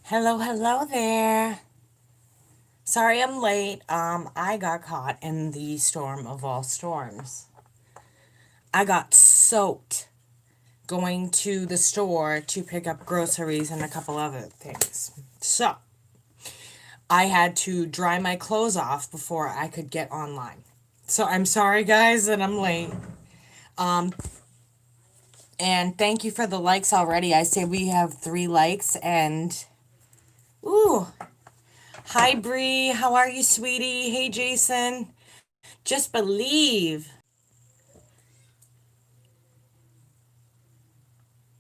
Hello, hello there. Sorry I'm late. I got caught in the storm of all storms. I got soaked going to the store to pick up groceries and a couple other things. So, I had to dry my clothes off before I could get online. So, I'm sorry guys that I'm late. And thank you for the likes already. I say we have 3 likes and ooh, hi Bree, how are you sweetie? Hey Jason. Just believe.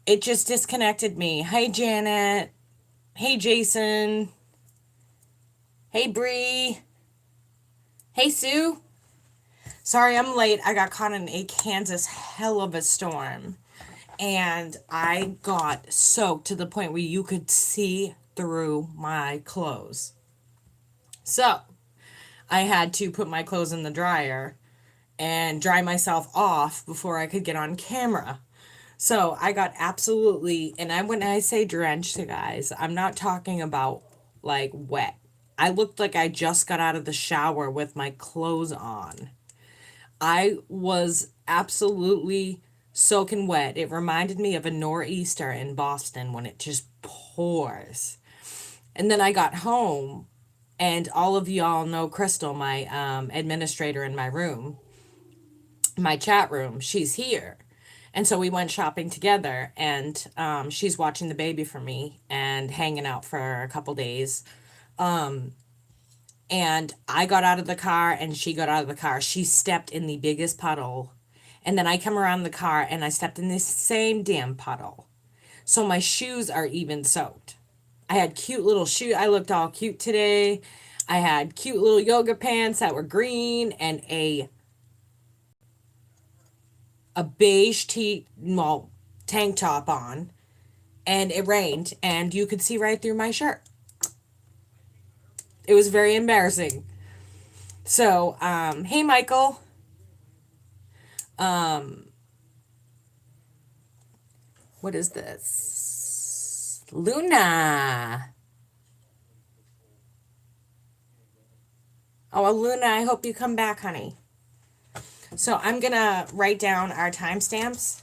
It just disconnected me. Hi, Janet. Hey, Jason. Hey, Bree. Hey, Sue. Sorry I'm late. I got caught in a Kansas hell of a storm. And I got soaked to the point where you could see through my clothes. So I had to put my clothes in the dryer and dry myself off before I could get on camera. So I got absolutely, and when I say drenched, guys, I'm not talking about like wet. I looked like I just got out of the shower with my clothes on. I was absolutely soaking wet. It reminded me of a nor'easter in Boston when it just pours. And then I got home, and all of y'all know Crystal, my administrator in my room, my chat room. She's here. And so we went shopping together, and she's watching the baby for me and hanging out for a couple days. And I got out of the car, and she got out of the car. She stepped in the biggest puddle. And then I come around the car, and I stepped in this same damn puddle. So my shoes are even soaked. I had cute little shoes. I looked all cute today. I had cute little yoga pants that were green and a beige well, tank top on, and it rained, and you could see right through my shirt. It was very embarrassing. So, hey, Michael. What is this? Luna. Oh, Luna, I hope you come back, honey. So, I'm gonna write down our timestamps.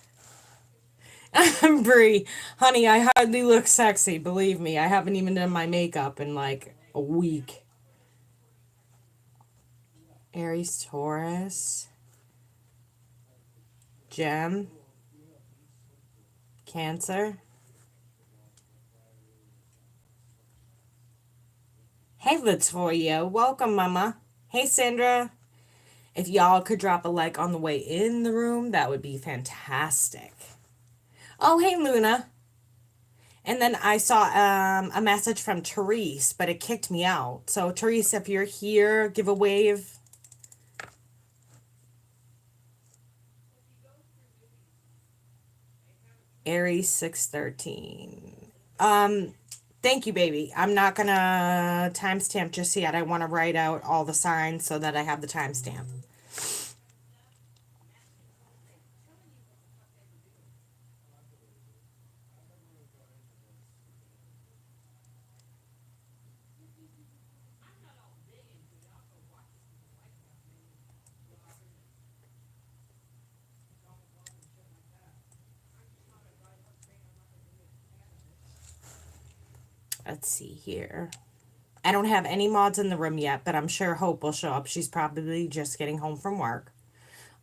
Brie, honey, I hardly look sexy, believe me. I haven't even done my makeup in like a week. Aries, Taurus, Gem, Cancer. Hey, Latoya. Welcome, Mama. Hey, Sandra. If y'all could drop a like on the way in the room, that would be fantastic. Oh, hey, Luna. And then I saw a message from Therese, but it kicked me out. So, Therese, if you're here, give a wave. Aries 613. Thank you, baby. I'm not gonna timestamp just yet. I want to write out all the signs so that I have the timestamp. Let's see here. I don't have any mods in the room yet, but I'm sure Hope will show up. She's probably just getting home from work.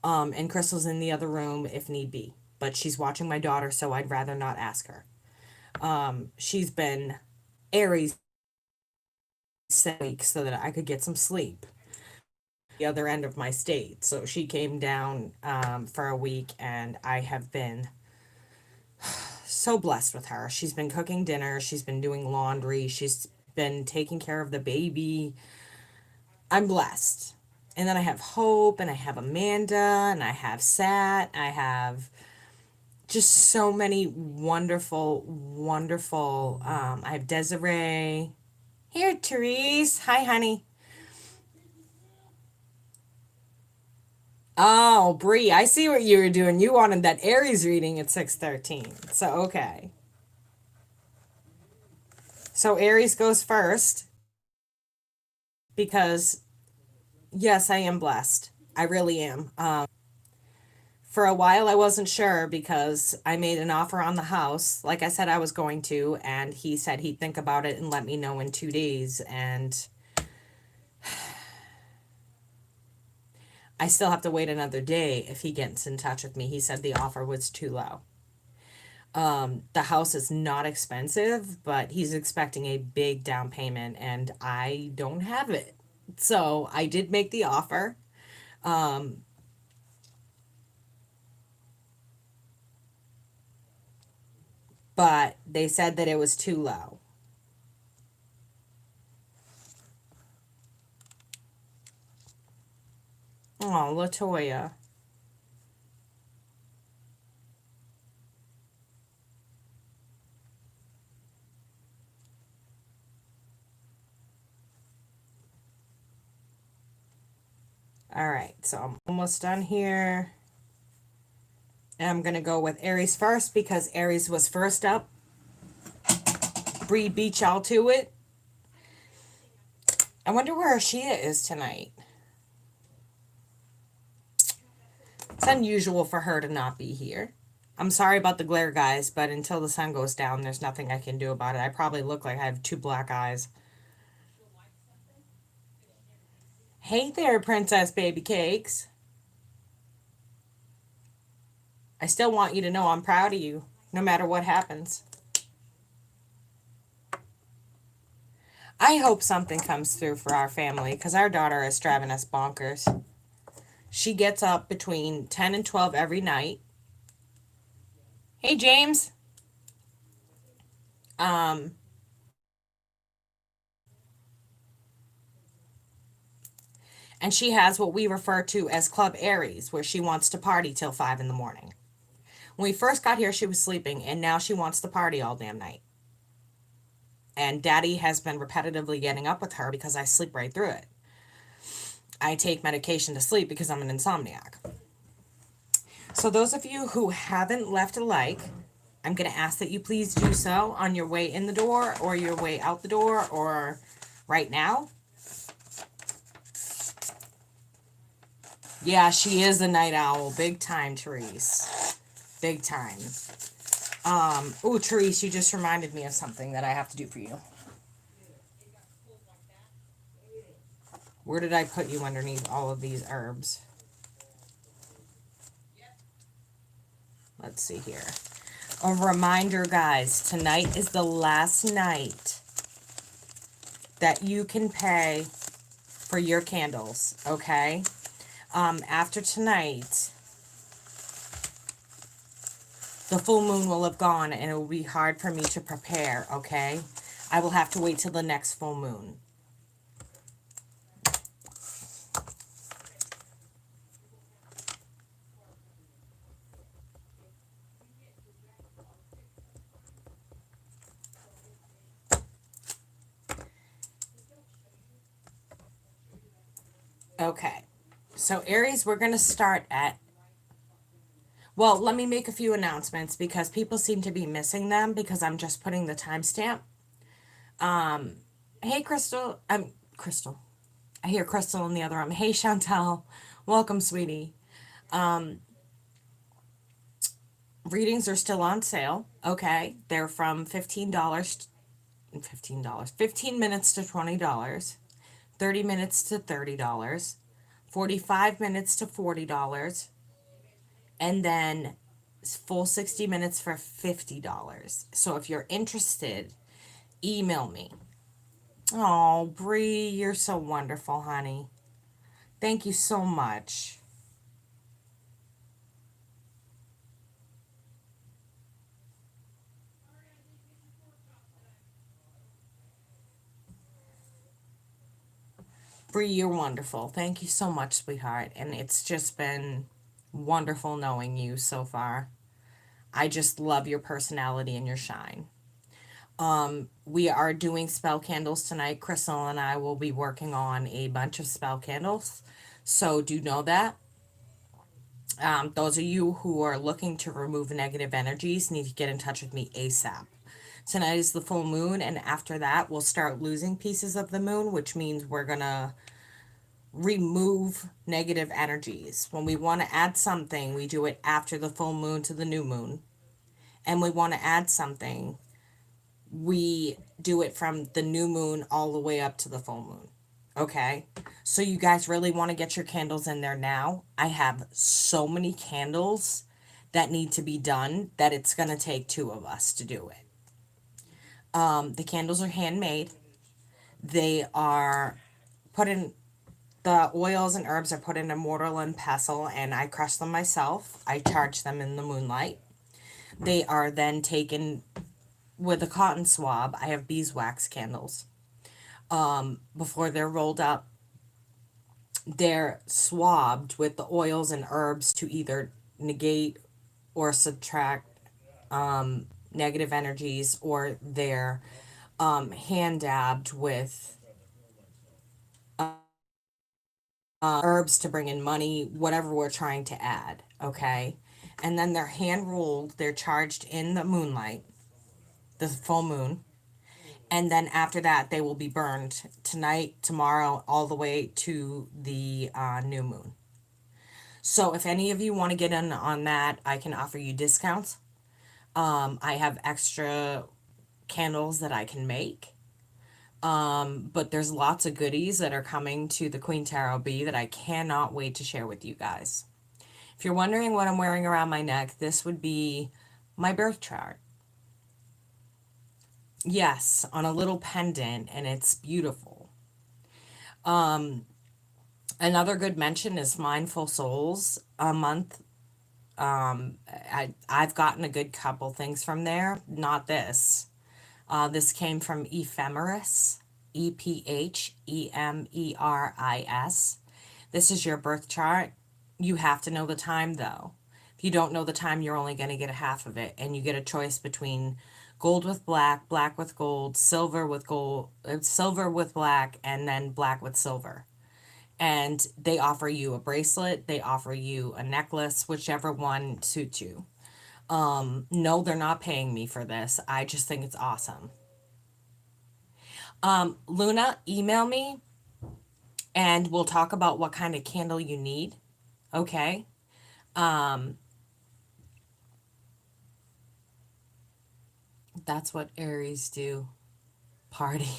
And Crystal's in the other room if need be. But she's watching my daughter, so I'd rather not ask her. She's been Aries 6 weeks so that I could get some sleep. The other end of my state. So she came down for a week, and I have been so blessed with her. She's been cooking dinner, she's been doing laundry, she's been taking care of the baby. I'm blessed. And then I have Hope, and I have Amanda, and I have Sat, I have just so many wonderful, wonderful. I have Desiree. Here, Therese. Hi, honey. Oh, Bree, I see what you were doing. You wanted that Aries reading at 613. So, okay. So Aries goes first because, yes, I am blessed. I really am. For a while, I wasn't sure because I made an offer on the house, like I said I was going to, and he said he'd think about it and let me know in 2 days. And I still have to wait another day if he gets in touch with me. He said the offer was too low. The house is not expensive, but he's expecting a big down payment, and I don't have it. So I did make the offer. But they said that it was too low. Oh, Latoya. All right, so I'm almost done here. And I'm going to go with Aries first because Aries was first up. Bree beat y'all to it. I wonder where Ashia is tonight. It's unusual for her to not be here. I'm sorry about the glare, guys, but until the sun goes down, there's nothing I can do about it. I probably look like I have two black eyes. Hey there, Princess Baby Cakes. I still want you to know I'm proud of you, no matter what happens. I hope something comes through for our family because our daughter is driving us bonkers. She gets up between 10 and 12 every night. Hey, James. Um, and she has what we refer to as Club Aries, where she wants to party till 5 in the morning. When we first got here, she was sleeping, and now she wants to party all damn night. And Daddy has been repetitively getting up with her because I sleep right through it. I take medication to sleep because I'm an insomniac. So those of you who haven't left a like, I'm going to ask that you please do so on your way in the door or your way out the door or right now. Yeah, she is a night owl. Big time, Therese. Big time. Oh, Therese, you just reminded me of something that I have to do for you. Where did I put you underneath all of these herbs? Let's see here. A reminder, guys, tonight is the last night that you can pay for your candles, okay? After tonight, the full moon will have gone and it will be hard for me to prepare, okay? I will have to wait till the next full moon. Okay, so Aries, we're going to start at, well, let me make a few announcements because people seem to be missing them because I'm just putting the timestamp. Hey, Crystal. Crystal. I hear Crystal in the other room. Hey, Chantel. Welcome, sweetie. Readings are still on sale. Okay. They're from $15, $15, 15 minutes to $20, 30 minutes to $30, 45 minutes to $40, and then full 60 minutes for $50. So if you're interested, email me. Oh, Bree, you're so wonderful, honey. Thank you so much. Bree, you're wonderful. Thank you so much, sweetheart. And it's just been wonderful knowing you so far. I just love your personality and your shine. We are doing spell candles tonight. Crystal and I will be working on a bunch of spell candles. So do know that. Those of you who are looking to remove negative energies need to get in touch with me ASAP Tonight is the full moon, and after that, we'll start losing pieces of the moon, which means we're going to remove negative energies. When we want to add something, we do it after the full moon to the new moon. And we want to add something, we do it from the new moon all the way up to the full moon. Okay? So you guys really want to get your candles in there now. I have so many candles that need to be done that it's going to take 2 of us to do it. The candles are handmade. They are put in, the oils and herbs are put in a mortar and pestle, and I crush them myself. I charge them in the moonlight. They are then taken with a cotton swab. I have beeswax candles. Before they're rolled up, they're swabbed with the oils and herbs to either negate or subtract negative energies, or they're hand dabbed with herbs to bring in money, whatever we're trying to add, okay? And then they're hand rolled, they're charged in the moonlight, the full moon, and then after that they will be burned tonight, tomorrow, all the way to the new moon. So if any of you want to get in on that, I can offer you discounts. I have extra candles that I can make. But there's lots of goodies that are coming to the QueenTarotB that I cannot wait to share with you guys. If you're wondering what I'm wearing around my neck, this would be my birth chart. Yes, on a little pendant, and it's beautiful. Another good mention is Mindful Souls a month. I've gotten a good couple things from there. Not this. This came from Ephemeris, Ephemeris. This is your birth chart. You have to know the time, though. If you don't know the time, you're only going to get a half of it, and you get a choice between gold with black, black with gold, silver with gold, silver with black, and then black with silver. And they offer you a bracelet, they offer you a necklace, whichever one suits you. No, they're not paying me for this. I just think it's awesome. Luna, email me and we'll talk about what kind of candle you need. Okay? That's what Aries do. Party.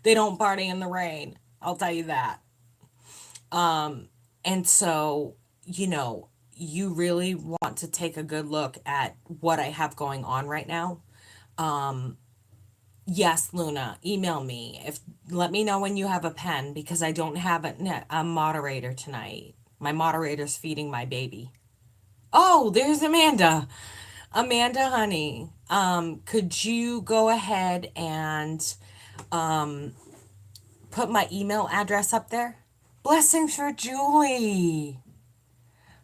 They don't party in the rain. I'll tell you that. And so, you really want to take a good look at what I have going on right now. Yes, Luna, email me. Let me know when you have a pen, because I don't have a moderator tonight. My moderator's feeding my baby. Oh, there's Amanda. Amanda, honey, could you go ahead and put my email address up there? Blessings for Julie.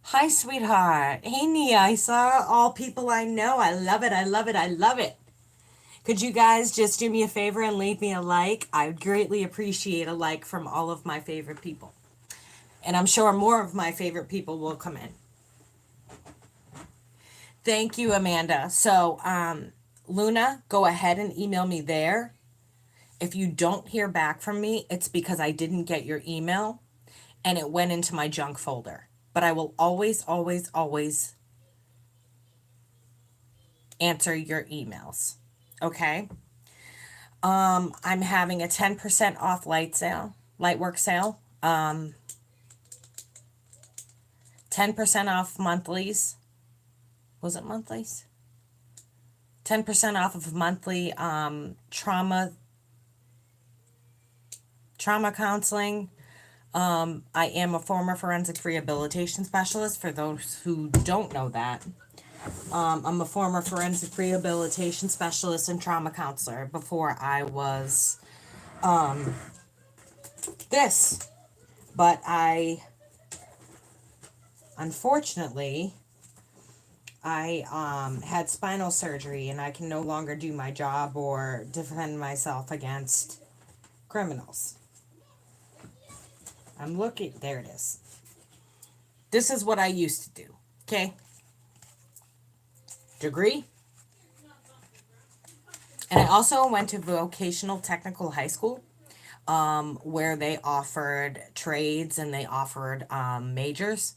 Hi, sweetheart. Hey, Nia. I saw all people I know. I love it. I love it. I love it. Could you guys just do me a favor and leave me a like? I would greatly appreciate a like from all of my favorite people. And I'm sure more of my favorite people will come in. Thank you, Amanda. So, Luna, go ahead and email me there. If you don't hear back from me, it's because I didn't get your email and it went into my junk folder. But I will always, always, always answer your emails. Okay? I'm having a 10% off lightwork sale. 10% off monthlies. Was it monthlies? 10% off of monthly trauma counseling. I am a former forensic rehabilitation specialist, for those who don't know that. I'm a former forensic rehabilitation specialist and trauma counselor before I was this. But unfortunately, I had spinal surgery and I can no longer do my job or defend myself against criminals. I'm looking, there it is. This is what I used to do, okay? Degree? And I also went to vocational technical high school, where they offered trades and they offered majors.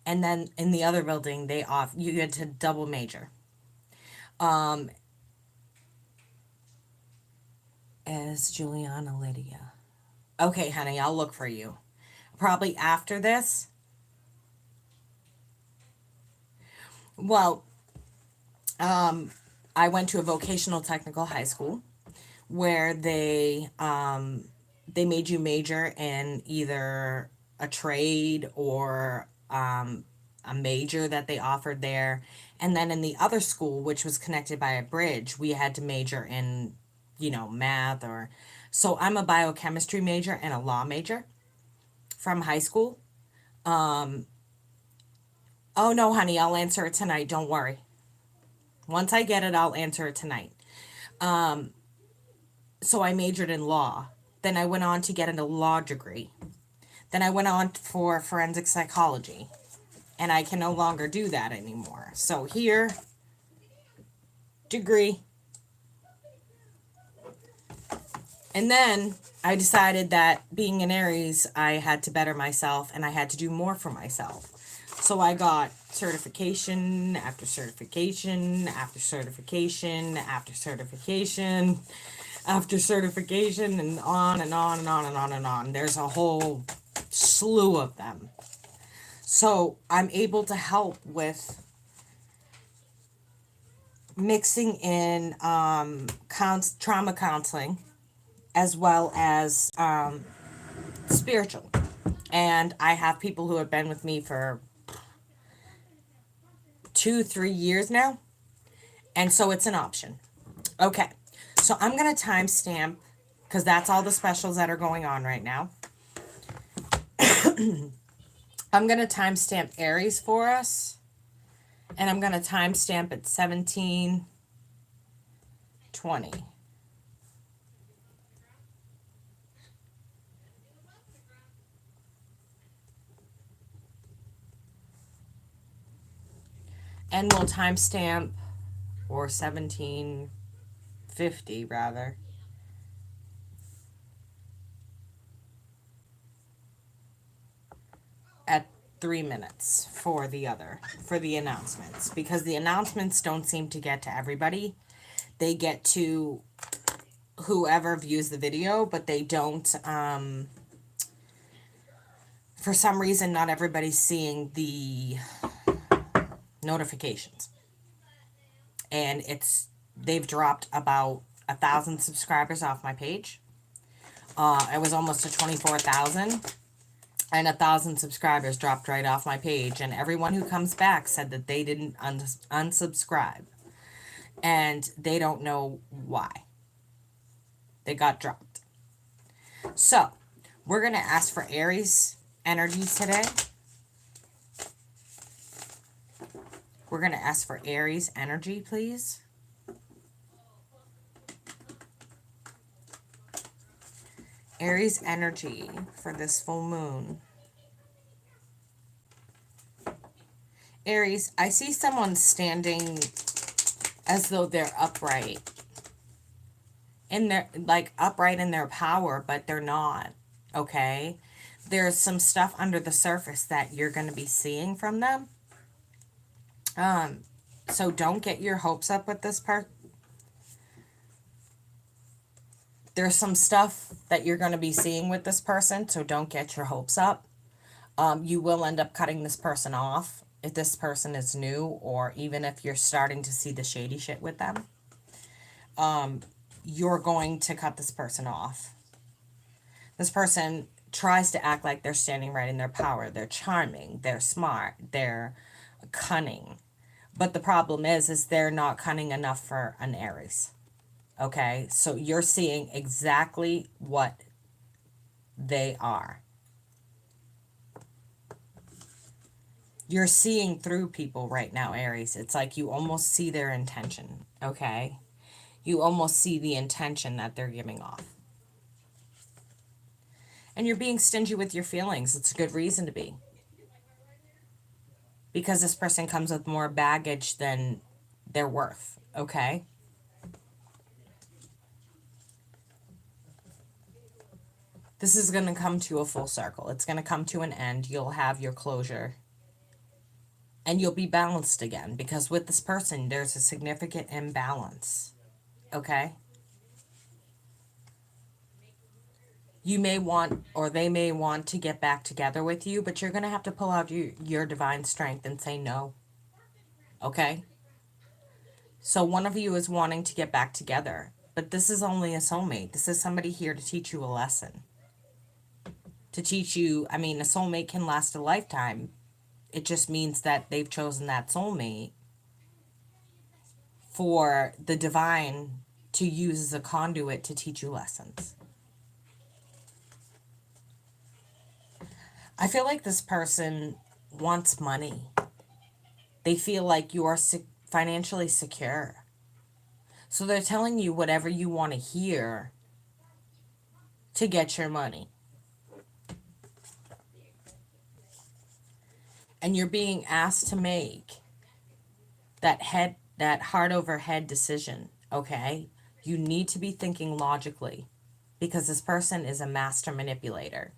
And then in the other building, you had to double major. As Juliana Lydia. Okay, honey, I'll look for you. Probably after this. Well, I went to a vocational technical high school where they made you major in either a trade or a major that they offered there. And then in the other school, which was connected by a bridge, we had to major in, math or. So I'm a biochemistry major and a law major from high school. Oh no, honey, I'll answer it tonight. Don't worry. Once I get it, I'll answer it tonight. So I majored in law. Then I went on to get a law degree. Then I went on for forensic psychology. And I can no longer do that anymore. So here, degree. And then I decided that being an Aries, I had to better myself and I had to do more for myself. So I got certification after certification after certification after certification after certification, and on and on and on and on and on. There's a whole slew of them. So I'm able to help with mixing in trauma counseling as well as spiritual. And I have people who have been with me for 2-3 years now. And so it's an option. Okay. So I'm going to timestamp because that's all the specials that are going on right now. I'm going to timestamp Aries for us. And I'm going to timestamp at 17:20. And we'll timestamp, or 17:50 rather, at 3 minutes for the announcements, because the announcements don't seem to get to everybody. They get to whoever views the video, but they don't, for some reason, not everybody's seeing the notifications. And they've dropped about 1,000 subscribers off my page. It was almost to 24,000. And 1,000 subscribers dropped right off my page. And everyone who comes back said that they didn't unsubscribe. And they don't know why. They got dropped. So, we're going to ask for Aries energies today. We're going to ask for Aries energy, please. Aries energy for this full moon. Aries, I see someone standing as though they're upright. Upright in their power, but they're not. Okay? There's some stuff under the surface that you're going to be seeing from them. So don't get your hopes up with this part. There's some stuff that you're going to be seeing with this person, so don't get your hopes up. You will end up cutting this person off if this person is new, or even if you're starting to see the shady shit with them. You're going to cut this person off. This person tries to act like they're standing right in their power. They're charming, they're smart, they're cunning. But the problem is they're not cunning enough for an Aries. Okay? So you're seeing exactly what they are. You're seeing through people right now, Aries. It's like you almost see their intention. Okay? You almost see the intention that they're giving off. And you're being stingy with your feelings. It's a good reason to be. Because this person comes with more baggage than they're worth. Okay? This is going to come to a full circle. It's going to come to an end. You'll have your closure. And you'll be balanced again. Because with this person, there's a significant imbalance. Okay? You may want, or they may want to get back together with you, but you're going to have to pull out your divine strength and say no. Okay? So one of you is wanting to get back together. But this is only a soulmate. This is somebody here to teach you a lesson. To teach you, I mean, a soulmate can last a lifetime. It just means that they've chosen that soulmate for the divine to use as a conduit to teach you lessons. I feel like this person wants money. They feel like you are financially secure. So they're telling you whatever you want to hear to get your money. And you're being asked to make that heart over head decision, okay? You need to be thinking logically because this person is a master manipulator.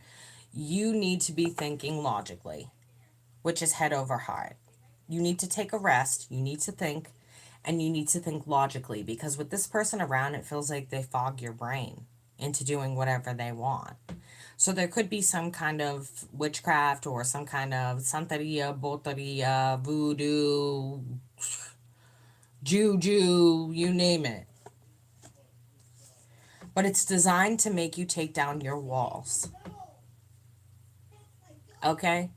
You need to be thinking logically, which is head over heart. You need to take a rest, you need to think, and you need to think logically because with this person around, it feels like they fog your brain into doing whatever they want. So there could be some kind of witchcraft or some kind of santeria, boteria, voodoo, juju, you name it. But it's designed to make you take down your walls. Okay?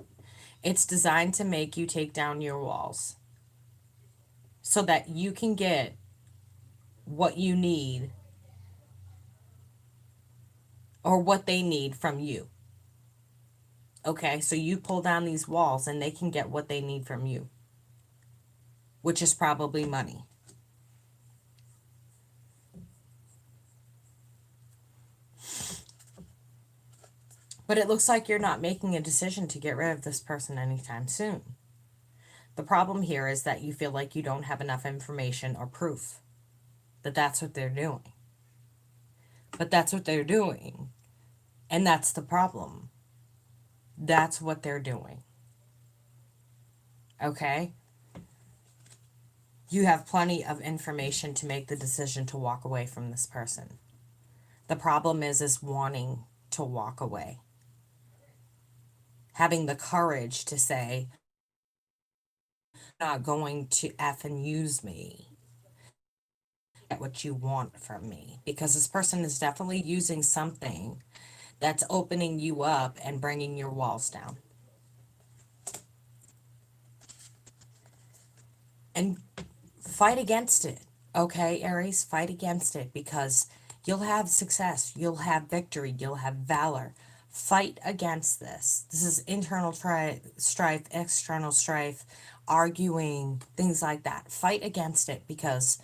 It's designed to make you take down your walls so that you can get what you need or what they need from you. Okay? So you pull down these walls and they can get what they need from you, which is probably money. But it looks like you're not making a decision to get rid of this person anytime soon. The problem here is that you feel like you don't have enough information or proof that that's what they're doing. But that's what they're doing. And that's the problem. That's what they're doing. Okay? You have plenty of information to make the decision to walk away from this person. The problem is wanting to walk away. Having the courage to say, not going to F and use me. Get what you want from me. Because this person is definitely using something that's opening you up and bringing your walls down. And fight against it. Okay, Aries, fight against it because you'll have success. You'll have victory. You'll have valor. Fight against this. This is internal strife, external strife, arguing, things like that. Fight against it because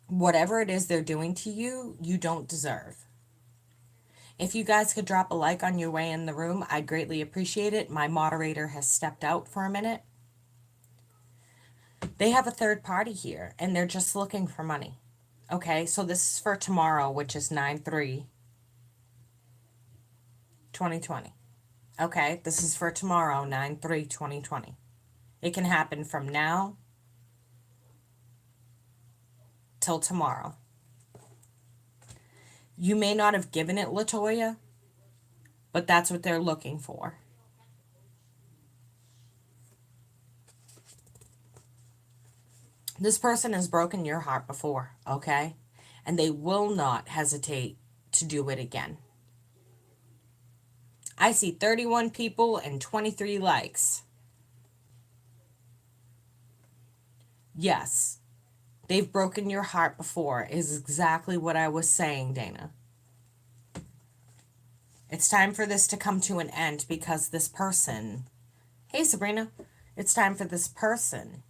whatever it is they're doing to you, you don't deserve. If you guys could drop a like on your way in the room, I'd greatly appreciate it. My moderator has stepped out for a minute. They have a third party here, and they're just looking for money. Okay, so this is for tomorrow, which is 9/3/2020. Okay, this is for tomorrow, 9/3/2020. It can happen from now till tomorrow. You may not have given it, LaToya, but that's what they're looking for. This person has broken your heart before, okay? And they will not hesitate to do it again. I see 31 people and 23 likes. Yes, they've broken your heart before, is exactly what I was saying, Dana. It's time for this to come to an end because this person... Hey, Sabrina. It's time for this person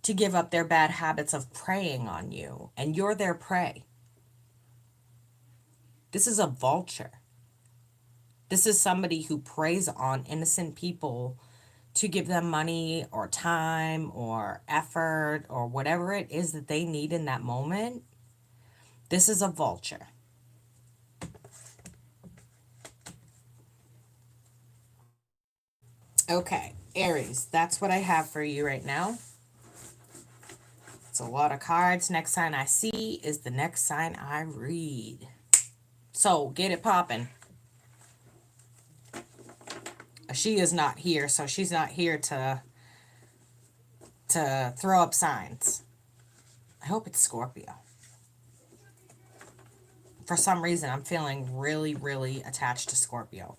to give up their bad habits of preying on you, and you're their prey. This is a vulture. This is somebody who preys on innocent people to give them money or time or effort or whatever it is that they need in that moment, this is a vulture. Okay, Aries, that's what I have for you right now. It's a lot of cards. Next sign I see is the next sign I read. So, get it popping. She is not here, so she's not here to throw up signs. I hope it's Scorpio. For some reason, I'm feeling really, really attached to Scorpio.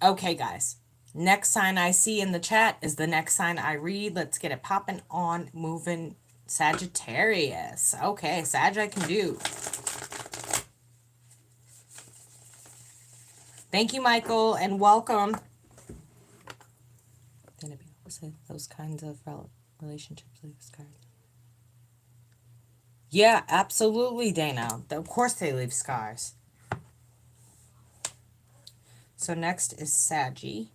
Okay, guys. Next sign I see in the chat is the next sign I read. Let's get it popping on moving. Sagittarius. Okay, Sag I can do. Thank you, Michael, and welcome. Those kinds of relationships leave scars. Yeah, absolutely, Dana. Of course they leave scars. So next is Saggy.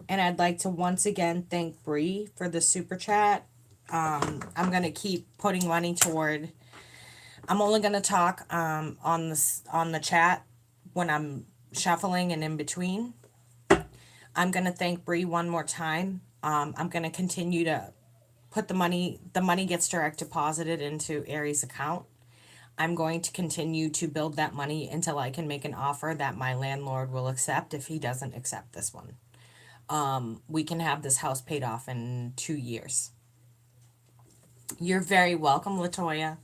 And I'd like to once again thank Bree for the super chat. I'm going to keep putting money toward... I'm only going to talk on the chat when I'm shuffling and in between. I'm going to thank Bree one more time. I'm going to continue to put the money gets direct deposited into Aries' account. I'm going to continue to build that money until I can make an offer that my landlord will accept if he doesn't accept this one. We can have this house paid off in 2 years. You're very welcome, Latoya.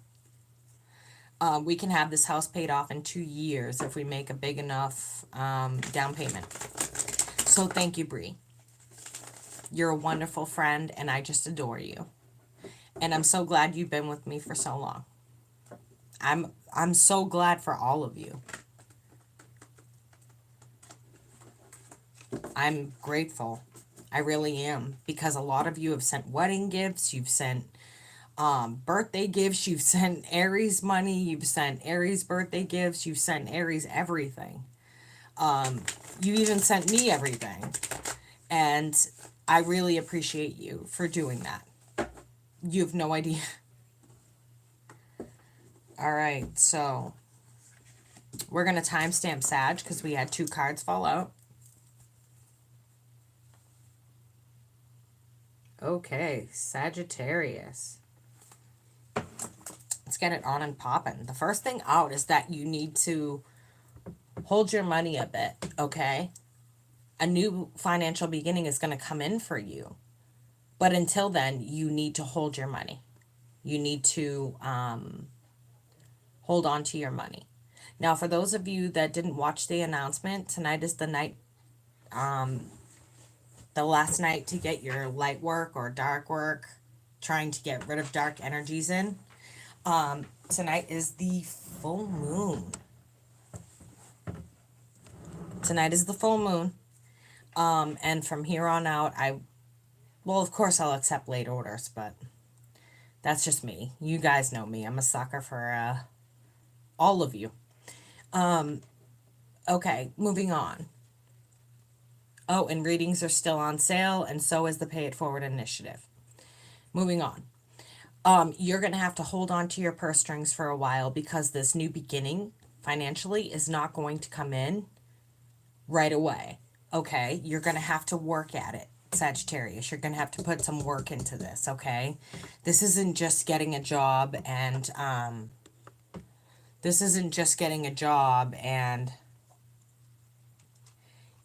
We can have this house paid off in 2 years if we make a big enough down payment. So thank you, Bree. You're a wonderful friend, and I just adore you. And I'm so glad you've been with me for so long. I'm so glad for all of you. I'm grateful. I really am. Because a lot of you have sent wedding gifts. You've sent birthday gifts. You've sent Aries money. You've sent Aries birthday gifts. You've sent Aries everything. You even sent me everything. And I really appreciate you for doing that. You have no idea. All right, so we're going to timestamp Sag because we had 2 cards fall out. Okay, Sagittarius. Let's get it on and popping. The first thing out is that you need to hold your money a bit, okay? A new financial beginning is going to come in for you. But until then, you need to hold your money. You need to hold on to your money. Now, for those of you that didn't watch the announcement, tonight is the night, the last night to get your light work or dark work, trying to get rid of dark energies in. Tonight is the full moon. Tonight is the full moon. And from here on out, well, of course I'll accept late orders, but that's just me. You guys know me. I'm a sucker for all of you. Okay, moving on. Oh, and readings are still on sale, and so is the Pay It Forward initiative. Moving on. You're going to have to hold on to your purse strings for a while because this new beginning financially is not going to come in right away. Okay? You're going to have to work at it, Sagittarius. You're going to have to put some work into this, okay? This isn't just getting a job and,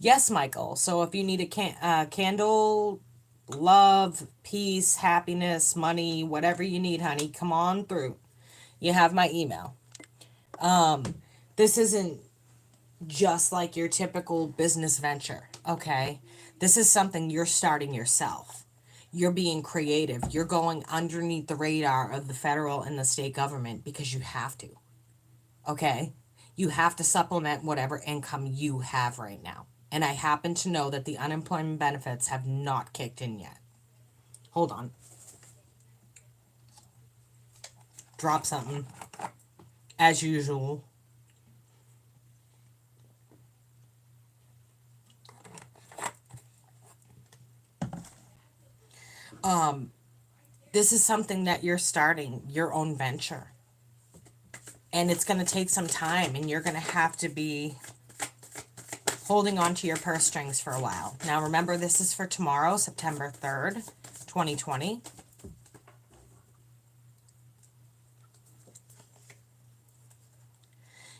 yes, Michael. So if you need a candle, love, peace, happiness, money, whatever you need, honey, come on through. You have my email. This isn't just like your typical business venture, okay? This is something you're starting yourself. You're being creative. You're going underneath the radar of the federal and the state government because you have to, okay? You have to supplement whatever income you have right now. And I happen to know that the unemployment benefits have not kicked in yet. Hold on. Drop something. As usual. This is something that you're starting, your own venture. And it's going to take some time, and you're going to have to be holding on to your purse strings for a while. Now, remember, this is for tomorrow, September 3rd, 2020.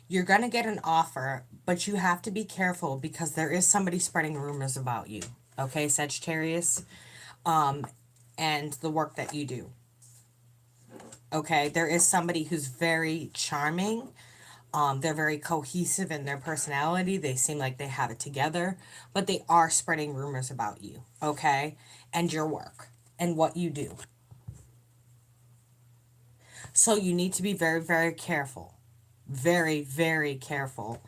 You're going to get an offer, but you have to be careful because there is somebody spreading rumors about you. Okay, Sagittarius? And the work that you do. Okay, there is somebody who's very charming. They're very cohesive in their personality. They seem like they have it together, but they are spreading rumors about you, okay? And your work and what you do. So you need to be very, very careful. Very, very careful.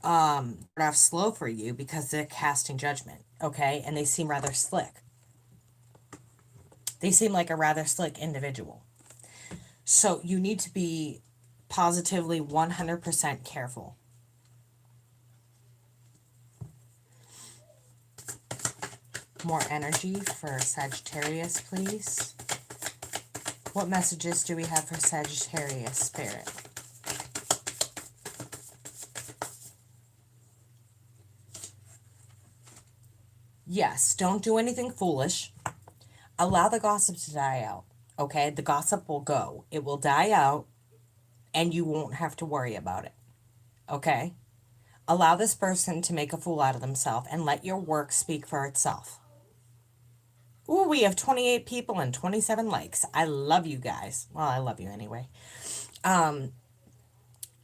Off slow for you because they're casting judgment, okay? And they seem rather slick. They seem like a rather slick individual. So you need to be positively 100% careful. More energy for Sagittarius, please. What messages do we have for Sagittarius, Spirit? Yes, don't do anything foolish. Allow the gossip to die out, okay? The gossip will go. It will die out, and you won't have to worry about it, okay? Allow this person to make a fool out of themselves and let your work speak for itself. Ooh, we have 28 people and 27 likes. I love you guys. Well, I love you anyway.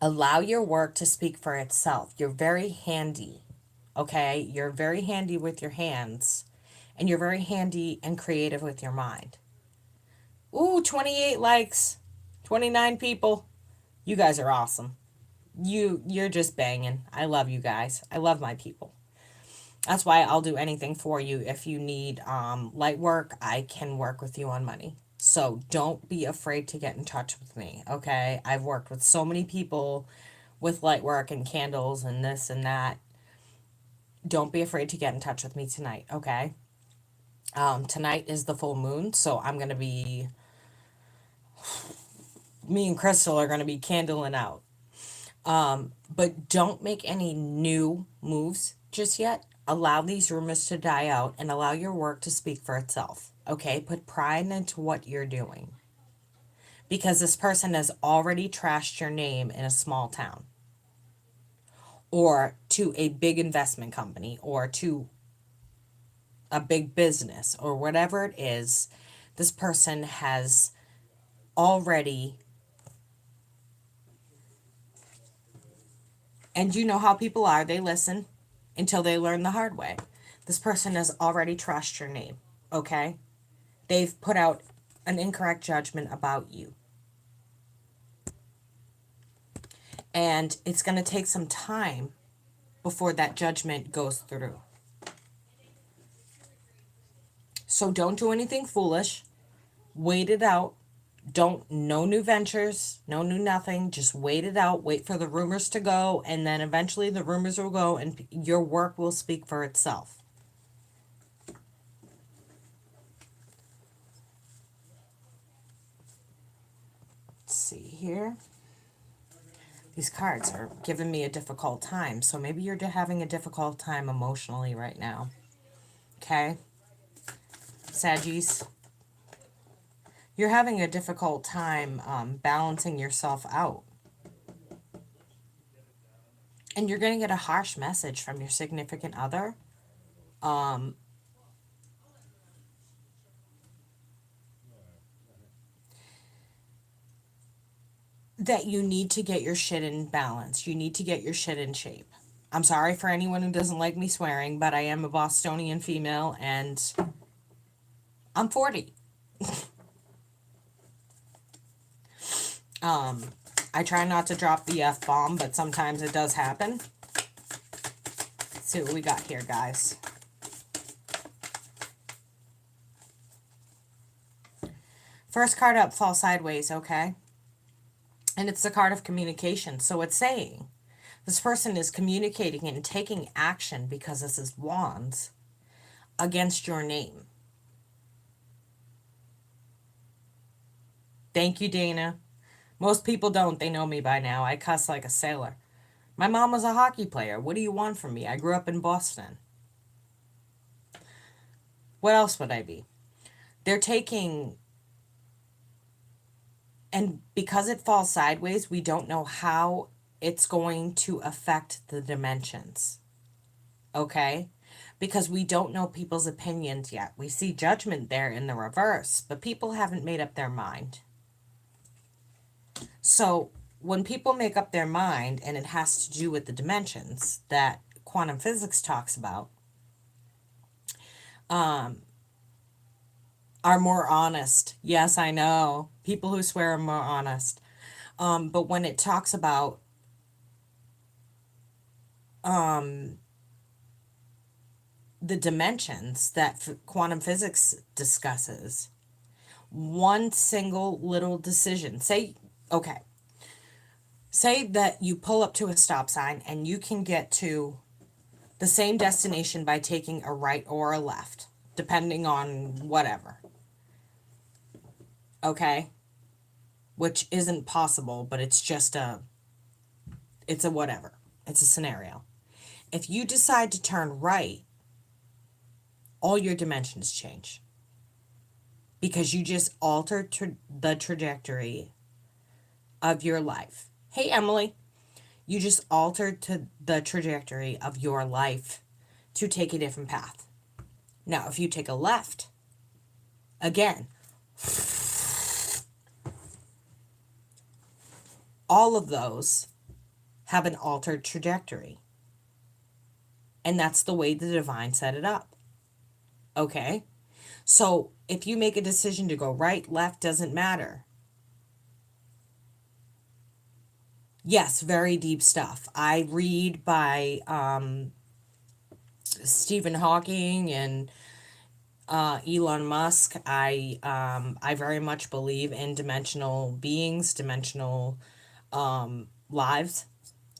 Allow your work to speak for itself. You're very handy, okay? You're very handy with your hands, and you're very handy and creative with your mind. Ooh, 28 likes, 29 people. You guys are awesome. You're just banging. I love you guys. I love my people. That's why I'll do anything for you. If you need light work, I can work with you on money. So don't be afraid to get in touch with me, okay? I've worked with so many people with light work and candles and this and that. Don't be afraid to get in touch with me tonight, okay? Tonight is the full moon, so me and Crystal are going to be candling out. But don't make any new moves just yet. Allow these rumors to die out and allow your work to speak for itself. Okay? Put pride into what you're doing. Because this person has already trashed your name in a small town. Or to a big investment company. Or to a big business. Or whatever it is. This person has already... And you know how people are. They listen until they learn the hard way. This person has already trashed your name, okay? They've put out an incorrect judgment about you. And it's going to take some time before that judgment goes through. So don't do anything foolish. Wait it out. No new ventures, no new nothing. Just wait it out. Wait for the rumors to go, and then eventually the rumors will go and your work will speak for itself. Let's see here. These cards are giving me a difficult time, so maybe you're having a difficult time emotionally right now. Okay? Saggies. You're having a difficult time balancing yourself out. And you're going to get a harsh message from your significant other. That you need to get your shit in balance. You need to get your shit in shape. I'm sorry for anyone who doesn't like me swearing, but I am a Bostonian female and I'm 40. I try not to drop the F-bomb, but sometimes it does happen. Let's see what we got here, guys. First card up, fall sideways, okay? And it's the card of communication. So it's saying this person is communicating and taking action, because this is wands, against your name. Thank you, Dana. Most people don't. They know me by now. I cuss like a sailor. My mom was a hockey player. What do you want from me? I grew up in Boston. What else would I be? They're taking, and because it falls sideways, we don't know how it's going to affect the dimensions. Okay? Because we don't know people's opinions yet. We see judgment there in the reverse, but people haven't made up their mind. So when people make up their mind, and it has to do with the dimensions that quantum physics talks about, are more honest. Yes, I know. People who swear are more honest. But when it talks about the dimensions that quantum physics discusses, one single little decision, okay, say that you pull up to a stop sign and you can get to the same destination by taking a right or a left, depending on whatever. Okay? Which isn't possible, but it's a whatever. It's a scenario. If you decide to turn right, all your dimensions change. Because you just altered the trajectory of your life. Hey, Emily. You just altered the trajectory of your life to take a different path. Now, if you take a left, again, all of those have an altered trajectory. And that's the way the divine set it up. Okay? So if you make a decision to go right, left, doesn't matter. Yes, very deep stuff. I read by Stephen Hawking and Elon Musk. I very much believe in dimensional beings, dimensional lives.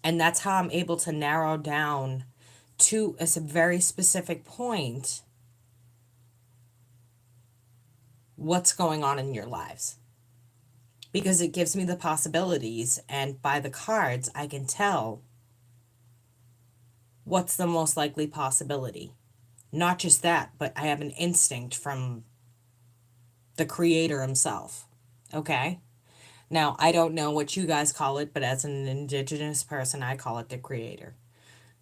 And that's how I'm able to narrow down to a very specific point what's going on in your lives. Because it gives me the possibilities, and by the cards, I can tell what's the most likely possibility. Not just that, but I have an instinct from the creator himself. Okay? Now, I don't know what you guys call it, but as an indigenous person, I call it the creator.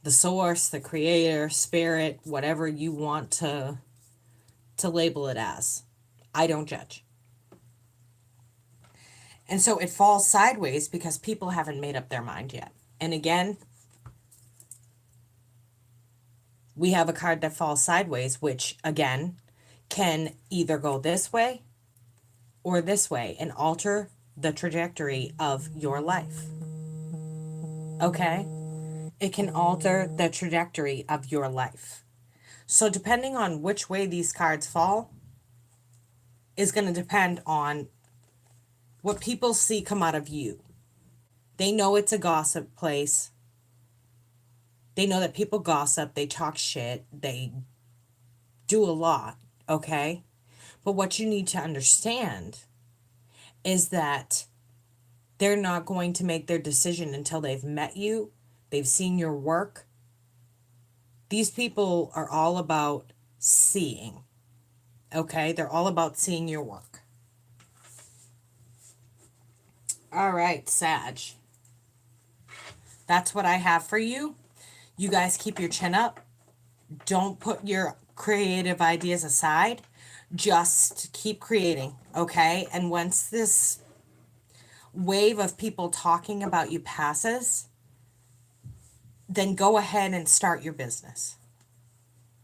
The source, the creator, spirit, whatever you want to label it as. I don't judge. And so it falls sideways because people haven't made up their mind yet. And again, we have a card that falls sideways, which again can either go this way or this way and alter the trajectory of your life. Okay? It can alter the trajectory of your life. So depending on which way these cards fall is going to depend on what people see come out of you. They know it's a gossip place. They know that people gossip, they talk shit, they do a lot, okay? But what you need to understand is that they're not going to make their decision until they've met you, they've seen your work. These people are all about seeing, okay? They're all about seeing your work. All right, Sag. That's what I have for you. You guys keep your chin up. Don't put your creative ideas aside. Just keep creating, okay? And once this wave of people talking about you passes, then go ahead and start your business.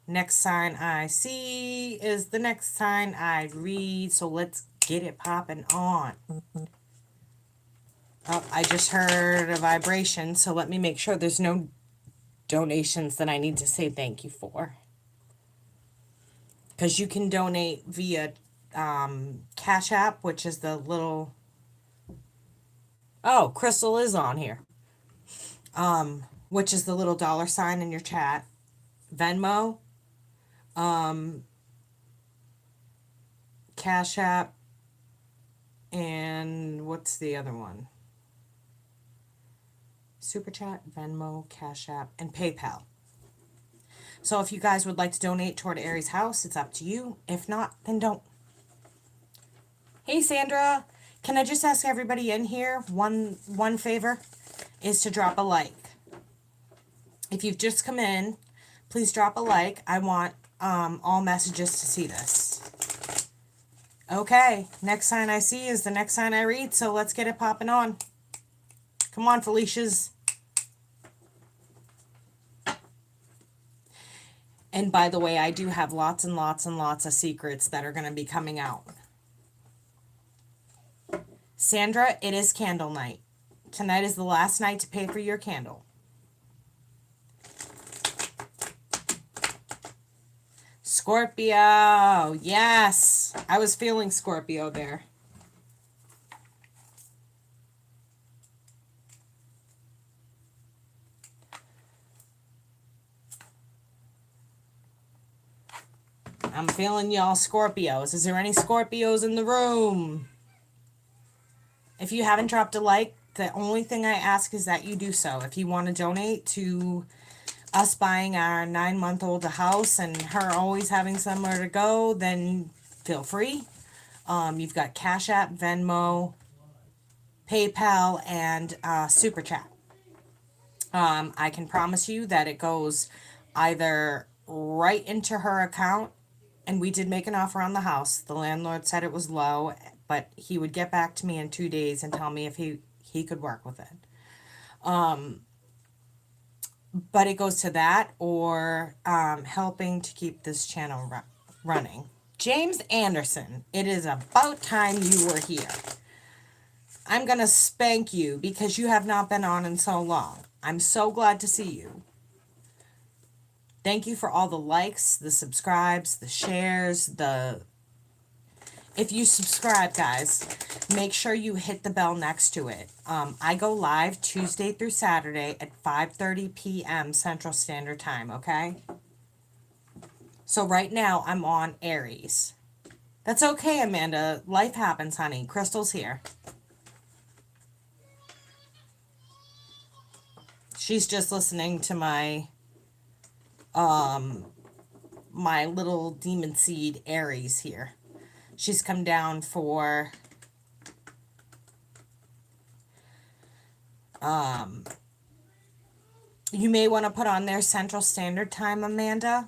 Next sign I see is the next sign I read, so let's get it popping on. Oh, I just heard a vibration, so let me make sure there's no donations that I need to say thank you for. Because you can donate via CashApp, which is the little... Oh, Crystal is on here. Which is the little $ in your chat. Venmo. CashApp. and what's the other one? Super Chat, Venmo, Cash App, and PayPal. So if you guys would like to donate toward Aries' house, it's up to you. If not, then don't. Hey Sandra, can I just ask everybody in here one favor is to drop a like. If you've just come in, please drop a like. I want all messages to see this. Okay, next sign I see is the next sign I read, so let's get it popping on. Come on, Felicia's. And by the way, I do have lots and lots and lots of secrets that are going to be coming out. Sandra, it is candle night. Tonight is the last night to pay for your candle. Scorpio, yes. I was feeling Scorpio there. I'm feeling y'all Scorpios. Is there any Scorpios in the room? If you haven't dropped a like, the only thing I ask is that you do so. If you want to donate to us buying our 9-month-old a house and her always having somewhere to go, then feel free. You've got Cash App, Venmo, PayPal, and Super Chat. I can promise you that it goes either right into her account, and we did make an offer on the house. The landlord said it was low, but he would get back to me in 2 days and tell me if he could work with it. But it goes to that or helping to keep this channel running. James Anderson, it is about time you were here. I'm going to spank you because you have not been on in so long. I'm so glad to see you. Thank you for all the likes, the subscribes, the shares, If you subscribe, guys, make sure you hit the bell next to it. I go live Tuesday through Saturday at 5:30 p.m. Central Standard Time, okay? So right now, I'm on Aries. That's okay, Amanda. Life happens, honey. Crystal's here. She's just listening to my little demon seed Aries here. She's come down for you may want to put on there Central Standard Time, Amanda.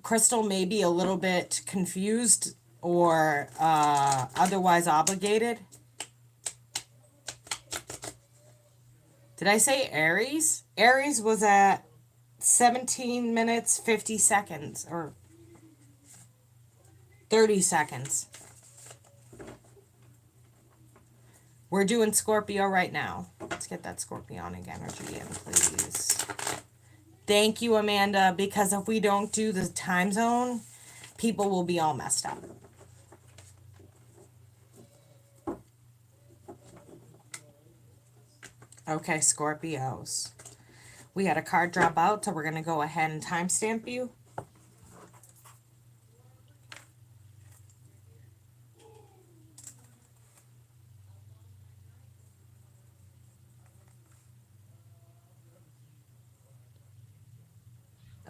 Crystal may be a little bit confused or otherwise obligated. Did I say Aries? Aries was at 17 minutes, 50 seconds, or 30 seconds. We're doing Scorpio right now. Let's get that Scorpionic energy in, please. Thank you, Amanda, because if we don't do the time zone, people will be all messed up. Okay, Scorpios. We had a card drop out, so we're going to go ahead and timestamp you.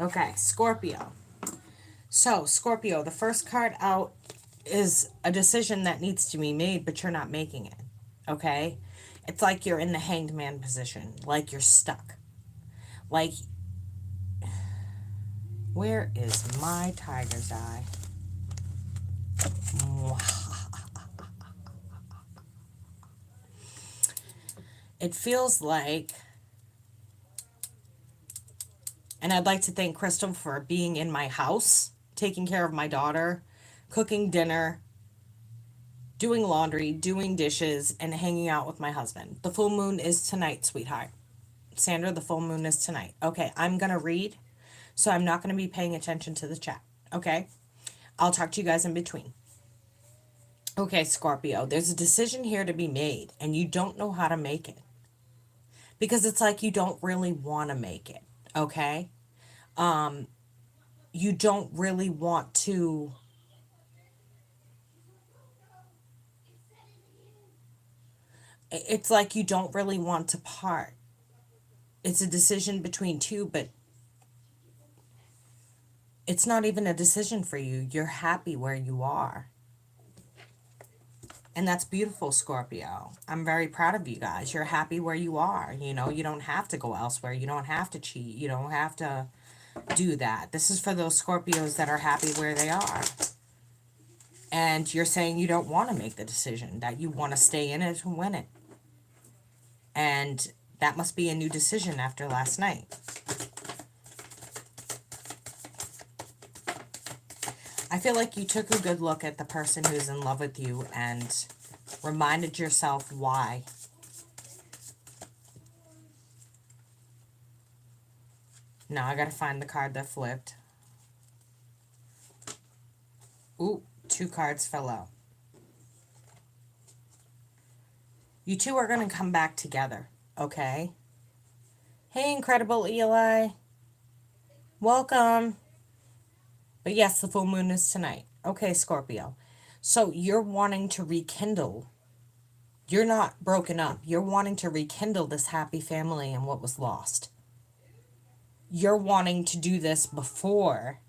Okay, Scorpio. So, Scorpio, the first card out is a decision that needs to be made, but you're not making it. Okay? It's like you're in the hanged man position, like you're stuck. Like, where is my tiger's eye? It feels like, and I'd like to thank Crystal for being in my house, taking care of my daughter, cooking dinner, doing laundry, doing dishes, and hanging out with my husband. The full moon is tonight, sweetheart. Sandra, the full moon is tonight. Okay, I'm going to read, so I'm not going to be paying attention to the chat. Okay? I'll talk to you guys in between. Okay, Scorpio, there's a decision here to be made, and you don't know how to make it. Because it's like you don't really want to make it. Okay? you don't really want to, it's like you don't really want to part. It's a decision between two, but it's not even a decision for you. You're happy where you are. And that's beautiful, Scorpio. I'm very proud of you guys. You're happy where you are. You know, you don't have to go elsewhere. You don't have to cheat. You don't have to do that. This is for those Scorpios that are happy where they are. And you're saying you don't want to make the decision, that you want to stay in it and win it. And that must be a new decision after last night. I feel like you took a good look at the person who's in love with you and reminded yourself why. Now I gotta find the card that flipped. Ooh, 2 cards fell out. You two are gonna come back together, okay? Hey, Incredible Eli. Welcome. But yes, the full moon is tonight. Okay, Scorpio. So you're wanting to rekindle. You're not broken up. You're wanting to rekindle this happy family and what was lost. You're wanting to do this before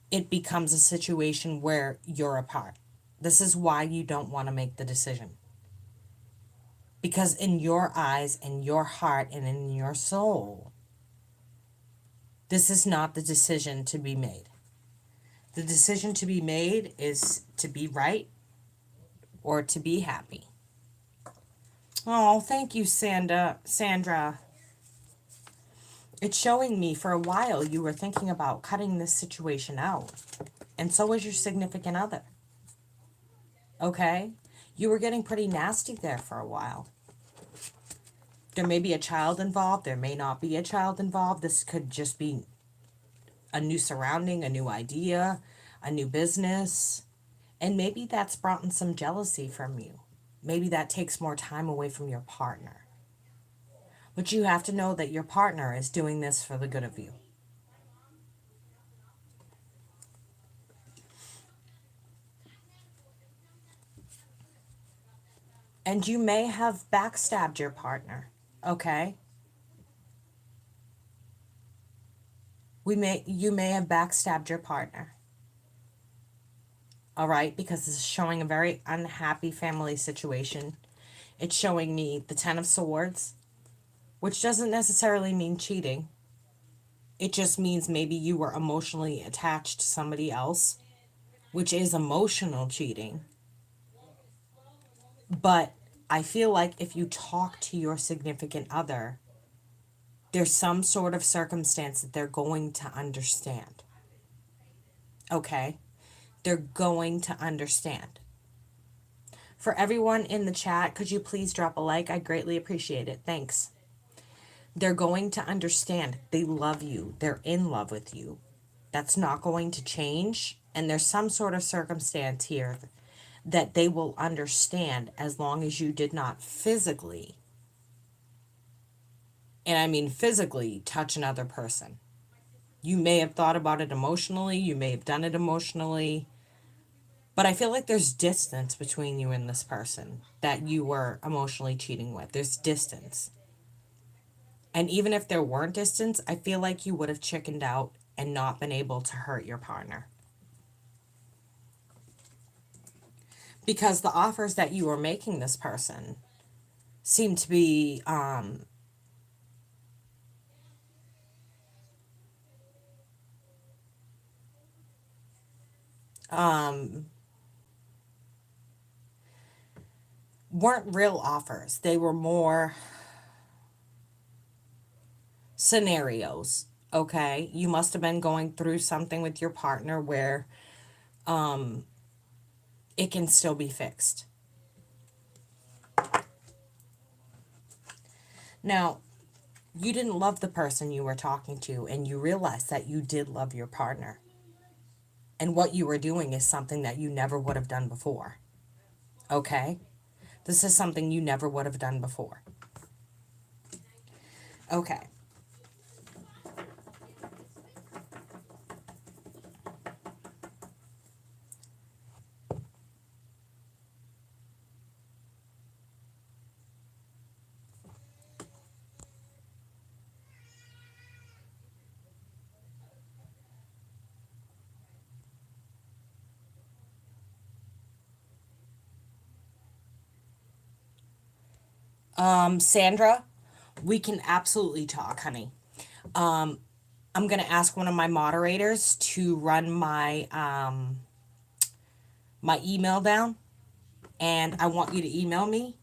it becomes a situation where you're apart. This is why you don't want to make the decision. Because in your eyes, in your heart, and in your soul, this is not the decision to be made. The decision to be made is to be right or to be happy. Oh, thank you, Sandra. It's showing me for a while you were thinking about cutting this situation out. And so was your significant other. Okay? You were getting pretty nasty there for a while. There may be a child involved. There may not be a child involved. This could just be a new surrounding, a new idea, a new business. And maybe that's brought in some jealousy from you. Maybe that takes more time away from your partner. But you have to know that your partner is doing this for the good of you. And you may have backstabbed your partner, okay? You may have backstabbed your partner. All right, because this is showing a very unhappy family situation. It's showing me the 10 of Swords, which doesn't necessarily mean cheating. It just means maybe you were emotionally attached to somebody else, which is emotional cheating. But I feel like if you talk to your significant other, there's some sort of circumstance that they're going to understand. Okay? They're going to understand. For everyone in the chat, could you please drop a like? I greatly appreciate it. Thanks. They're going to understand. They love you. They're in love with you. That's not going to change. And there's some sort of circumstance here that they will understand as long as you did not physically, and I mean physically, touch another person. You may have thought about it emotionally. You may have done it emotionally. But I feel like there's distance between you and this person that you were emotionally cheating with. There's distance. And even if there weren't distance, I feel like you would have chickened out and not been able to hurt your partner. Because the offers that you were making this person seem to be weren't real offers. They were more scenarios. Okay, you must have been going through something with your partner where it can still be fixed. Now, you didn't love the person you were talking to, and you realized that you did love your partner. And what you were doing is something that you never would have done before. Okay? This is something you never would have done before. Okay. Sandra, we can absolutely talk, honey. I'm going to ask one of my moderators to run my email down, and I want you to email me.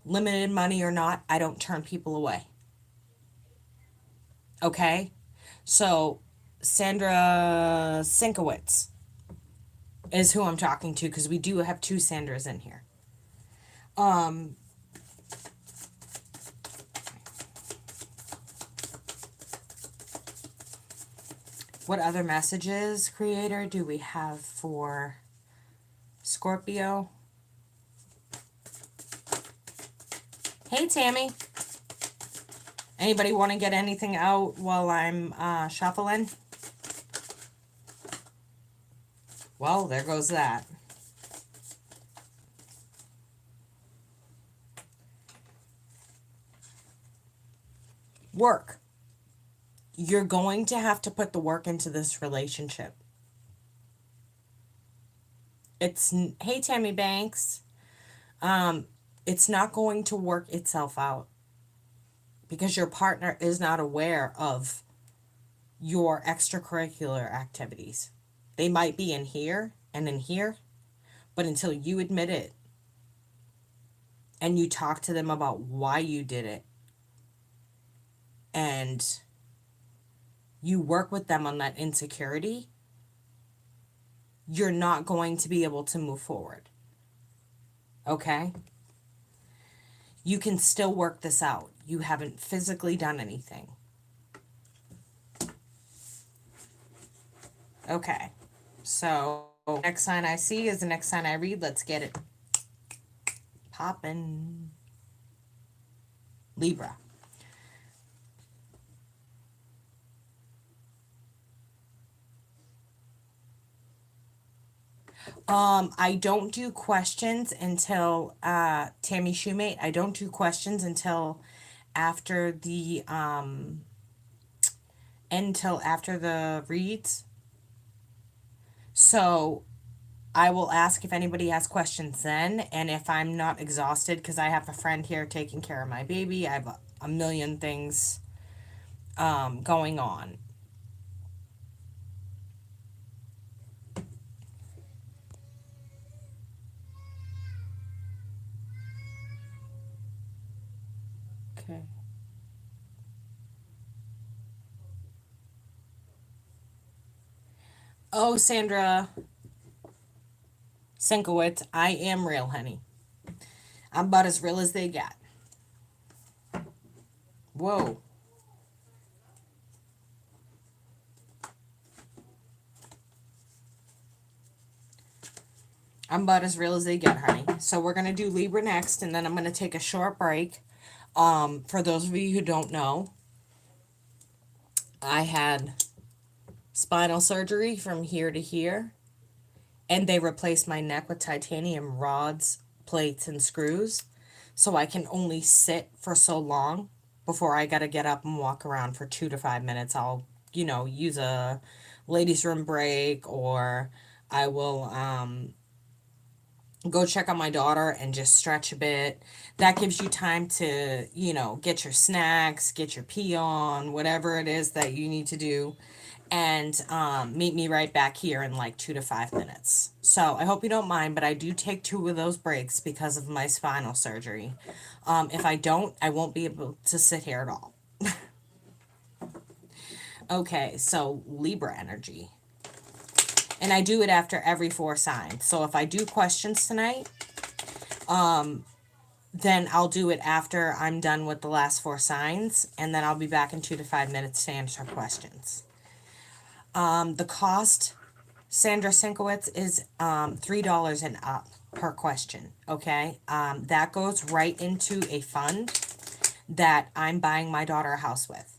Limited money or not, I don't turn people away. Okay? So, Sandra Sinkowitz is who I'm talking to, because we do have two Sandras in here. What other messages, creator, do we have for Scorpio? Hey, Tammy. Anybody want to get anything out while I'm shuffling? Well, there goes that. Work. You're going to have to put the work into this relationship. Hey, Tammy Banks. It's not going to work itself out because your partner is not aware of your extracurricular activities. They might be in here and in here, but until you admit it and you talk to them about why you did it and you work with them on that insecurity, you're not going to be able to move forward. Okay? You can still work this out. You haven't physically done anything. Okay. So, next sign I see is the next sign I read. Let's get it poppin'. Libra. I don't do questions until Tammy Shoemate. I don't do questions until after the reads. So I will ask if anybody has questions then, and if I'm not exhausted, because I have a friend here taking care of my baby. I have a million things going on. Okay. Oh, Sandra Sinkowitz, I am real, honey. I'm about as real as they get. Whoa. I'm about as real as they get, honey. So we're going to do Libra next, and then I'm going to take a short break. For those of you who don't know, I had spinal surgery from here to here, and they replaced my neck with titanium rods, plates, and screws. So I can only sit for so long before I got to get up and walk around for 2 to 5 minutes. I'll, use a ladies' room break, or I will go check on my daughter and just stretch a bit. That gives you time to, get your snacks, get your pee on, whatever it is that you need to do, and meet me right back here in like 2 to 5 minutes. So I hope you don't mind, but I do take 2 of those breaks because of my spinal surgery. If I don't, I won't be able to sit here at all. Okay, so Libra energy. And I do it after every 4 signs. So if I do questions tonight, then I'll do it after I'm done with the last 4 signs, and then I'll be back in 2 to 5 minutes to answer questions. The cost, Sandra Sinkowitz, is $3 and up per question. Okay, that goes right into a fund that I'm buying my daughter a house with.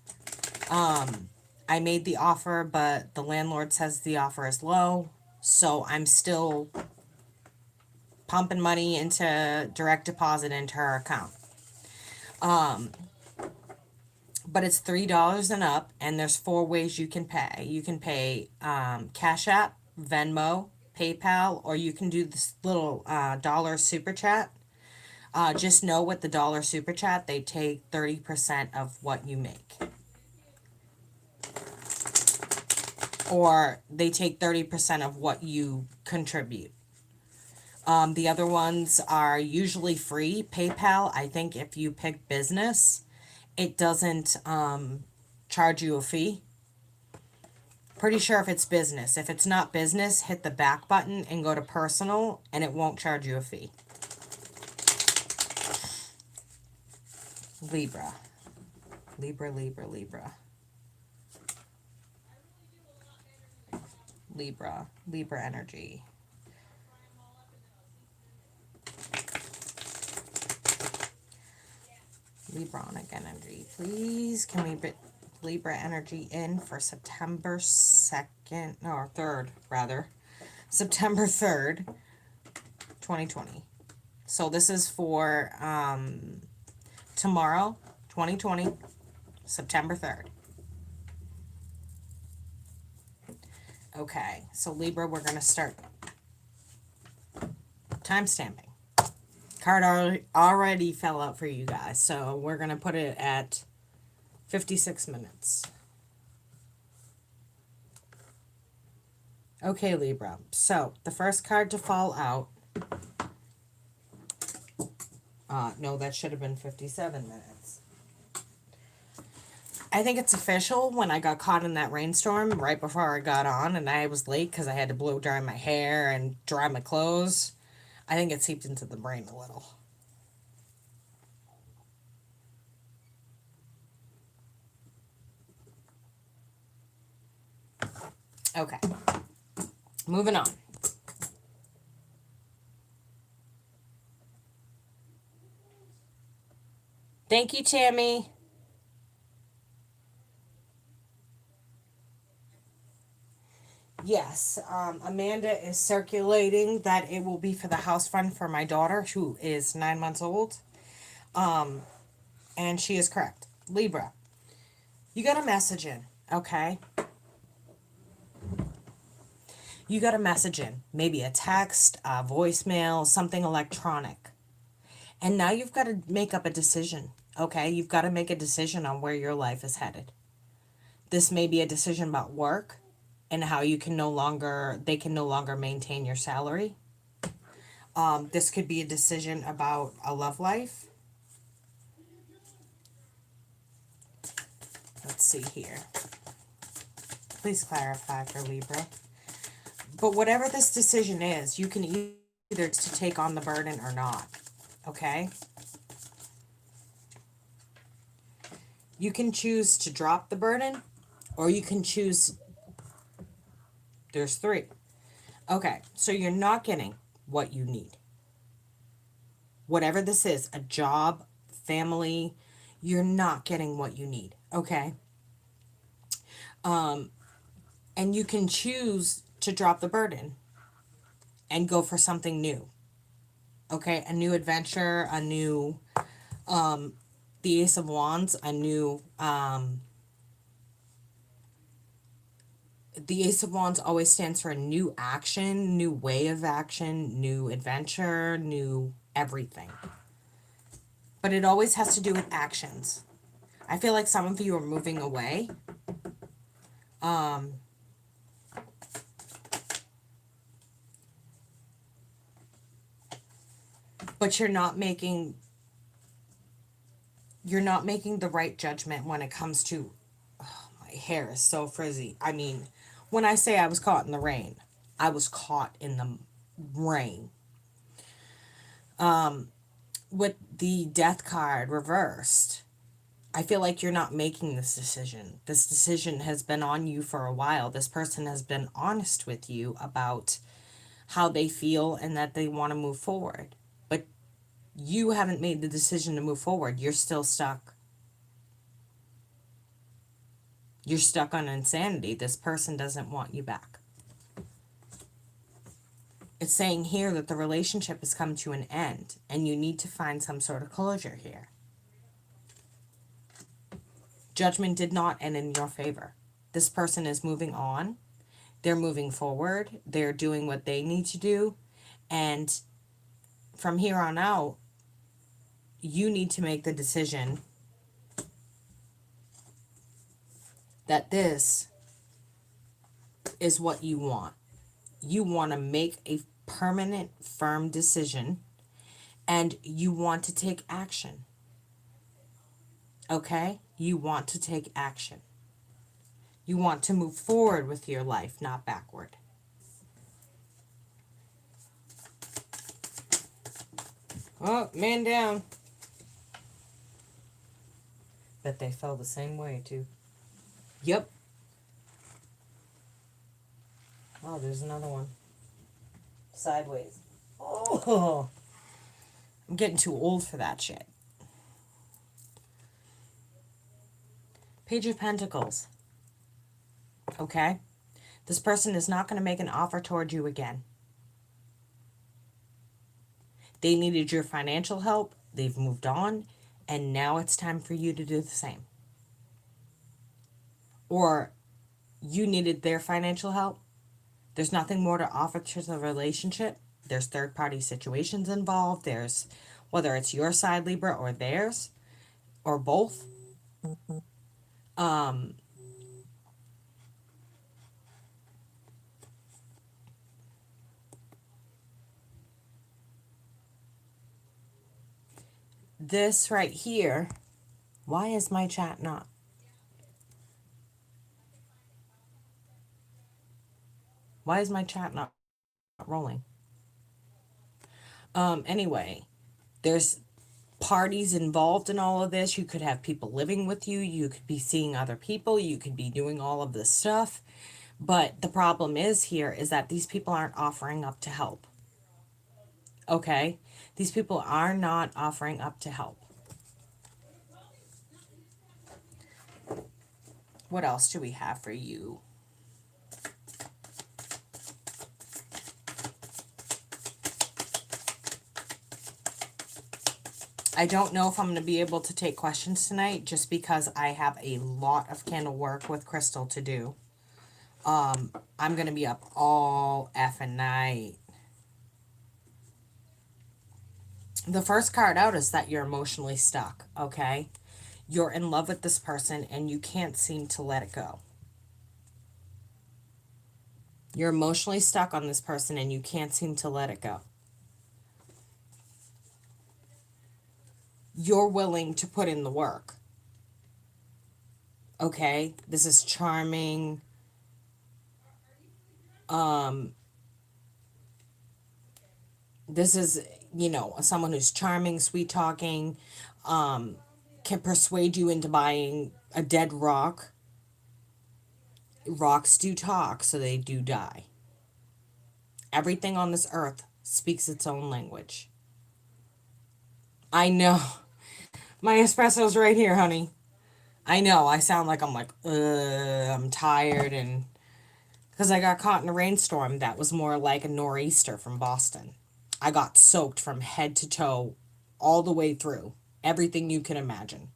I made the offer, but the landlord says the offer is low, so I'm still pumping money into direct deposit into her account. But it's $3 and up, and there's 4 ways you can pay. You can pay CashApp, Venmo, PayPal, or you can do this little dollar super chat. Just know with the dollar super chat, they take 30% of what you make. Or they take 30% of what you contribute. The other ones are usually free. PayPal, I think if you pick business, it doesn't charge you a fee. Pretty sure if it's business. If it's not business, hit the back button and go to personal, and it won't charge you a fee. Libra. Libra, Libra, Libra. Libra. Libra energy. Libronic energy. Please, can we put Libra energy in for September 2nd, or 3rd, rather. September 3rd, 2020. So this is for tomorrow, 2020, September 3rd. Okay, so Libra, we're going to start time stamping. Card already fell out for you guys, so we're going to put it at 56 minutes. Okay, Libra. So, the first card to fall out... no, that should have been 57 minutes. I think it's official. When I got caught in that rainstorm right before I got on, and I was late because I had to blow dry my hair and dry my clothes, I think it seeped into the brain a little. Okay. Moving on. Thank you, Tammy. Yes, Amanda is circulating that it will be for the house fund for my daughter, who is 9 months old. And she is correct. Libra, you got a message in, okay? You got a message in. Maybe a text, a voicemail, something electronic. And now you've got to make up a decision, okay? You've got to make a decision on where your life is headed. This may be a decision about work and how you can they can no longer maintain your salary. This could be a decision about a love life. Let's see here. Please clarify for Libra. But whatever this decision is, you can either to take on the burden or not. Okay? You can choose to drop the burden, or you can choose... There's 3. Okay, so you're not getting what you need. Whatever this is, a job, family, you're not getting what you need. Okay? And you can choose to drop the burden and go for something new. Okay? A new adventure, a new... the Ace of Wands, a new... the Ace of Wands always stands for a new action, new way of action, new adventure, new everything. But it always has to do with actions. I feel like some of you are moving away. But you're not making the right judgment when it comes to... Oh, my hair is so frizzy. I mean... When I say I was caught in the rain, I was caught in the rain. With the death card reversed, I feel like you're not making this decision. This decision has been on you for a while. This person has been honest with you about how they feel and that they want to move forward. But you haven't made the decision to move forward. You're still stuck. You're stuck on insanity. This person doesn't want you back. It's saying here that the relationship has come to an end and you need to find some sort of closure here. Judgment did not end in your favor. This person is moving on. They're moving forward. They're doing what they need to do. And from here on out, you need to make the decision that this is what you want. You want to make a permanent, firm decision, and you want to take action. Okay? You want to take action. You want to move forward with your life, not backward. Oh, man down. Bet they fell the same way, too. Yep. Oh, there's another one. Sideways. Oh, I'm getting too old for that shit. Page of Pentacles. Okay? This person is not going to make an offer toward you again. They needed your financial help. They've moved on. And now it's time for you to do the same. Or you needed their financial help. There's nothing more to offer to the relationship. There's third-party situations involved. There's, whether it's your side, Libra, or theirs, or both. This right here, why is my chat not? Why is my chat not rolling? Anyway, there's parties involved in all of this. You could have people living with you. You could be seeing other people. You could be doing all of this stuff. But the problem is here is that these people aren't offering up to help. Okay? These people are not offering up to help. What else do we have for you? I don't know if I'm going to be able to take questions tonight just because I have a lot of candle work with Crystal to do. I'm going to be up all effing night. The first card out is that you're emotionally stuck, okay? You're in love with this person and you can't seem to let it go. You're emotionally stuck on this person and you can't seem to let it go. You're willing to put in the work. Okay? This is charming. This is, you know, someone who's charming, sweet talking, can persuade you into buying a dead rock. Rocks do talk, so they do die. Everything on this earth speaks its own language. I know. My espresso's right here, honey. I know. I sound like I'm like, I'm tired, and because I got caught in a rainstorm that was more like a nor'easter from Boston. I got soaked from head to toe all the way through. Everything you can imagine.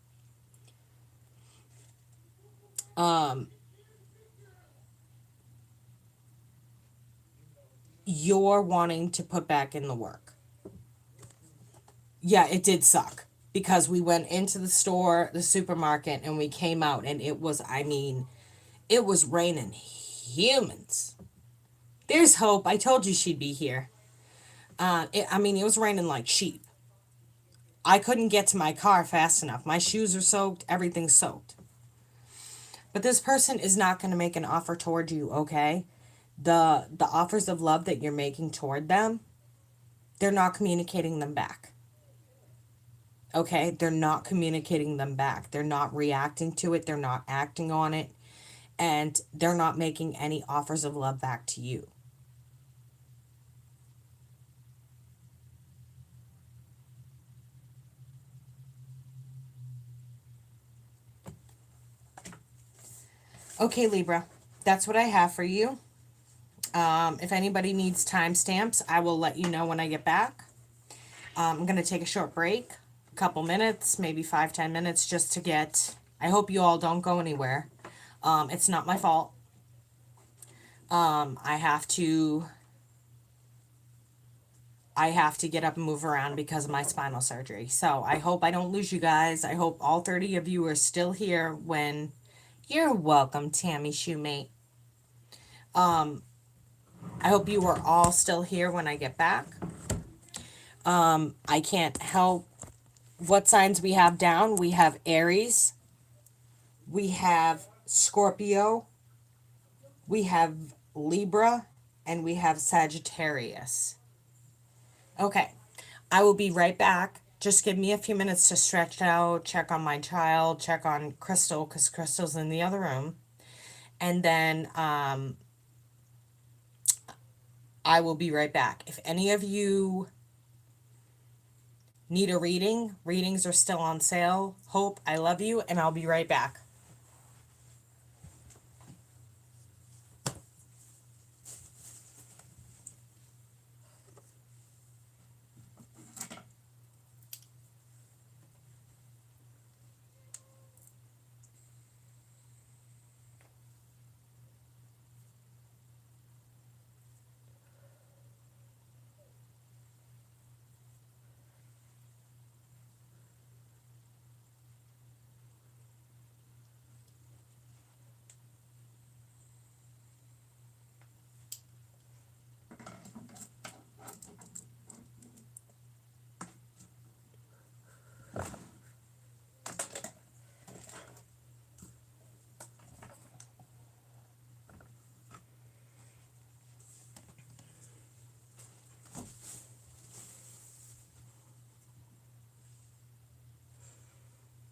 You're wanting to put back in the work. Yeah, it did suck because we went into the store, the supermarket, and we came out and it was, I mean, it was raining humans. There's hope. I told you she'd be here. It was raining like sheep. I couldn't get to my car fast enough. My shoes are soaked. Everything's soaked. But this person is not going to make an offer toward you, okay? The offers of love that you're making toward them, they're not communicating them back. Okay? They're not communicating them back. They're not reacting to it. They're not acting on it. And they're not making any offers of love back to you. Okay, Libra, that's what I have for you. If anybody needs timestamps, I will let you know when I get back. I'm going to take a short break, a couple minutes, maybe 5-10 minutes, just to get, I hope you all don't go anywhere. It's not my fault. I have to I have to get up and move around because of my spinal surgery. So I hope I don't lose you guys. I hope all 30 of you are still here when you're welcome, Tammy Shoemate. I hope you are all still here when I get back. I can't help what signs we have down. We have Aries, we have Scorpio, we have Libra, and we have Sagittarius. Okay, I will be right back. Just give me a few minutes to stretch out, check on my child, check on Crystal, because Crystal's in the other room. And then I will be right back. If any of you need a reading, readings are still on sale. Hope, I love you, and I'll be right back.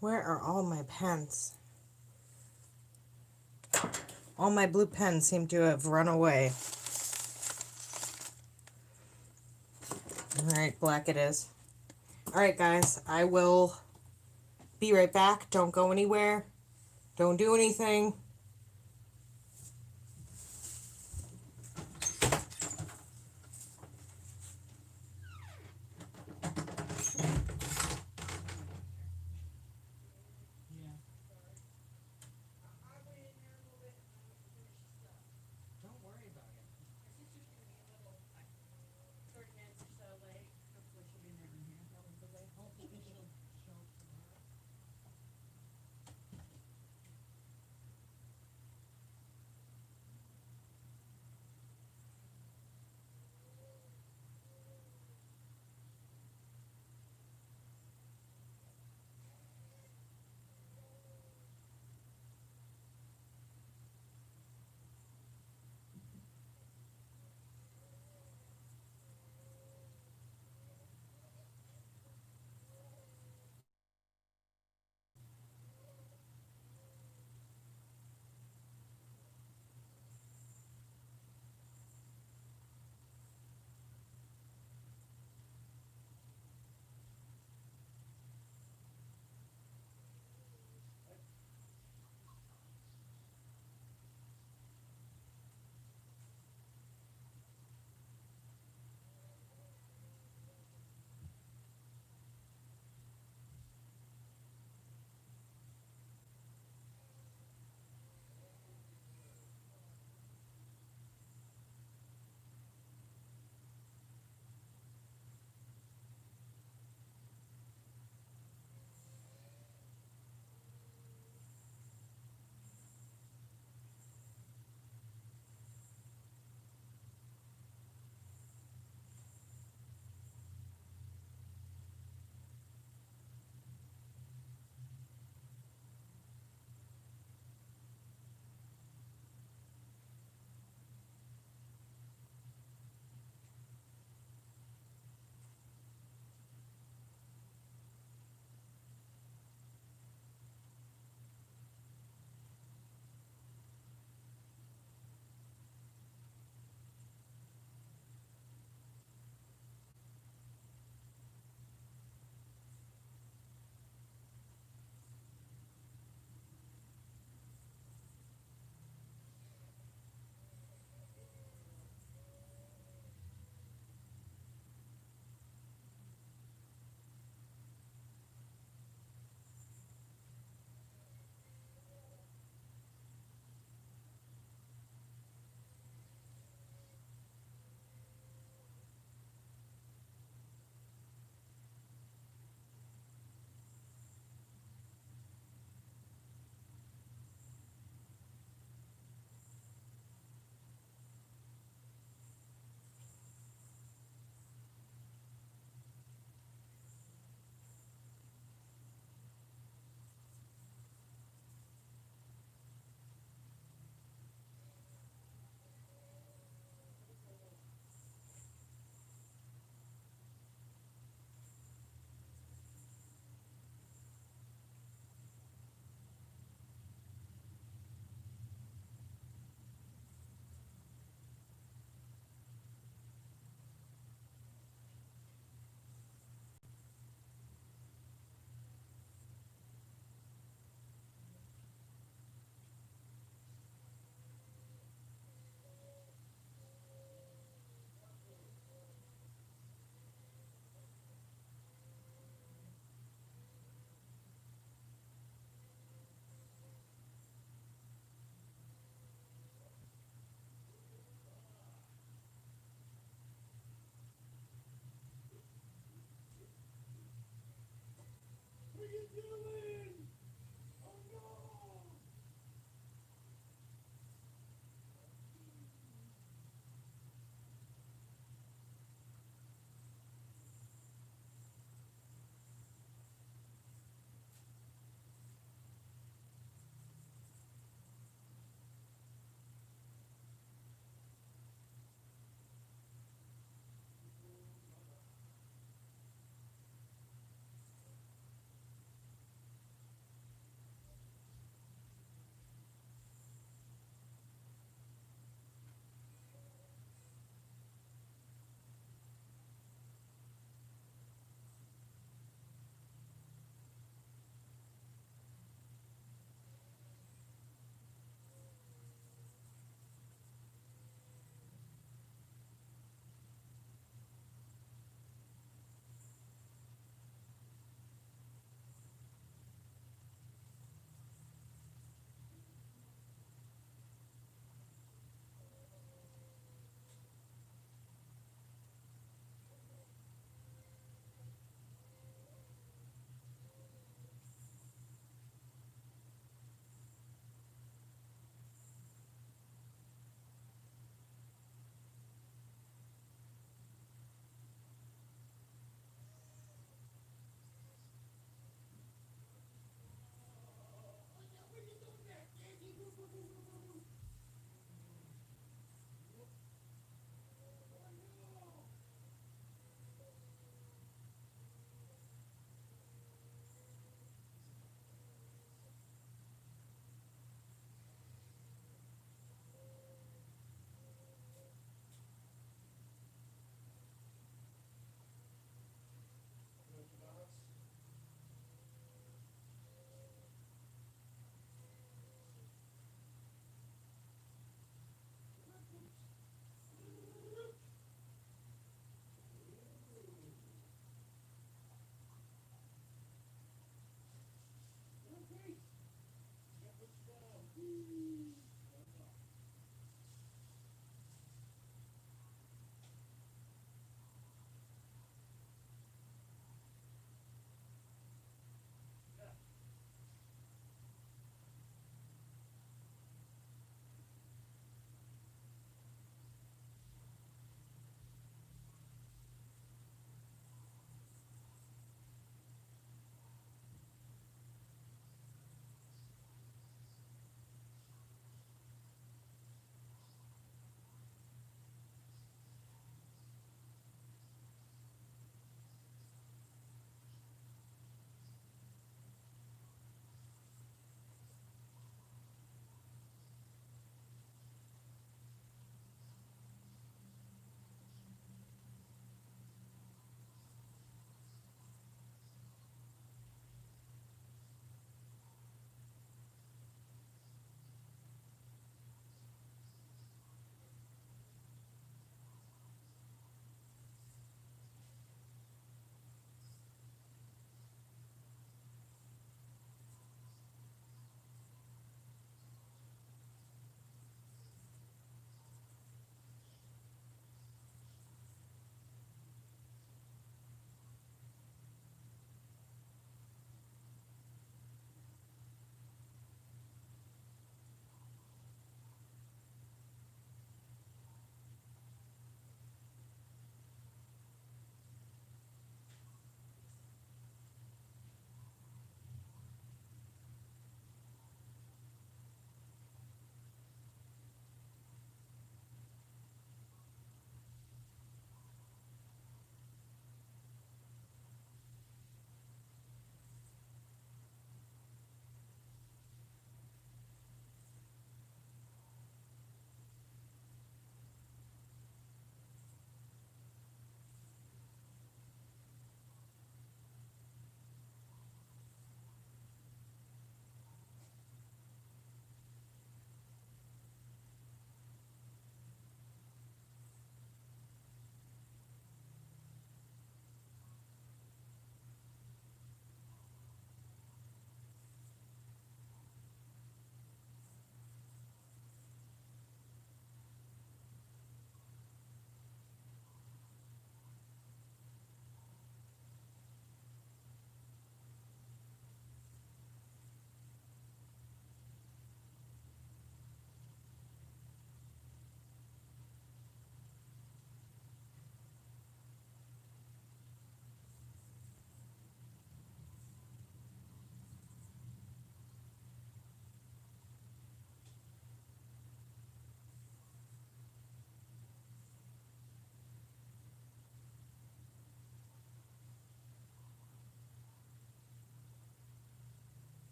Where are all my pens? All my blue pens seem to have run away. All right, black it is. All right, guys, I will be right back. Don't go anywhere. Don't do anything.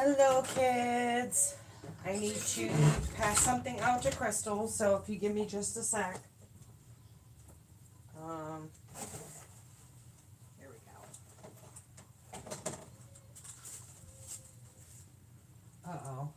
Hello, kids. I need to pass something out to Crystal, so if you give me just a sec. Here we go. Uh-oh.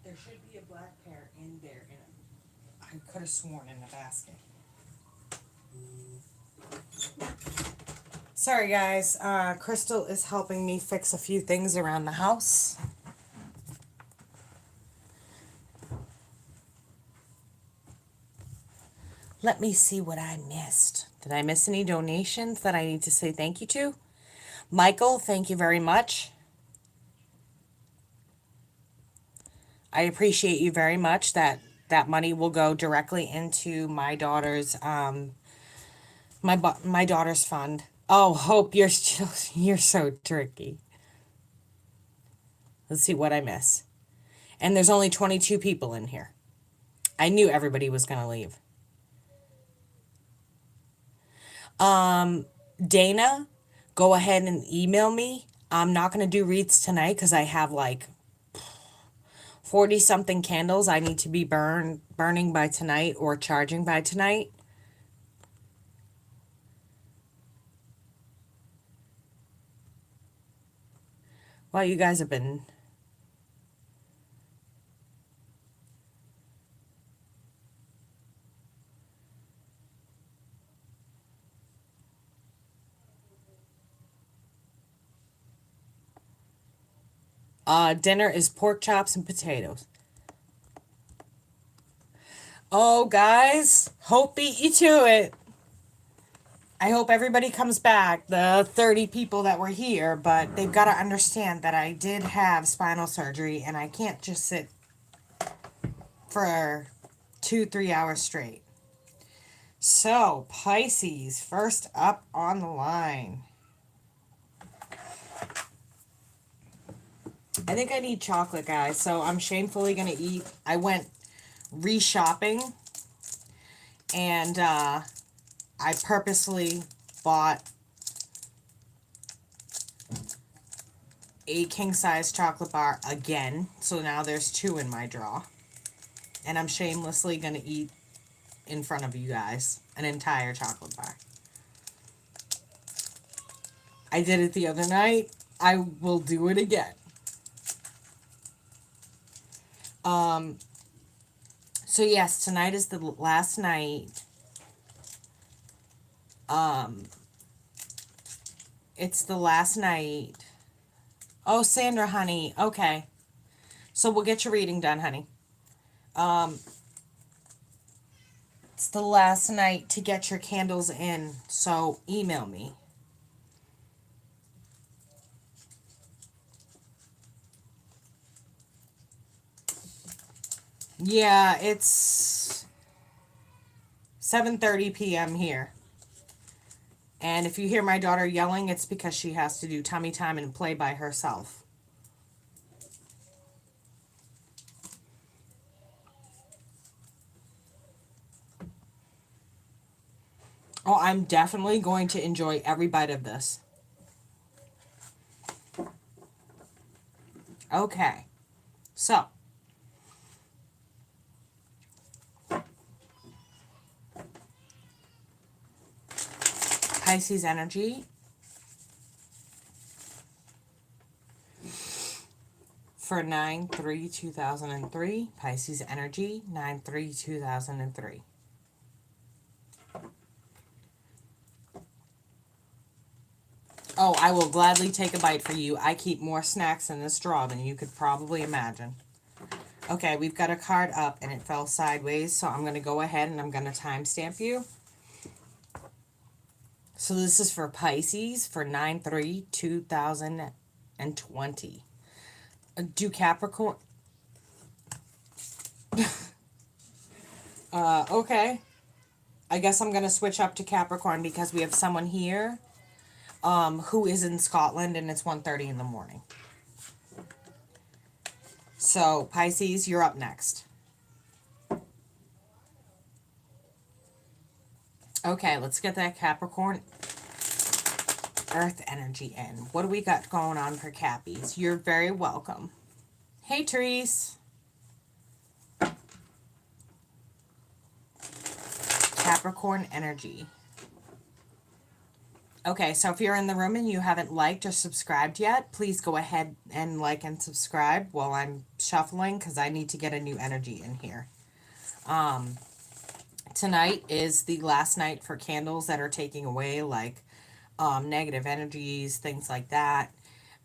There should be a black pair in there. I could have sworn in the basket. Sorry, guys. Crystal is helping me fix a few things around the house. Let me see what I missed. Did I miss any donations that I need to say thank you to? Michael, thank you very much. I appreciate you very much. That money will go directly into my daughter's my daughter's fund. Oh, Hope, you're so tricky. Let's see what I miss. And there's only 22 people in here. I knew everybody was going to leave. Dana, go ahead and email me. I'm not going to do wreaths tonight because I have like 40 something candles I need to be burning by tonight or charging by tonight. Well, you guys have been... dinner is pork chops and potatoes. Oh, guys, Hope beat you to it. I hope everybody comes back, the 30 people that were here, but they've got to understand that I did have spinal surgery and I can't just sit for 2-3 hours straight. So, Pisces, first up on the line. I think I need chocolate, guys, so I'm shamefully going to eat. I went re-shopping, and I purposely bought a king-size chocolate bar again, so now there's 2 in my drawer. And I'm shamelessly going to eat in front of you guys an entire chocolate bar. I did it the other night. I will do it again. So yes, tonight is the last night. It's the last night. Oh, Sandra, honey. Okay. So we'll get your reading done, honey. It's the last night to get your candles in, so email me. Yeah, it's 7:30 p.m. here. And if you hear my daughter yelling, it's because she has to do tummy time and play by herself. Oh, I'm definitely going to enjoy every bite of this. Okay. So. Pisces energy. For 9/3/2003. Pisces energy, 9/3/2003. Oh, I will gladly take a bite for you. I keep more snacks in this drawer than you could probably imagine. Okay, we've got a card up and it fell sideways, so I'm going to go ahead and I'm going to timestamp you. So this is for Pisces for 9/3/2020. Do Capricorn... okay. I guess I'm going to switch up to Capricorn because we have someone here who is in Scotland and it's 1:30 in the morning. So, Pisces, you're up next. Okay, let's get that Capricorn Earth energy in. What do we got going on for Cappies? You're very welcome. Hey, Therese. Capricorn energy. Okay, so if you're in the room and you haven't liked or subscribed yet, please go ahead and like and subscribe while I'm shuffling because I need to get a new energy in here. Tonight is the last night for candles that are taking away like negative energies, things like that.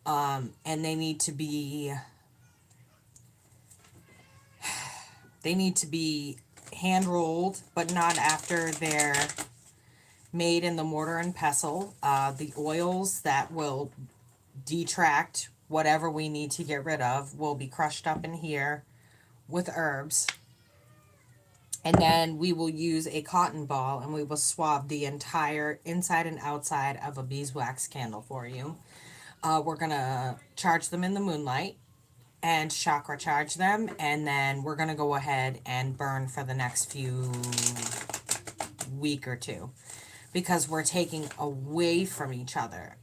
And they need to be hand rolled, but not after they're made in the mortar and pestle. The oils that will detract whatever we need to get rid of will be crushed up in here with herbs. And then we will use a cotton ball and we will swab the entire inside and outside of a beeswax candle for you. We're going to charge them in the moonlight and chakra charge them. And then we're going to go ahead and burn for the next week or two. Because we're taking away from each other.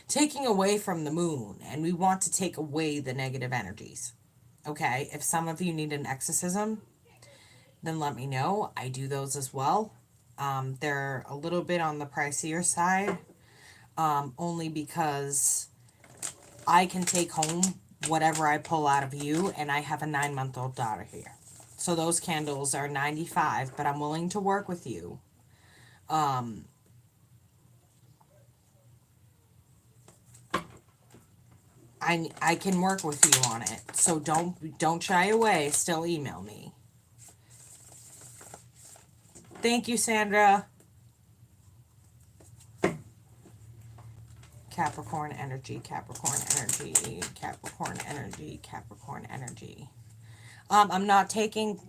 Taking away from the moon. And we want to take away the negative energies. Okay? If some of you need an exorcism, then let me know. I do those as well. They're a little bit on the pricier side. Only because I can take home whatever I pull out of you. And I have a 9-month-old daughter here. So those candles are $95. But I'm willing to work with you. I can work with you on it. So don't shy away. Still email me. Thank you, Sandra. Capricorn energy, Capricorn energy, Capricorn energy, Capricorn energy. I'm not taking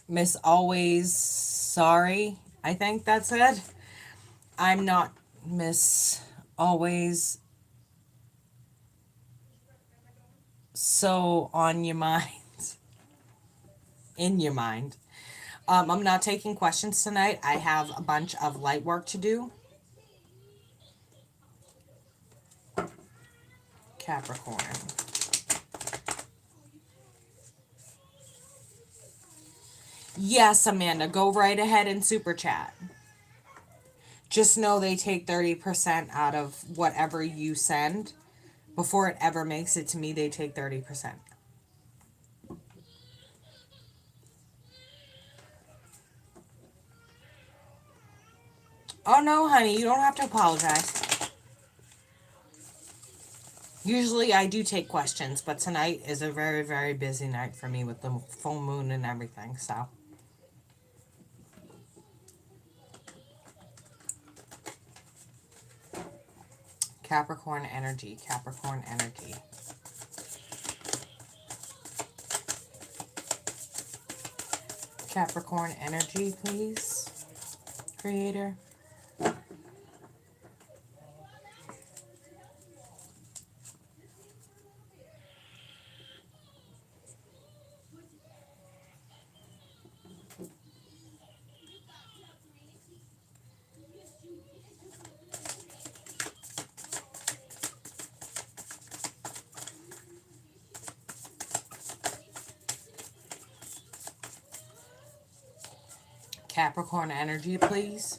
Miss Always Sorry. I think that's it. I'm not Miss Always So on your mind. In your mind. I'm not taking questions tonight. I have a bunch of light work to do. Capricorn. Yes, Amanda, go right ahead and super chat. Just know they take 30% out of whatever you send. Before it ever makes it to me, they take 30%. Oh, no, honey, you don't have to apologize. Usually I do take questions, but tonight is a very, very busy night for me with the full moon and everything, so. Capricorn energy, Capricorn energy. Capricorn energy, please, Creator. Capricorn energy, please.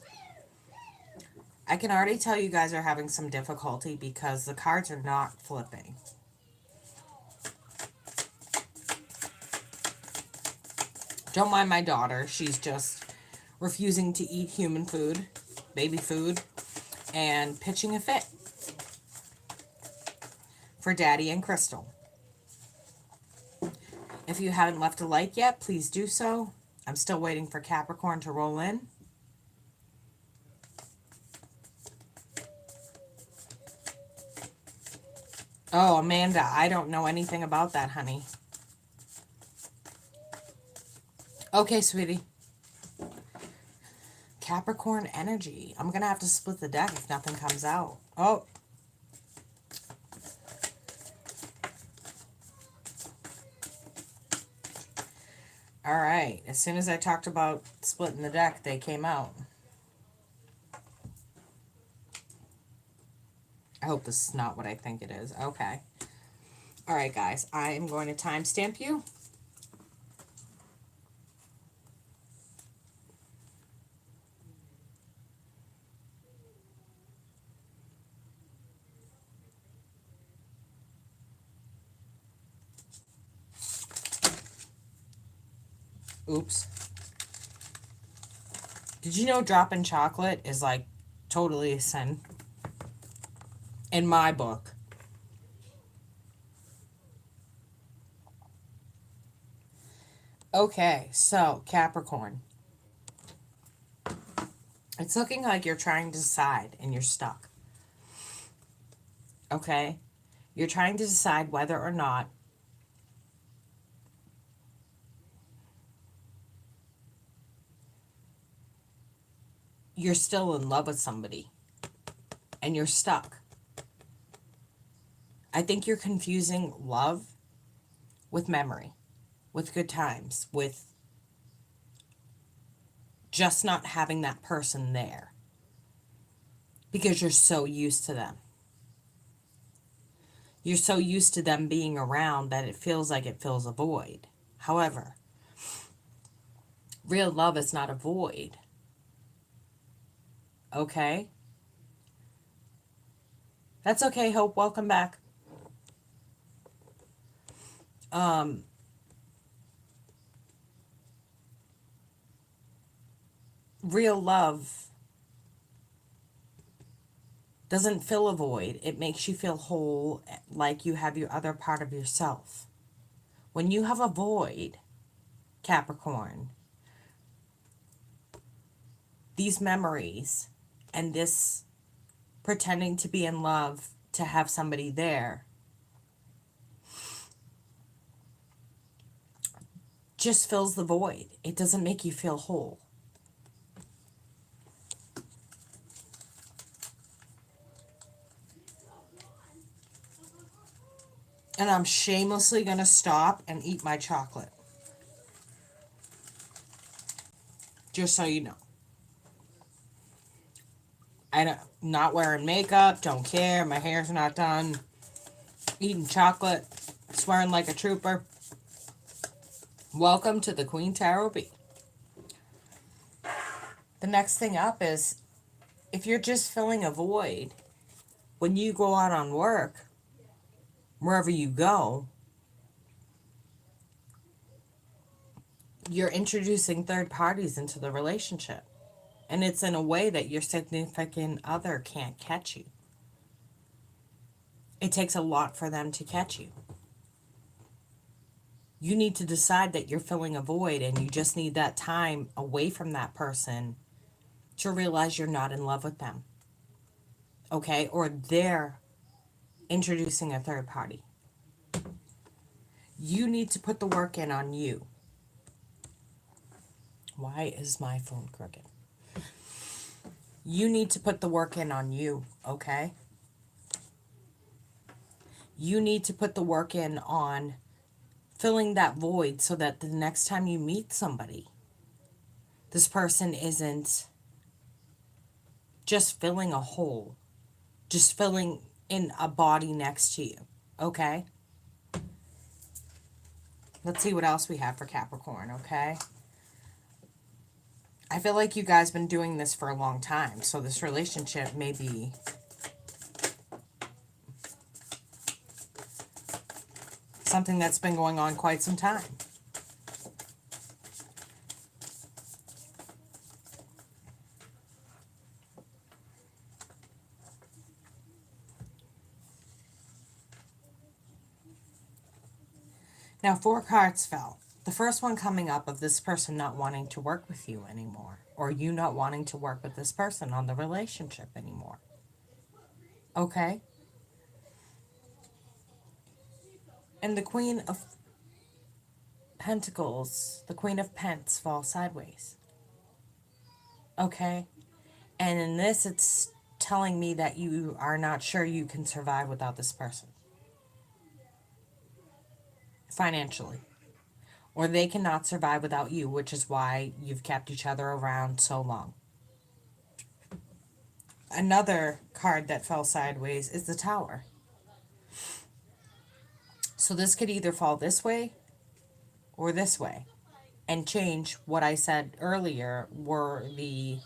I can already tell you guys are having some difficulty because the cards are not flipping. Don't mind my daughter. She's just refusing to eat human food, baby food, and pitching a fit for Daddy and Crystal. If you haven't left a like yet, please do so. I'm still waiting for Capricorn to roll in. Oh, Amanda, I don't know anything about that, honey. Okay, sweetie. Capricorn energy. I'm going to have to split the deck if nothing comes out. Oh. All right. As soon as I talked about splitting the deck, they came out. I hope this is not what I think it is. Okay. All right, guys. I am going to timestamp you. Oops. Did you know dropping chocolate is like totally a sin? In my book. Okay, so Capricorn. It's looking like you're trying to decide and you're stuck. Okay? You're trying to decide whether or not you're still in love with somebody and you're stuck. I think you're confusing love with memory, with good times, with just not having that person there because you're so used to them. You're so used to them being around that it feels like it fills a void. However, real love is not a void. Okay? That's okay, Hope. Welcome back. Real love doesn't fill a void. It makes you feel whole, like you have your other part of yourself. When you have a void, Capricorn, these memories and this pretending to be in love to have somebody there just fills the void. It doesn't make you feel whole. And I'm shamelessly going to stop and eat my chocolate. Just so you know. I'm not wearing makeup, don't care, my hair's not done. Eating chocolate, swearing like a trooper. Welcome to the QueenTarotB. The next thing up is, if you're just filling a void, when you go out on work, wherever you go, you're introducing third parties into the relationship. And it's in a way that your significant other can't catch you. It takes a lot for them to catch you. You need to decide that you're filling a void and you just need that time away from that person to realize you're not in love with them. Okay? Or they're introducing a third party. You need to put the work in on you. Why is my phone crooked? You need to put the work in on you, okay? You need to put the work in on filling that void so that the next time you meet somebody, this person isn't just filling a hole, just filling in a body next to you, okay? Let's see what else we have for Capricorn, okay? I feel like you guys been doing this for a long time, so this relationship may be something that's been going on quite some time. Now, 4 cards fell. The first one coming up of this person not wanting to work with you anymore, or you not wanting to work with this person on the relationship anymore. Okay? And the Queen of Pentacles, the Queen of Pence falls sideways. Okay? And in this, it's telling me that you are not sure you can survive without this person. Financially. Or they cannot survive without you, which is why you've kept each other around so long. Another card that fell sideways is the Tower. So this could either fall this way or this way. And change what I said earlier were the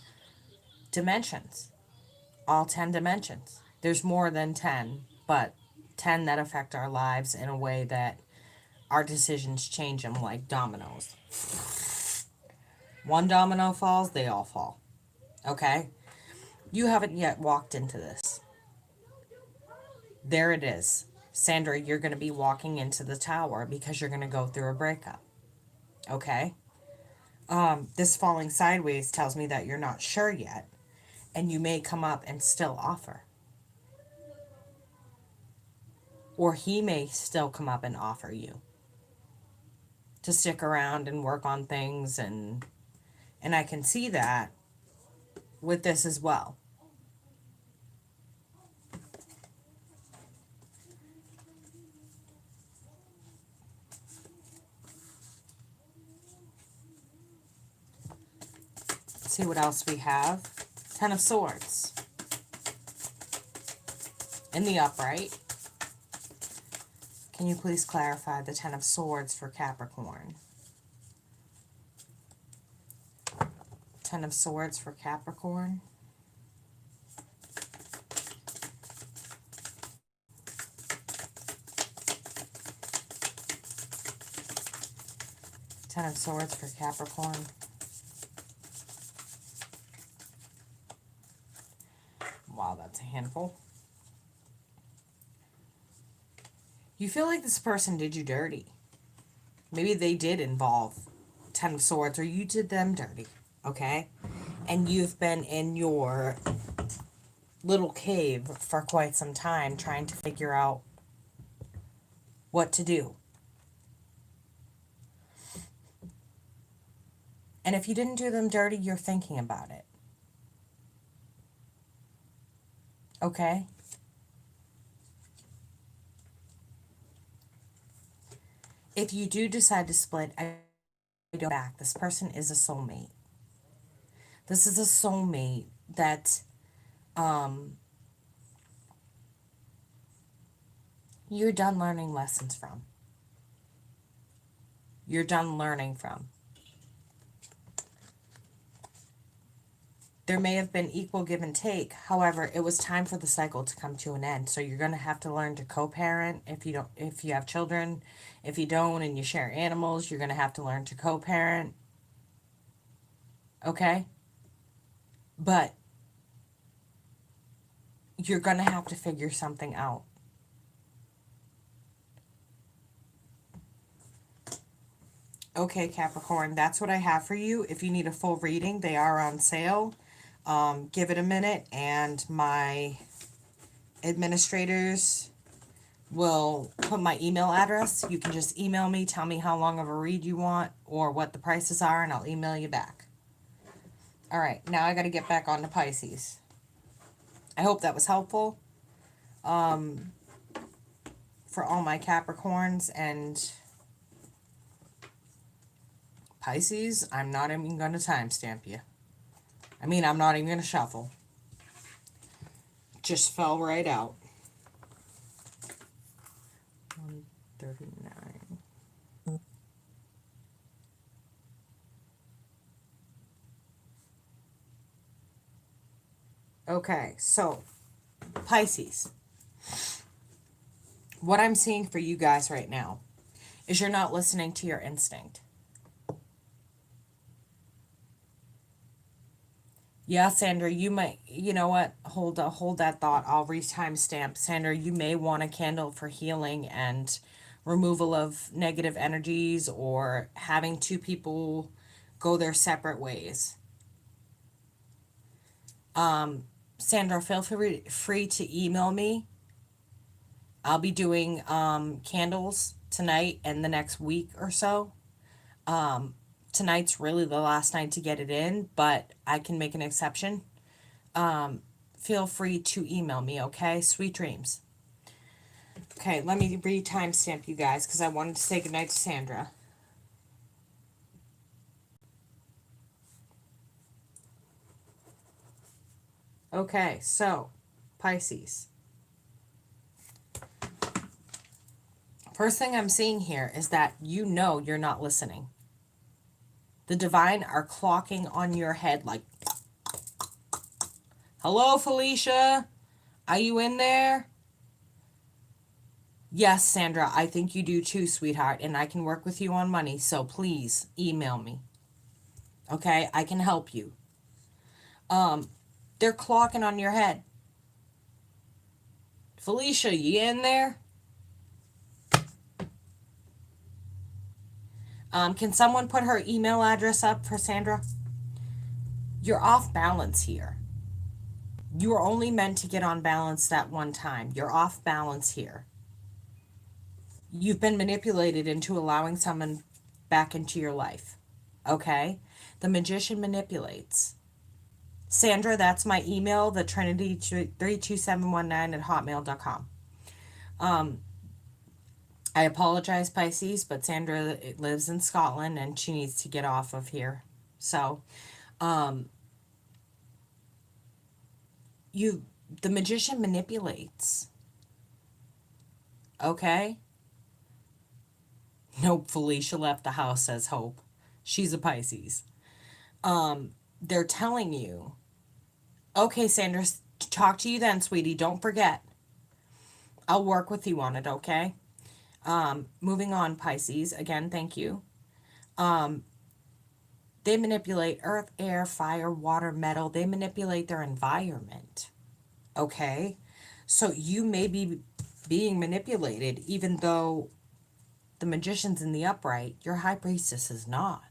dimensions. All 10 dimensions. There's more than 10, but 10 that affect our lives in a way that our decisions change them like dominoes. One domino falls, they all fall. Okay? You haven't yet walked into this. There it is. Sandra, you're going to be walking into the Tower because you're going to go through a breakup. Okay? This falling sideways tells me that you're not sure yet, and you may come up and still offer. Or he may still come up and offer you to stick around and work on things, and I can see that with this as well. Let's see what else we have. 10 of Swords. In the upright. Can you please clarify the 10 of Swords for Capricorn? 10 of Swords for Capricorn. Ten of Swords for Capricorn. Wow, that's a handful. You feel like this person did you dirty. Maybe they did involve 10 of Swords, or you did them dirty, okay? And you've been in your little cave for quite some time trying to figure out what to do. And if you didn't do them dirty, you're thinking about it. Okay? If you do decide to split, I don't back. This person is a soulmate. This is a soulmate that you're done learning lessons from. You're done learning from. There may have been equal give and take. However, it was time for the cycle to come to an end. So you're going to have to learn to co-parent if you have children. If you don't and you share animals, you're going to have to learn to co-parent. Okay? But you're going to have to figure something out. Okay, Capricorn, that's what I have for you. If you need a full reading, they are on sale. Give it a minute, and my administrators will put my email address. You can just email me, tell me how long of a read you want or what the prices are, and I'll email you back. All right, now I got to get back on to Pisces. I hope that was helpful for all my Capricorns and Pisces. I'm not even going to timestamp you. I mean, I'm not even going to shuffle. Just fell right out. 139. Okay, so Pisces. What I'm seeing for you guys right now is you're not listening to your instinct. Yeah, Sandra, you might, you know what? Hold that thought. I'll re-timestamp. Sandra, you may want a candle for healing and removal of negative energies or having two people go their separate ways. Sandra, feel free to email me. I'll be doing candles tonight and the next week or so. Tonight's really the last night to get it in, but I can make an exception. Feel free to email me, okay? Sweet dreams. Okay, let me re-timestamp you guys because I wanted to say goodnight to Sandra. Okay, so Pisces. First thing I'm seeing here is that you know you're not listening. The divine are clocking on your head like, hello, Felicia. Are you in there? Yes, Sandra, I think you do too, sweetheart, and I can work with you on money, so please email me. Okay, I can help you. They're clocking on your head. Felicia, you in there? Can someone put her email address up for Sandra? You're off balance here. You are only meant to get on balance that one time. You're off balance here. You've been manipulated into allowing someone back into your life. Okay? The magician manipulates. Sandra, that's my email, the Trinity32719 at hotmail.com. I apologize, Pisces, but Sandra lives in Scotland and she needs to get off of here. So, the magician manipulates. Okay? Nope, Felicia left the house, says Hope. She's a Pisces. They're telling you, okay, Sandra, talk to you then, sweetie. Don't forget. I'll work with you on it, okay? Moving on, Pisces. Again, thank you. They manipulate earth, air, fire, water, metal. They manipulate their environment. Okay? So you may be being manipulated even though the magician's in the upright. Your high priestess is not.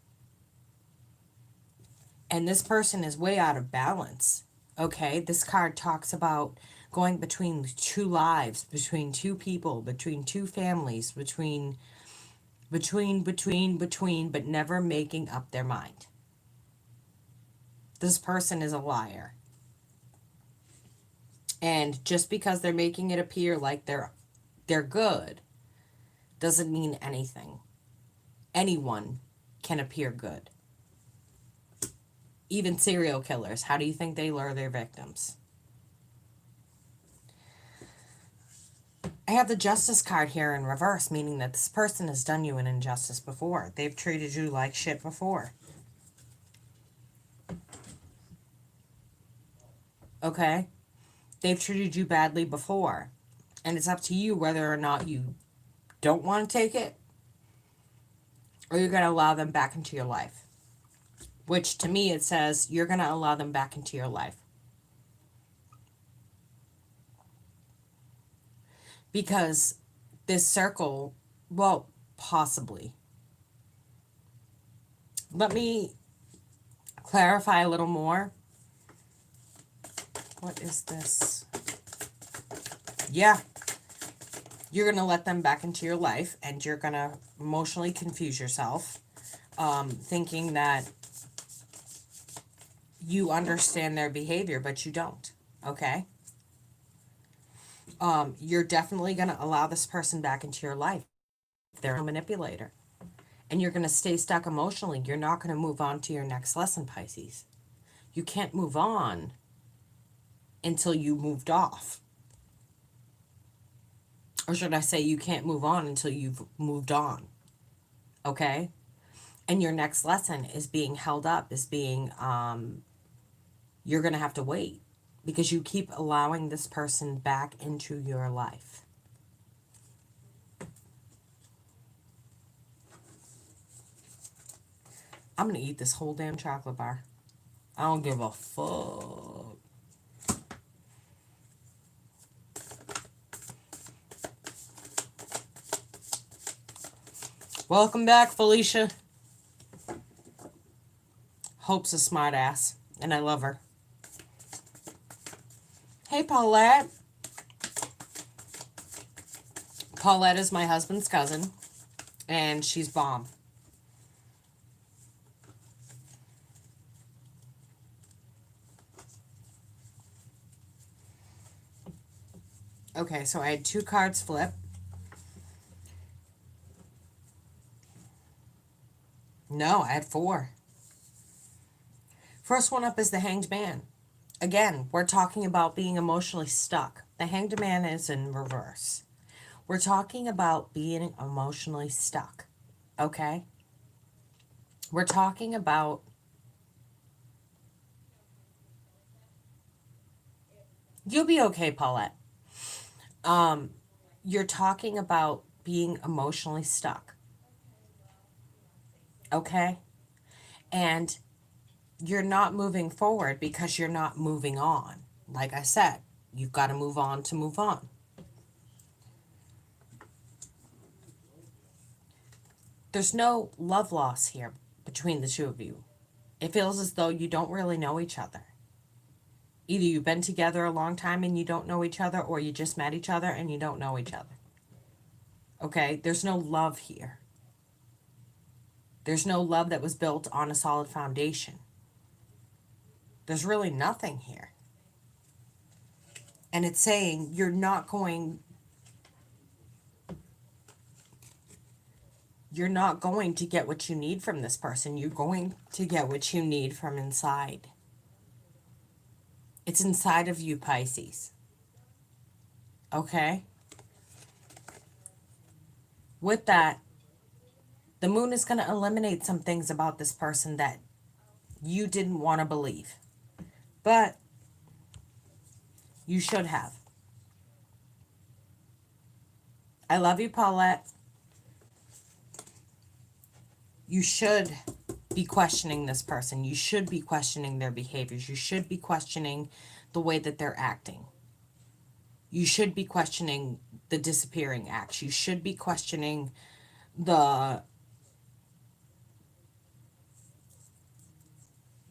And this person is way out of balance. Okay? This card talks about going between two lives, between two people, between two families, between, but never making up their mind. This person is a liar. And just because they're making it appear like they're good doesn't mean anything. Anyone can appear good. Even serial killers, how do you think they lure their victims? I have the Justice card here in reverse, meaning that this person has done you an injustice before. They've treated you like shit before. Okay? They've treated you badly before. And it's up to you whether or not you don't want to take it or you're going to allow them back into your life. Which, to me, it says you're going to allow them back into your life. Because this circle, well, possibly. Let me clarify a little more. What is this? Yeah. You're going to let them back into your life and you're going to emotionally confuse yourself, thinking that you understand their behavior, but you don't. Okay? You're definitely going to allow this person back into your life. They're a manipulator. And you're going to stay stuck emotionally. You're not going to move on to your next lesson, Pisces. You can't move on until you moved off. Or should I say you can't move on until you've moved on. Okay? And your next lesson is being held up, is being, you're going to have to wait. Because you keep allowing this person back into your life. I'm going to eat this whole damn chocolate bar. I don't give a fuck. Welcome back, Felicia. Hope's a smart ass, and I love her. Hey, Paulette. Paulette is my husband's cousin, and she's bomb. Okay, so I had 2 cards flip. No, I had 4. First one up is the Hanged Man. Again, we're talking about being emotionally stuck. The Hanged Man is in reverse. We're talking about being emotionally stuck, okay? We're talking about you'll be okay, Paulette. You're talking about being emotionally stuck, okay? And you're not moving forward because you're not moving on. Like I said, you've got to move on to move on. There's no love loss here between the two of you. It feels as though you don't really know each other. Either you've been together a long time and you don't know each other, or you just met each other and you don't know each other. Okay? There's no love here. There's no love that was built on a solid foundation. There's really nothing here. And it's saying you're not going to get what you need from this person. You're going to get what you need from inside. It's inside of you, Pisces. Okay? With that, the moon is going to eliminate some things about this person that you didn't want to believe. But you should have. I love you, Paulette. You should be questioning this person. You should be questioning their behaviors. You should be questioning the way that they're acting. You should be questioning the disappearing acts. You should be questioning the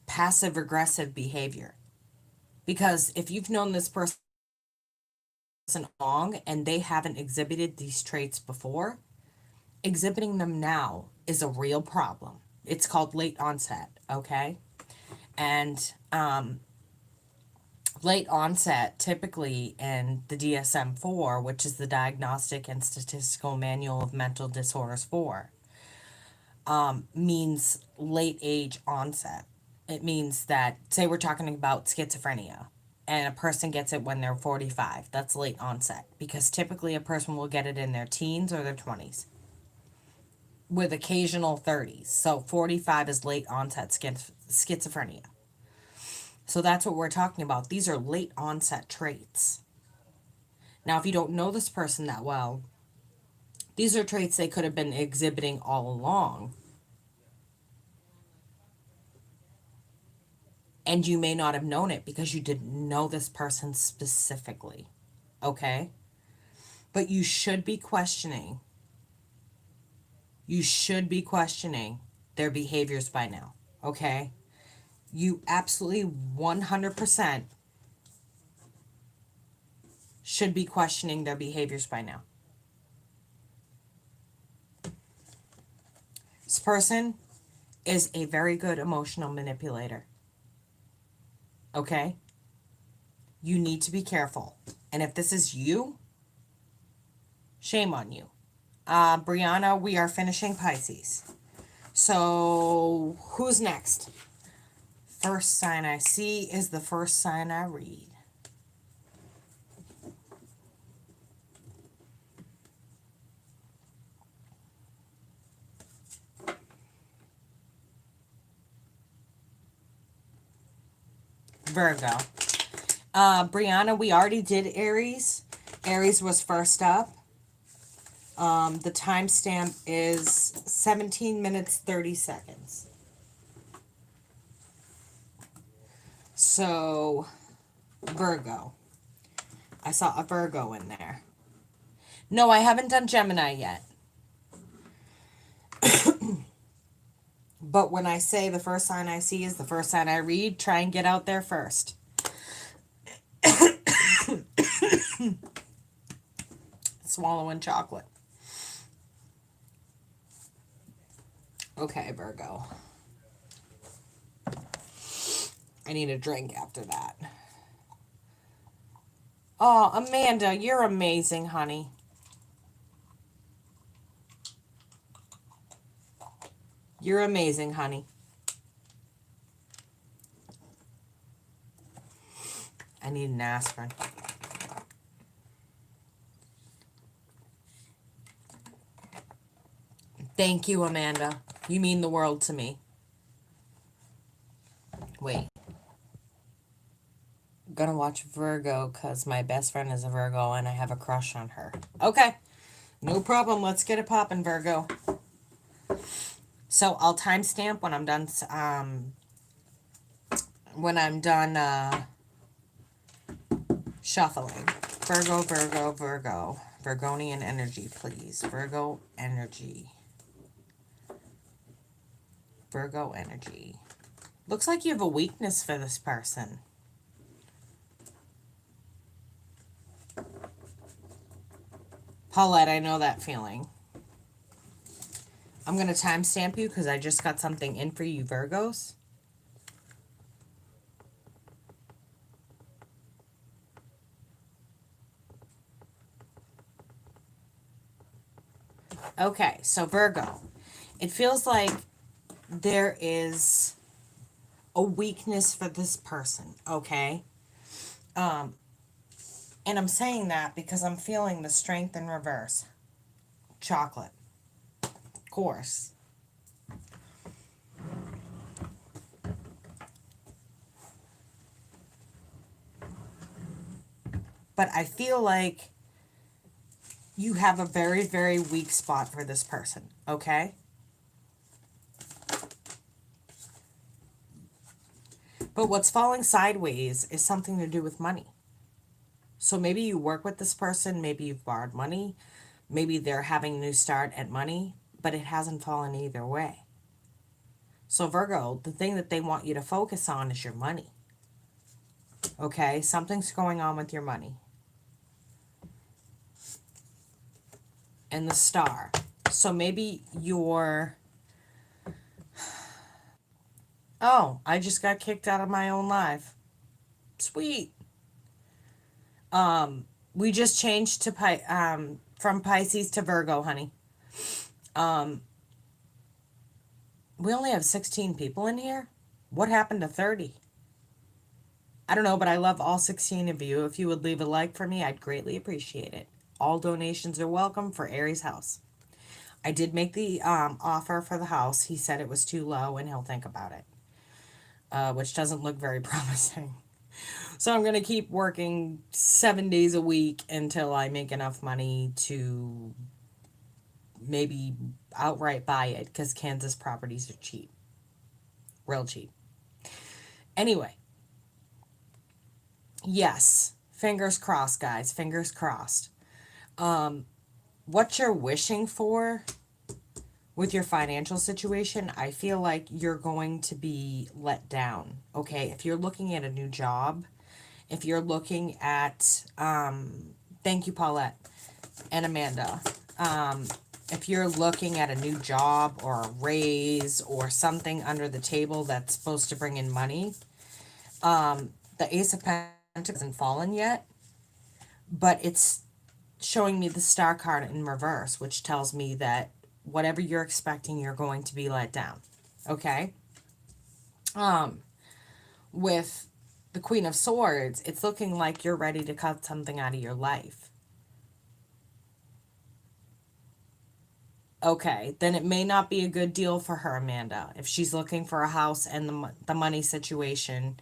passive aggressive behavior. Because if you've known this person long and they haven't exhibited these traits before, exhibiting them now is a real problem. It's called late onset, okay? And late onset, typically in the DSM-4, which is the Diagnostic and Statistical Manual of Mental Disorders 4, means late age onset. It means that, say we're talking about schizophrenia, and a person gets it when they're 45. That's late onset, because typically a person will get it in their teens or their 20s, with occasional 30s. So 45 is late onset schizophrenia. So that's what we're talking about. These are late onset traits. Now, if you don't know this person that well, these are traits they could have been exhibiting all along. And you may not have known it because you didn't know this person specifically. Okay? But you should be questioning. You should be questioning their behaviors by now. Okay? You absolutely 100% should be questioning their behaviors by now. This person is a very good emotional manipulator. Okay? You need to be careful. And if this is you, shame on you. Brianna, we are finishing Pisces. So, who's next? First sign I see is the first sign I read. Virgo. Brianna, we already did Aries. Aries was first up. The timestamp is 17 minutes, 30 seconds. So, Virgo. I saw a Virgo in there. No, I haven't done Gemini yet. But when I say the first sign I see is the first sign I read, try and get out there first. Swallowing chocolate. Okay, Virgo. I need a drink after that. Oh, Amanda, you're amazing, honey. You're amazing, honey. I need an aspirin. Thank you, Amanda. You mean the world to me. Wait. I'm gonna watch Virgo because my best friend is a Virgo and I have a crush on her. Okay. No problem. Let's get it poppin', Virgo. So I'll timestamp when I'm done. When I'm done shuffling. Virgo, Virgo, Virgo. Virgonian energy, please. Virgo energy. Virgo energy. Looks like you have a weakness for this person. Paulette, I know that feeling. I'm going to timestamp you because I just got something in for you, Virgos. Okay, so Virgo. It feels like there is a weakness for this person, okay? And I'm saying that because I'm feeling the strength in reverse. Chocolate. Of course. But I feel like you have a very, very weak spot for this person, okay? But what's falling sideways is something to do with money. So maybe you work with this person, maybe you've borrowed money, maybe they're having a new start at money, but it hasn't fallen either way. So Virgo, the thing that they want you to focus on is your money. Okay? Something's going on with your money. And the star. So maybe you're... Oh, I just got kicked out of my own live. Sweet. We just changed to from Pisces to Virgo, honey. We only have 16 people in here. What happened to 30? I don't know, but I love all 16 of you. If you would leave a like for me, I'd greatly appreciate it. All donations are welcome for Aries' house. I did make the offer for the house. He said it was too low and he'll think about it, which doesn't look very promising. So I'm going to keep working 7 days a week until I make enough money to maybe outright buy it, because Kansas properties are cheap. Real cheap. Anyway. Yes. Fingers crossed, guys. Fingers crossed. What you're wishing for with your financial situation, I feel like you're going to be let down. Okay? If you're looking at a new job, if you're looking at, thank you, Paulette and Amanda. If you're looking at a new job or a raise or something under the table that's supposed to bring in money, the Ace of Pentacles hasn't fallen yet, but it's showing me the Star card in reverse, which tells me that whatever you're expecting, you're going to be let down. Okay? With the Queen of Swords, it's looking like you're ready to cut something out of your life. Okay, then it may not be a good deal for her, Amanda. If she's looking for a house and the money situation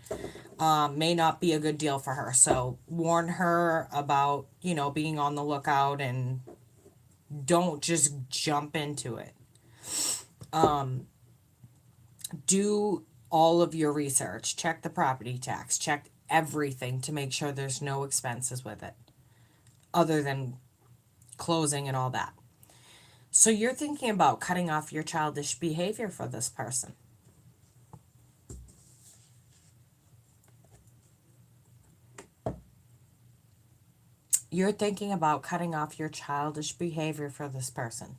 may not be a good deal for her. So warn her about, being on the lookout and don't just jump into it. Do all of your research. Check the property tax. Check everything to make sure there's no expenses with it other than closing and all that. So you're thinking about cutting off your childish behavior for this person. You're thinking about cutting off your childish behavior for this person.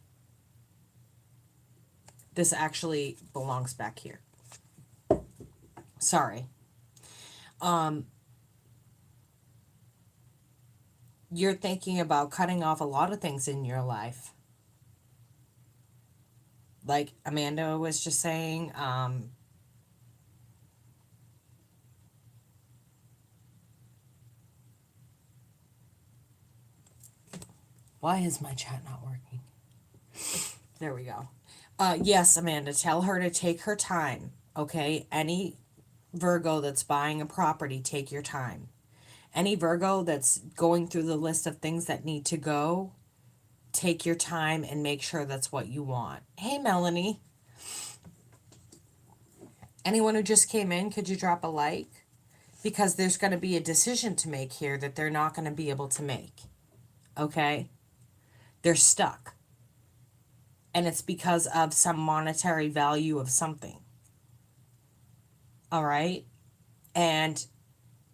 This actually belongs back here. Sorry. You're thinking about cutting off a lot of things in your life. Like Amanda was just saying, why is my chat not working? There we go. Yes, Amanda, tell her to take her time, okay? Any Virgo that's buying a property, take your time. Any Virgo that's going through the list of things that need to go, take your time and make sure that's what you want. Hey, Melanie. Anyone who just came in, could you drop a like? Because there's going to be a decision to make here that they're not going to be able to make. Okay? They're stuck. And it's because of some monetary value of something. All right? And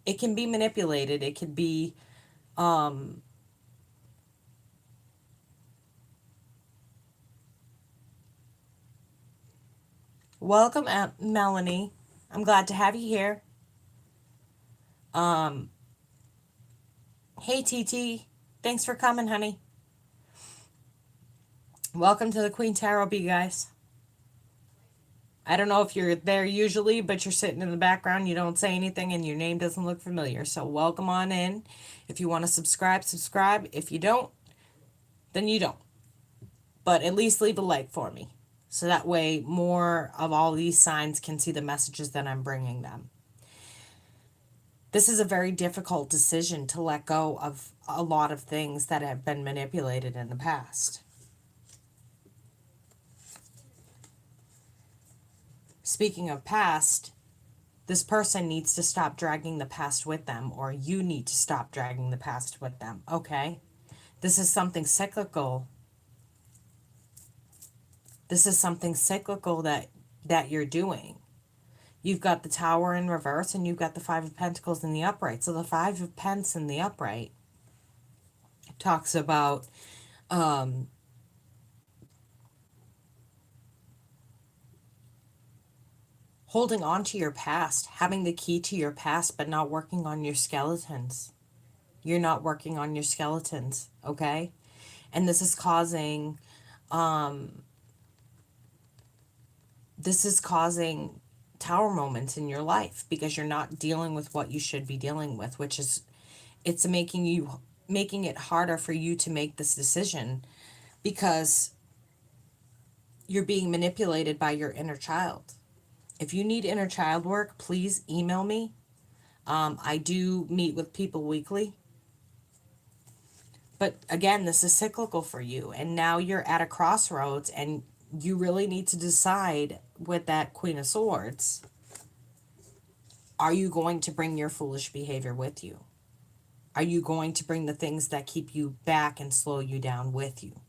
it can be manipulated. It could be welcome, Melanie. I'm glad to have you here. Hey, TT. Thanks for coming, honey. Welcome to the QueenTarotB, guys. I don't know if you're there usually, but you're sitting in the background, you don't say anything, and your name doesn't look familiar. So welcome on in. If you want to subscribe, subscribe. If you don't, then you don't. But at least leave a like for me. So that way more of all these signs can see the messages that I'm bringing them. This is a very difficult decision to let go of a lot of things that have been manipulated in the past. Speaking of past, this person needs to stop dragging the past with them, or you need to stop dragging the past with them, okay? This is something cyclical. This is something cyclical that you're doing. You've got the Tower in reverse and you've got the Five of Pentacles in the upright. So the Five of Pence in the upright talks about holding on to your past, having the key to your past, but not working on your skeletons. You're not working on your skeletons, okay? And this is causing tower moments in your life because you're not dealing with what you should be dealing with, which is it's making it harder for you to make this decision because you're being manipulated by your inner child. If you need inner child work, please email me. I do meet with people weekly. But again, this is cyclical for you. And now you're at a crossroads and you really need to decide with that Queen of Swords. Are you going to bring your foolish behavior with you? Are you going to bring the things that keep you back and slow you down with you?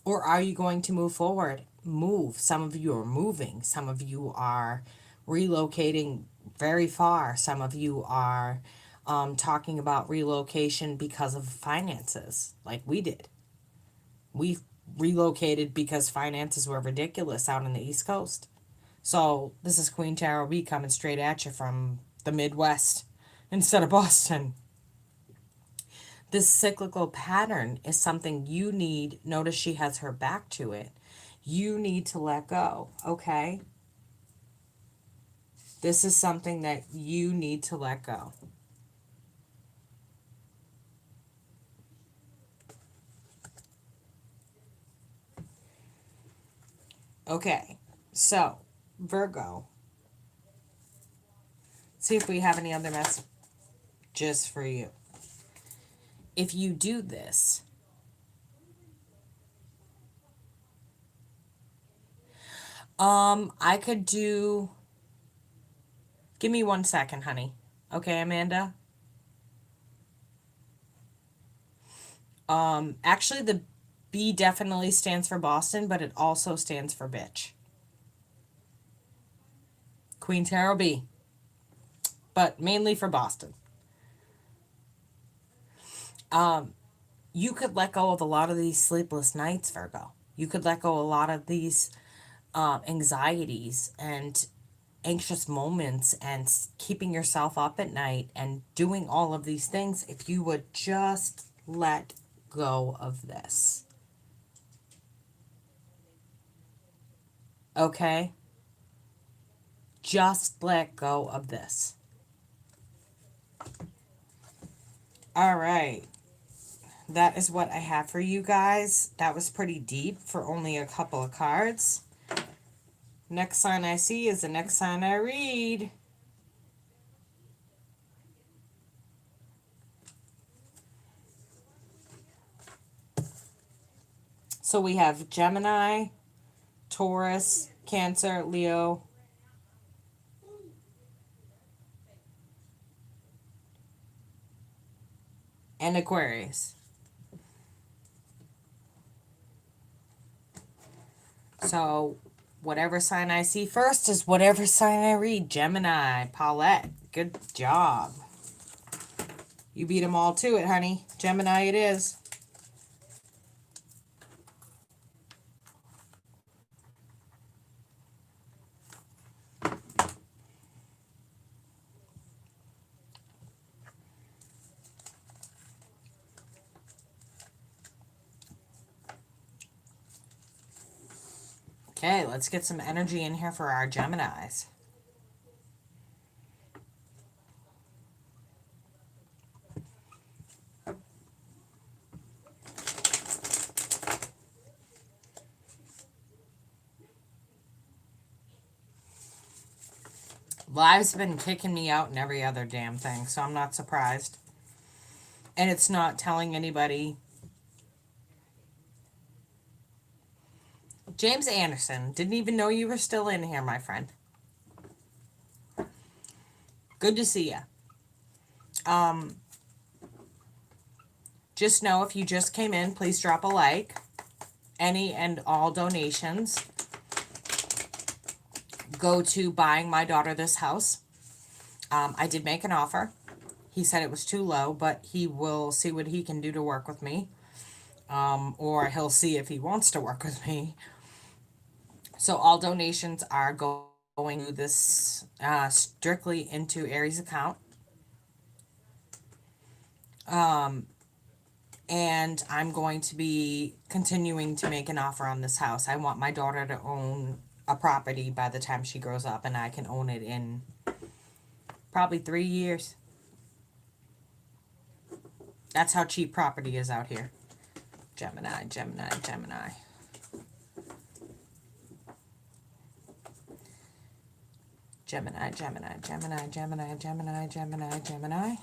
Or are you going to move forward? Move. Some of you are moving. Some of you are relocating very far. Some of you are talking about relocation because of finances, like we did. We relocated because finances were ridiculous out on the East Coast. So this is QueenTarotB coming straight at you from the Midwest instead of Boston. This cyclical pattern is something you need. Notice she has her back to it. You need to let go, okay? This is something that you need to let go. Okay, so Virgo. See if we have any other messages for you. If you do this, I could do, give me 1 second, honey. Okay, Amanda? Actually, the B definitely stands for Boston, but it also stands for bitch. QueenTarotB, but mainly for Boston. You could let go of a lot of these sleepless nights, Virgo. You could let go a lot of these anxieties and anxious moments and keeping yourself up at night and doing all of these things if you would just let go of this. Okay? Just let go of this. All right. That is what I have for you guys. That was pretty deep for only a couple of cards. Next sign I see is the next sign I read. So we have Gemini, Taurus, Cancer, Leo, and Aquarius. So whatever sign I see first is whatever sign I read. Gemini, Paulette, good job. You beat them all to it, honey. Gemini it is. Okay, let's get some energy in here for our Geminis. Life's been kicking me out in every other damn thing, so I'm not surprised. And it's not telling anybody. James Anderson, didn't even know you were still in here, my friend. Good to see you. Just know if you just came in, please drop a like. Any and all donations go to buying my daughter this house. I did make an offer. He said it was too low, but he will see what he can do to work with me. Or he'll see if he wants to work with me. So all donations are going to this strictly into Aries account. And I'm going to be continuing to make an offer on this house. I want my daughter to own a property by the time she grows up, and I can own it in probably 3 years. That's how cheap property is out here. Gemini, Gemini, Gemini. Gemini, Gemini, Gemini, Gemini, Gemini, Gemini, Gemini.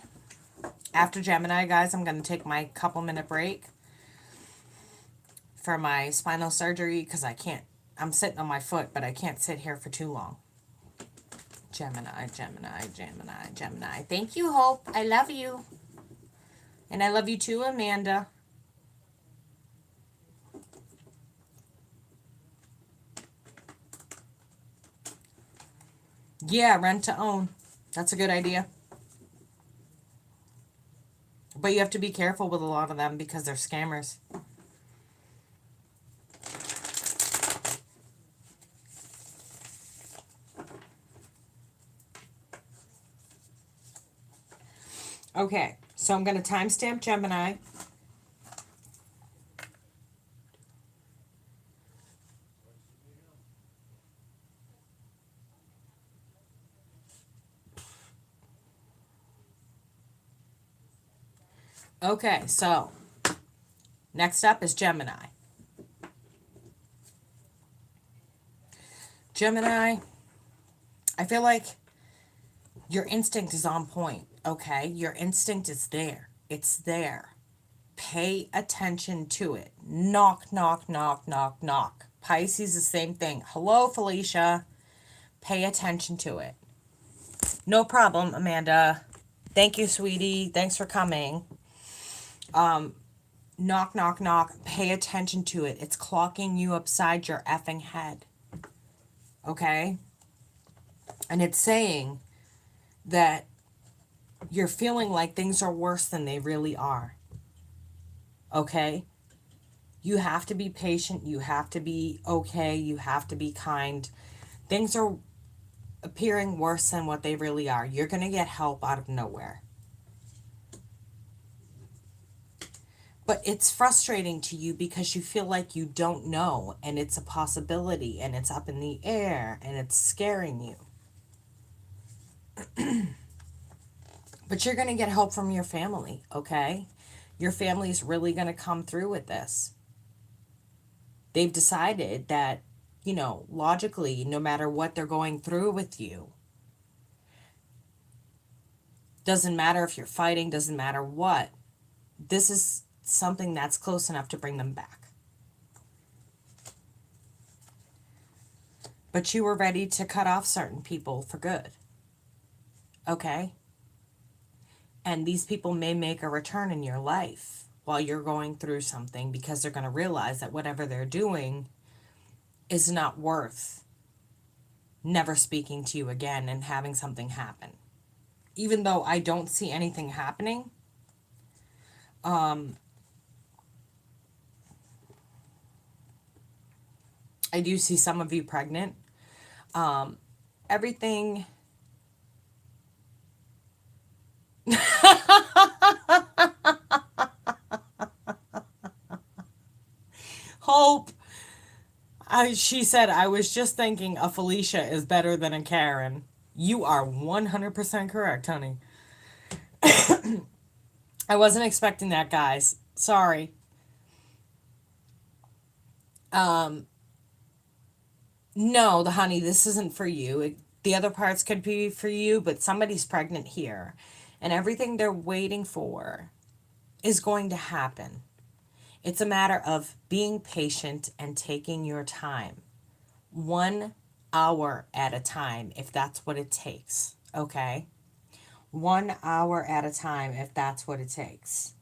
After Gemini, guys, I'm going to take my couple-minute break for my spinal surgery because I can't. I'm sitting on my foot, but I can't sit here for too long. Gemini, Gemini, Gemini, Gemini. Thank you, Hope. I love you. And I love you too, Amanda. Yeah, rent to own. That's a good idea. But you have to be careful with a lot of them because they're scammers. Okay, so I'm going to timestamp Gemini. Okay, so next up is Gemini. Gemini, I feel like your instinct is on point, okay? Your instinct is there. It's there. Pay attention to it. Knock, knock, knock, knock, knock. Pisces, the same thing. Hello, Felicia. Pay attention to it. No problem, Amanda. Thank you, sweetie. Thanks for coming. knock, knock, knock. Pay attention to it. It's clocking you upside your effing head. Okay? And it's saying that you're feeling like things are worse than they really are. Okay? You have to be patient. You have to be okay. You have to be kind. Things are appearing worse than what they really are. You're going to get help out of nowhere. But it's frustrating to you because you feel like you don't know, and it's a possibility, and it's up in the air, and it's scaring you. But you're going to get help from your family, okay? Your family is really going to come through with this. They've decided that, you know, logically, no matter what they're going through with you, doesn't matter if you're fighting, doesn't matter what, this is something that's close enough to bring them back. But you were ready to cut off certain people for good. Okay? And these people may make a return in your life while you're going through something, because they're going to realize that whatever they're doing is not worth never speaking to you again and having something happen. Even though I don't see anything happening, I do see some of you pregnant. Everything... Hope. She said, I was just thinking a Felicia is better than a Karen. You are 100% correct, honey. I wasn't expecting that, guys. Sorry. No, honey, this isn't for you. The other parts could be for you, but somebody's pregnant here. And everything they're waiting for is going to happen. It's a matter of being patient and taking your time. 1 hour at a time, if that's what it takes. Okay? 1 hour at a time, if that's what it takes.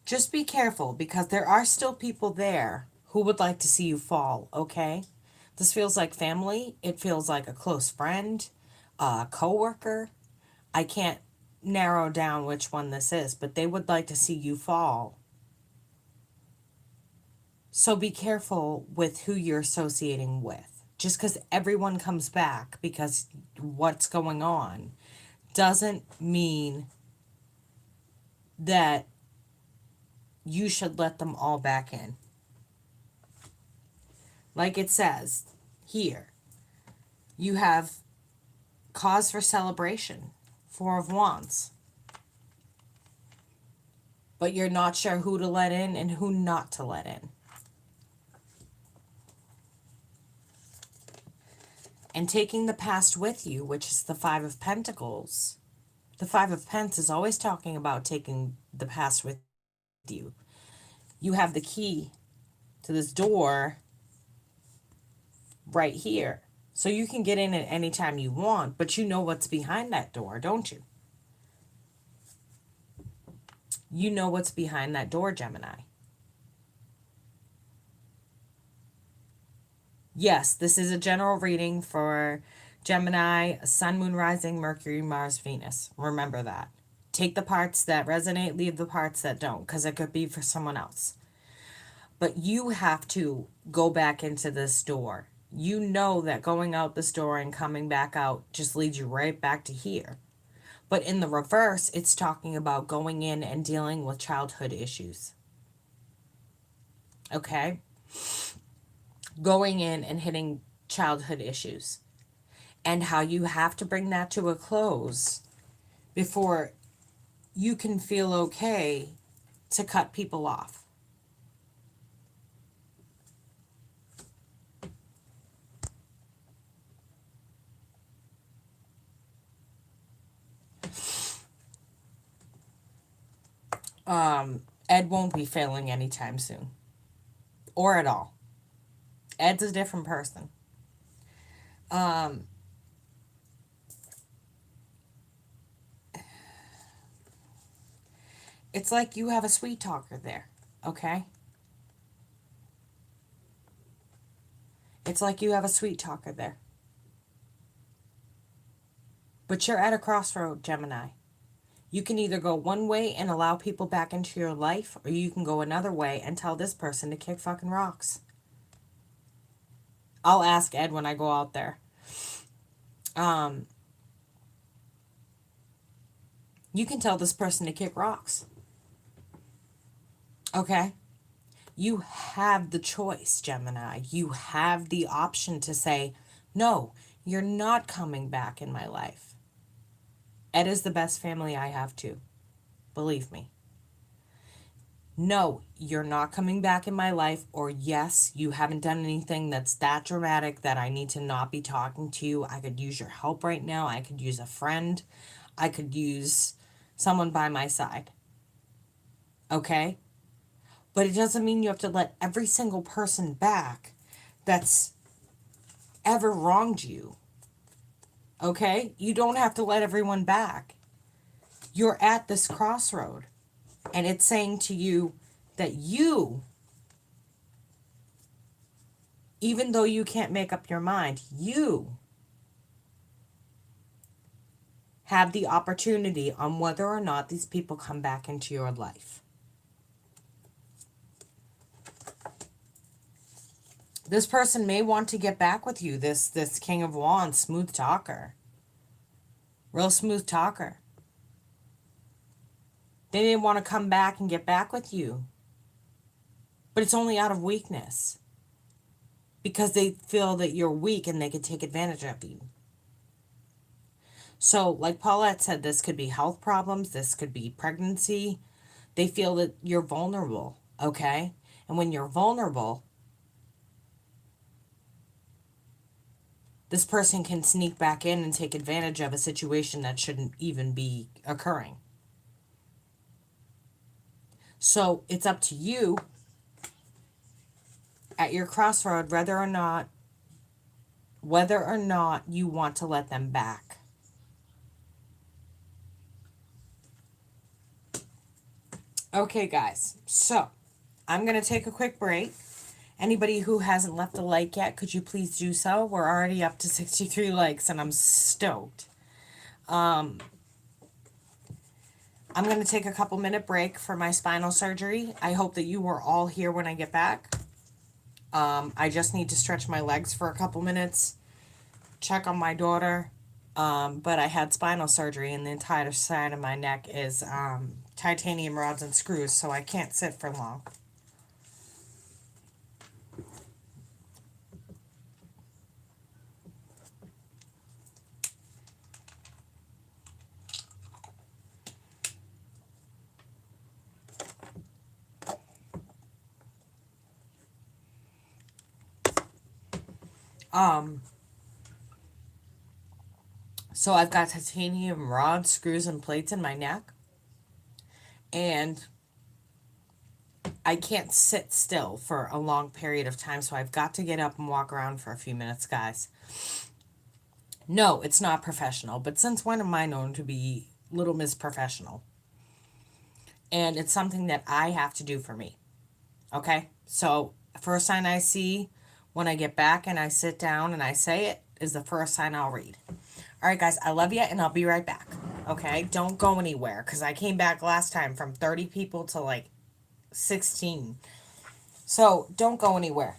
Just be careful, because there are still people there who would like to see you fall, okay? This feels like family. It feels like a close friend, a coworker. I can't narrow down which one this is, but they would like to see you fall. So be careful with who you're associating with. Just because everyone comes back because what's going on doesn't mean that you should let them all back in. Like it says here, you have cause for celebration, 4 of Wands. But you're not sure who to let in and who not to let in. And taking the past with you, which is the 5 of Pentacles. The 5 of Pentacles is always talking about taking the past with you. You have the key to this door right here. So you can get in at any time you want, but you know what's behind that door, don't you? You know what's behind that door, Gemini. Yes, this is a general reading for Gemini, Sun, Moon, Rising, Mercury, Mars, Venus. Remember that. Take the parts that resonate, leave the parts that don't, because it could be for someone else. But you have to go back into this door. You know that going out this door and coming back out just leads you right back to here. But in the reverse, it's talking about going in and dealing with childhood issues. Okay? Going in and hitting childhood issues. And how you have to bring that to a close before you can feel okay to cut people off. Ed won't be failing anytime soon. Or at all. Ed's a different person. It's like you have a sweet talker there, okay? It's like you have a sweet talker there. But you're at a crossroad, Gemini. You can either go one way and allow people back into your life, or you can go another way and tell this person to kick fucking rocks. I'll ask Ed when I go out there. You can tell this person to kick rocks. Okay? You have the choice, Gemini. You have the option to say, no, you're not coming back in my life. Ed is the best family I have too. Believe me. No, you're not coming back in my life, or yes, you haven't done anything that's that dramatic that I need to not be talking to you. I could use your help right now. I could use a friend. I could use someone by my side. Okay? But it doesn't mean you have to let every single person back that's ever wronged you. Okay? You don't have to let everyone back. You're at this crossroad, and it's saying to you that you, even though you can't make up your mind, you have the opportunity on whether or not these people come back into your life. This person may want to get back with you, this King of Wands, smooth talker. Real smooth talker. They didn't want to come back and get back with you. But it's only out of weakness. Because they feel that you're weak and they can take advantage of you. So, like Paulette said, this could be health problems. This could be pregnancy. They feel that you're vulnerable, okay? And when you're vulnerable, this person can sneak back in and take advantage of a situation that shouldn't even be occurring. So it's up to you at your crossroad whether or not you want to let them back. Okay, guys. So I'm going to take a quick break. Anybody who hasn't left a like yet, could you please do so? We're already up to 63 likes and I'm stoked. I'm going to take a couple minute break for my spinal surgery. I hope that you were all here when I get back. I just need to stretch my legs for a couple minutes, check on my daughter. But I had spinal surgery and the entire side of my neck is titanium rods and screws, so I can't sit for long. So I've got titanium rods, screws, and plates in my neck. And I can't sit still for a long period of time, so I've got to get up and walk around for a few minutes, guys. No, it's not professional, but since when am I known to be Little Miss Professional? And it's something that I have to do for me. Okay? So, first sign I see when I get back and I sit down and I say it is the first sign I'll read. All right, guys, I love you, and I'll be right back. Okay? Don't go anywhere, because I came back last time from 30 people to like 16. So, don't go anywhere.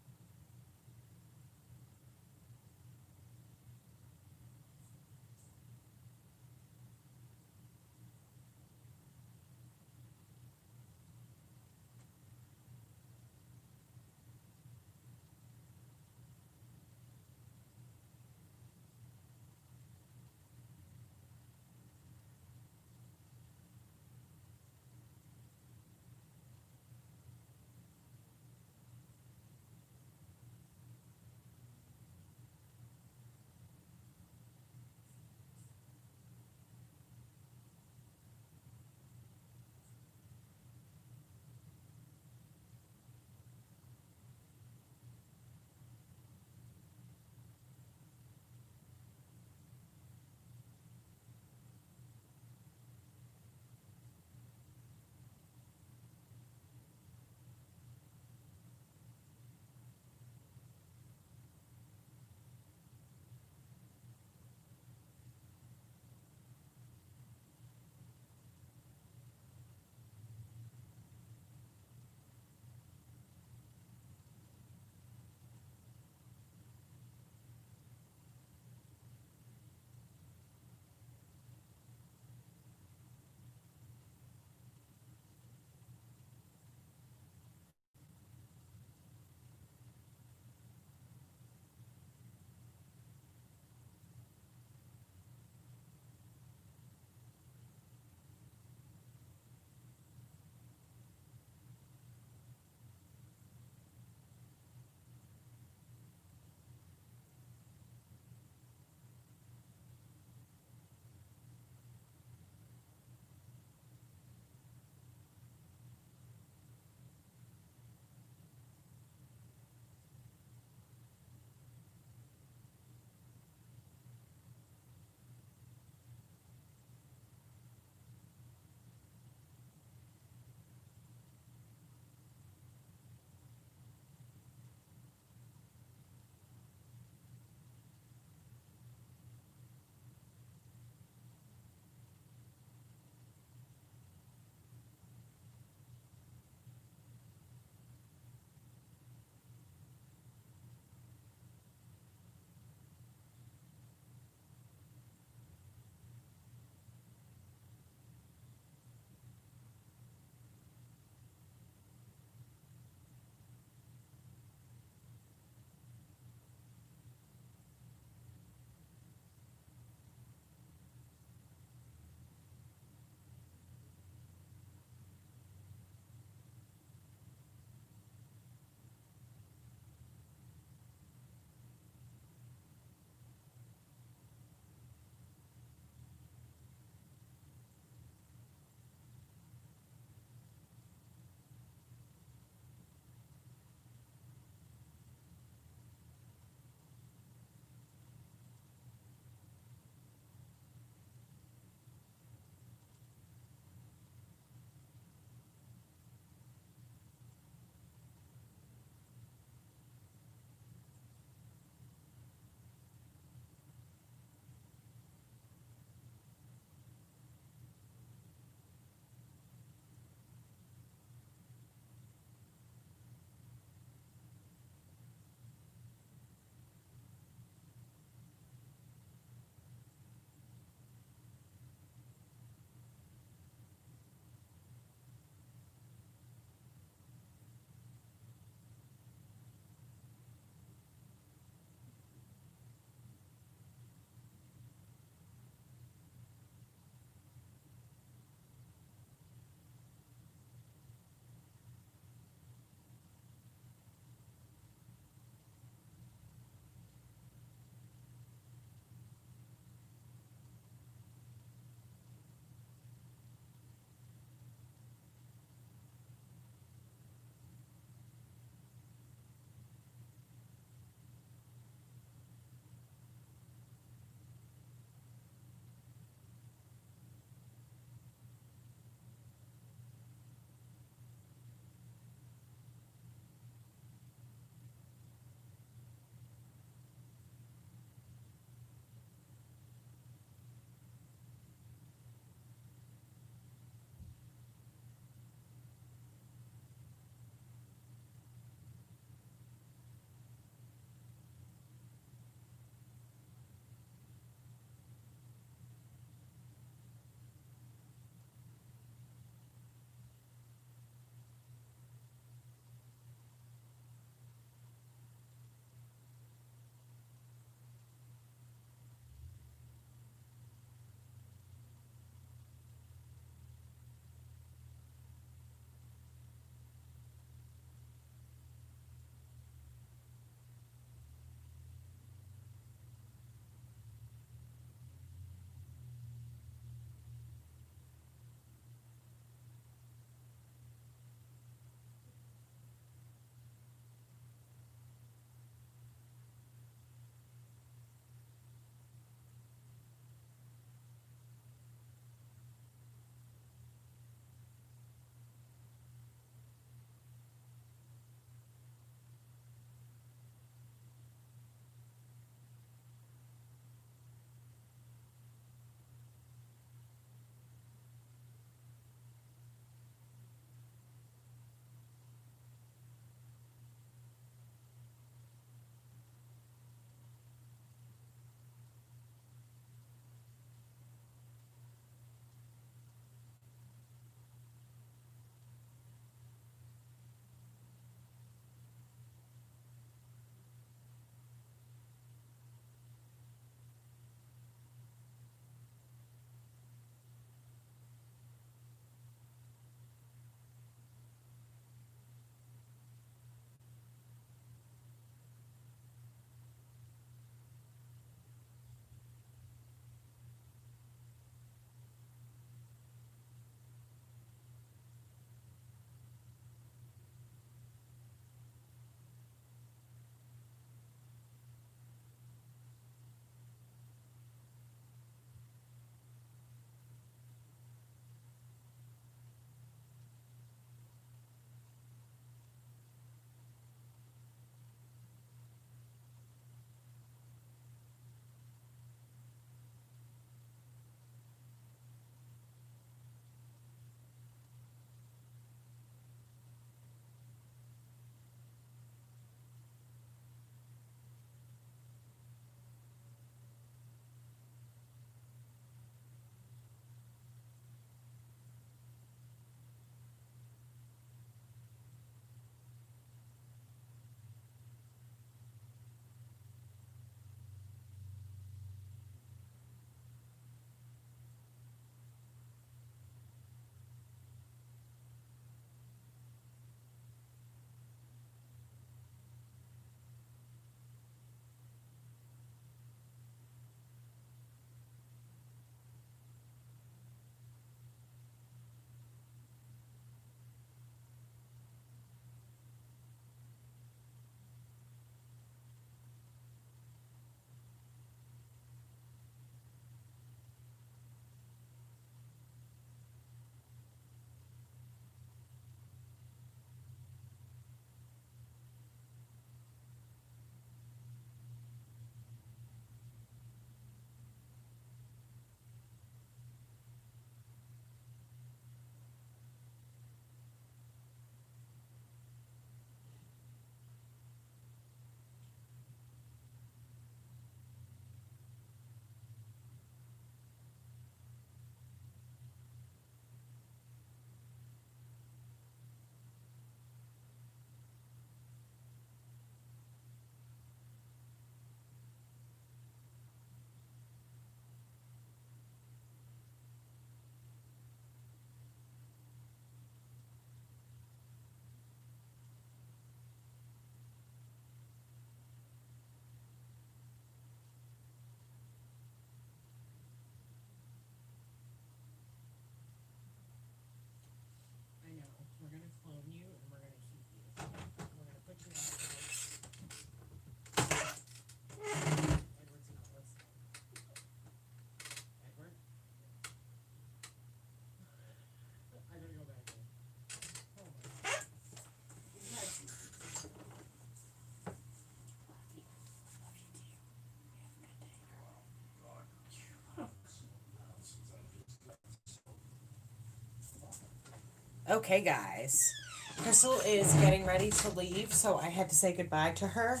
Okay, guys. Crystal is getting ready to leave, so I had to say goodbye to her.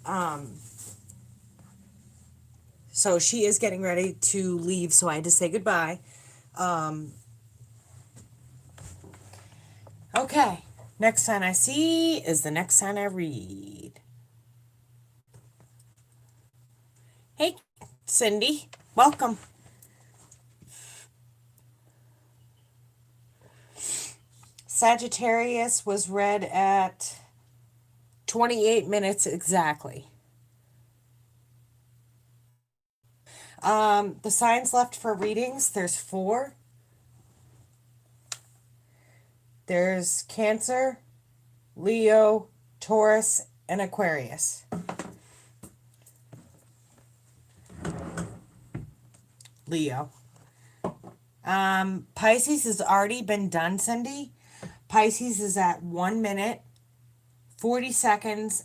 Um, so she is getting ready to leave, so I had to say goodbye. Um, okay. Next sign I see is the next sign I read. Hey, Cindy. Welcome. Sagittarius was read at 28 minutes exactly. The signs left for readings, there's 4. There's Cancer, Leo, Taurus, and Aquarius. Leo. Pisces has already been done, Cindy. Pisces is at 1 minute, 40 seconds.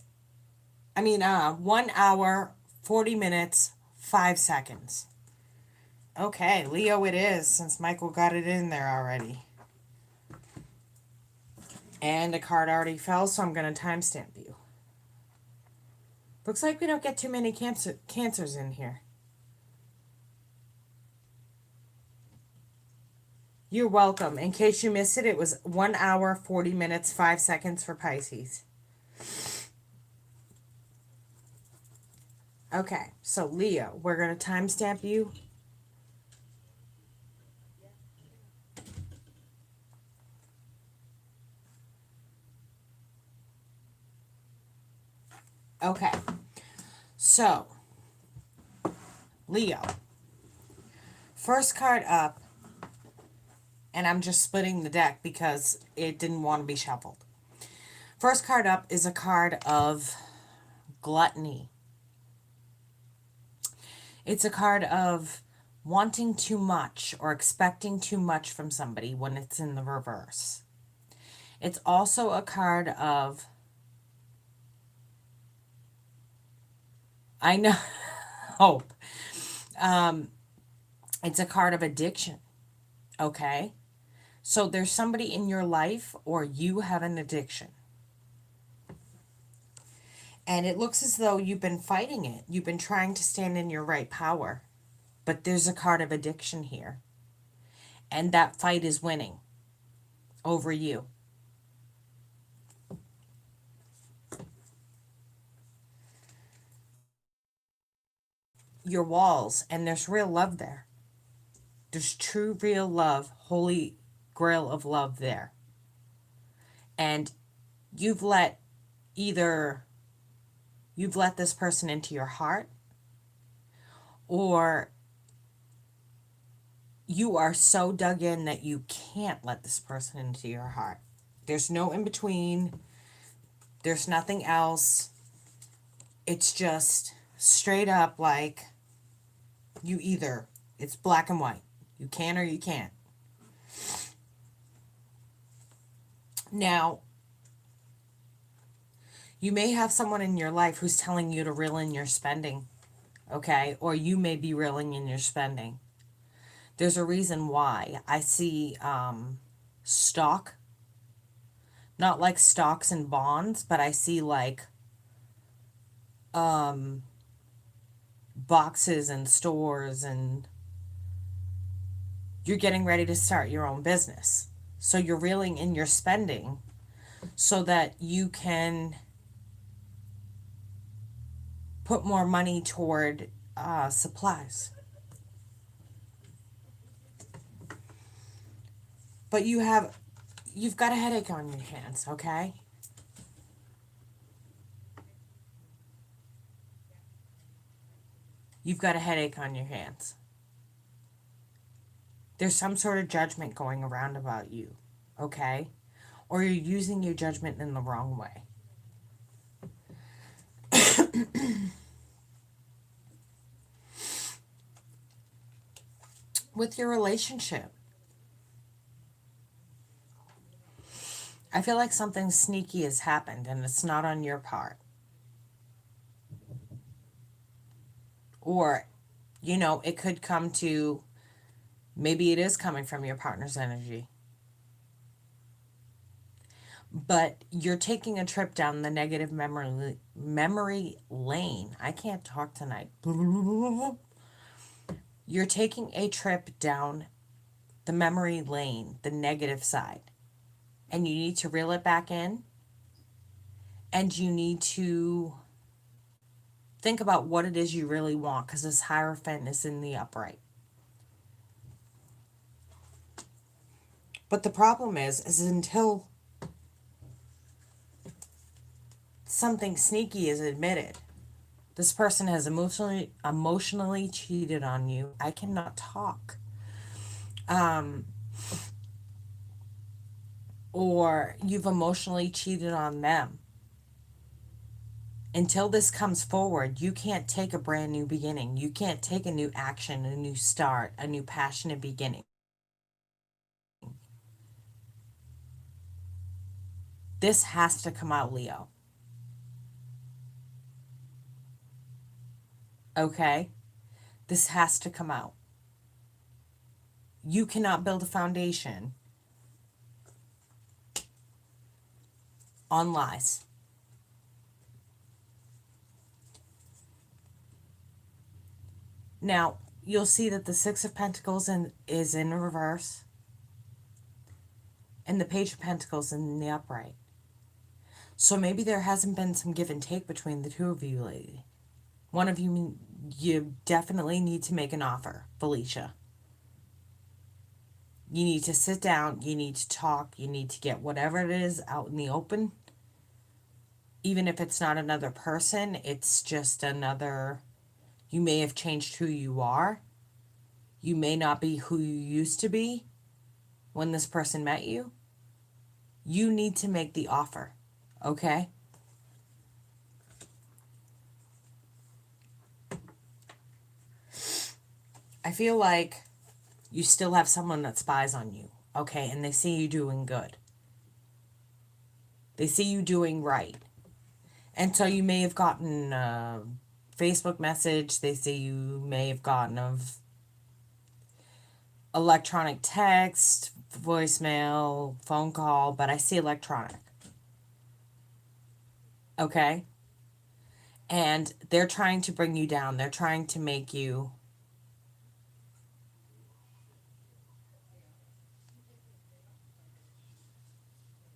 1 hour, 40 minutes, 5 seconds. Okay, Leo it is, since Michael got it in there already. And a card already fell, so I'm going to timestamp you. Looks like we don't get too many cancers in here. You're welcome. In case you missed it, it was 1 hour, 40 minutes, 5 seconds for Pisces. Okay, so Leo, we're going to timestamp you. Okay, so Leo, first card up, and I'm just splitting the deck because it didn't want to be shuffled. First card up is a card of gluttony. It's a card of wanting too much or expecting too much from somebody when it's in the reverse. It's also a card of, I know, hope. It's a card of addiction. Okay? So there's somebody in your life or you have an addiction. And it looks as though you've been fighting it. You've been trying to stand in your right power. But there's a card of addiction here. And that fight is winning over you. Your walls, and there's real love there. There's true, real love, holy grail of love there. And you've let this person into your heart, or you are so dug in that you can't let this person into your heart. There's no in between. There's nothing else. It's just straight up like it's black and white. You can or you can't. Now, you may have someone in your life who's telling you to reel in your spending, okay? Or you may be reeling in your spending. There's a reason why. I see stock, not like stocks and bonds, but I see like boxes and stores, and you're getting ready to start your own business. So you're reeling in your spending so that you can put more money toward supplies. But you've got a headache on your hands, okay? You've got a headache on your hands. There's some sort of judgment going around about you, okay? Or you're using your judgment in the wrong way. With your relationship, I feel like something sneaky has happened and it's not on your part. Or, it could come to, maybe it is coming from your partner's energy. But you're taking a trip down the negative memory lane. I can't talk tonight. You're taking a trip down the memory lane, the negative side. And you need to reel it back in. And you need to think about what it is you really want, because this Hierophant is in the upright. But the problem is until something sneaky is admitted, this person has emotionally cheated on you. I cannot talk. Or you've emotionally cheated on them. Until this comes forward, you can't take a brand new beginning. You can't take a new action, a new start, a new passionate beginning. This has to come out, Leo. Okay? This has to come out. You cannot build a foundation on lies. Now, you'll see that the Six of Pentacles is in reverse, and the Page of Pentacles in the upright. So maybe there hasn't been some give and take between the two of you lately. One of you definitely need to make an offer, Felicia. You need to sit down, you need to talk, you need to get whatever it is out in the open. Even if it's not another person, it's just another... You may have changed who you are. You may not be who you used to be when this person met you. You need to make the offer, okay? I feel like you still have someone that spies on you, okay? And they see you doing good. They see you doing right. And so you may have gotten a Facebook message. They say you may have gotten of electronic text, voicemail, phone call, but I see electronic. Okay? And they're trying to bring you down. They're trying to make you...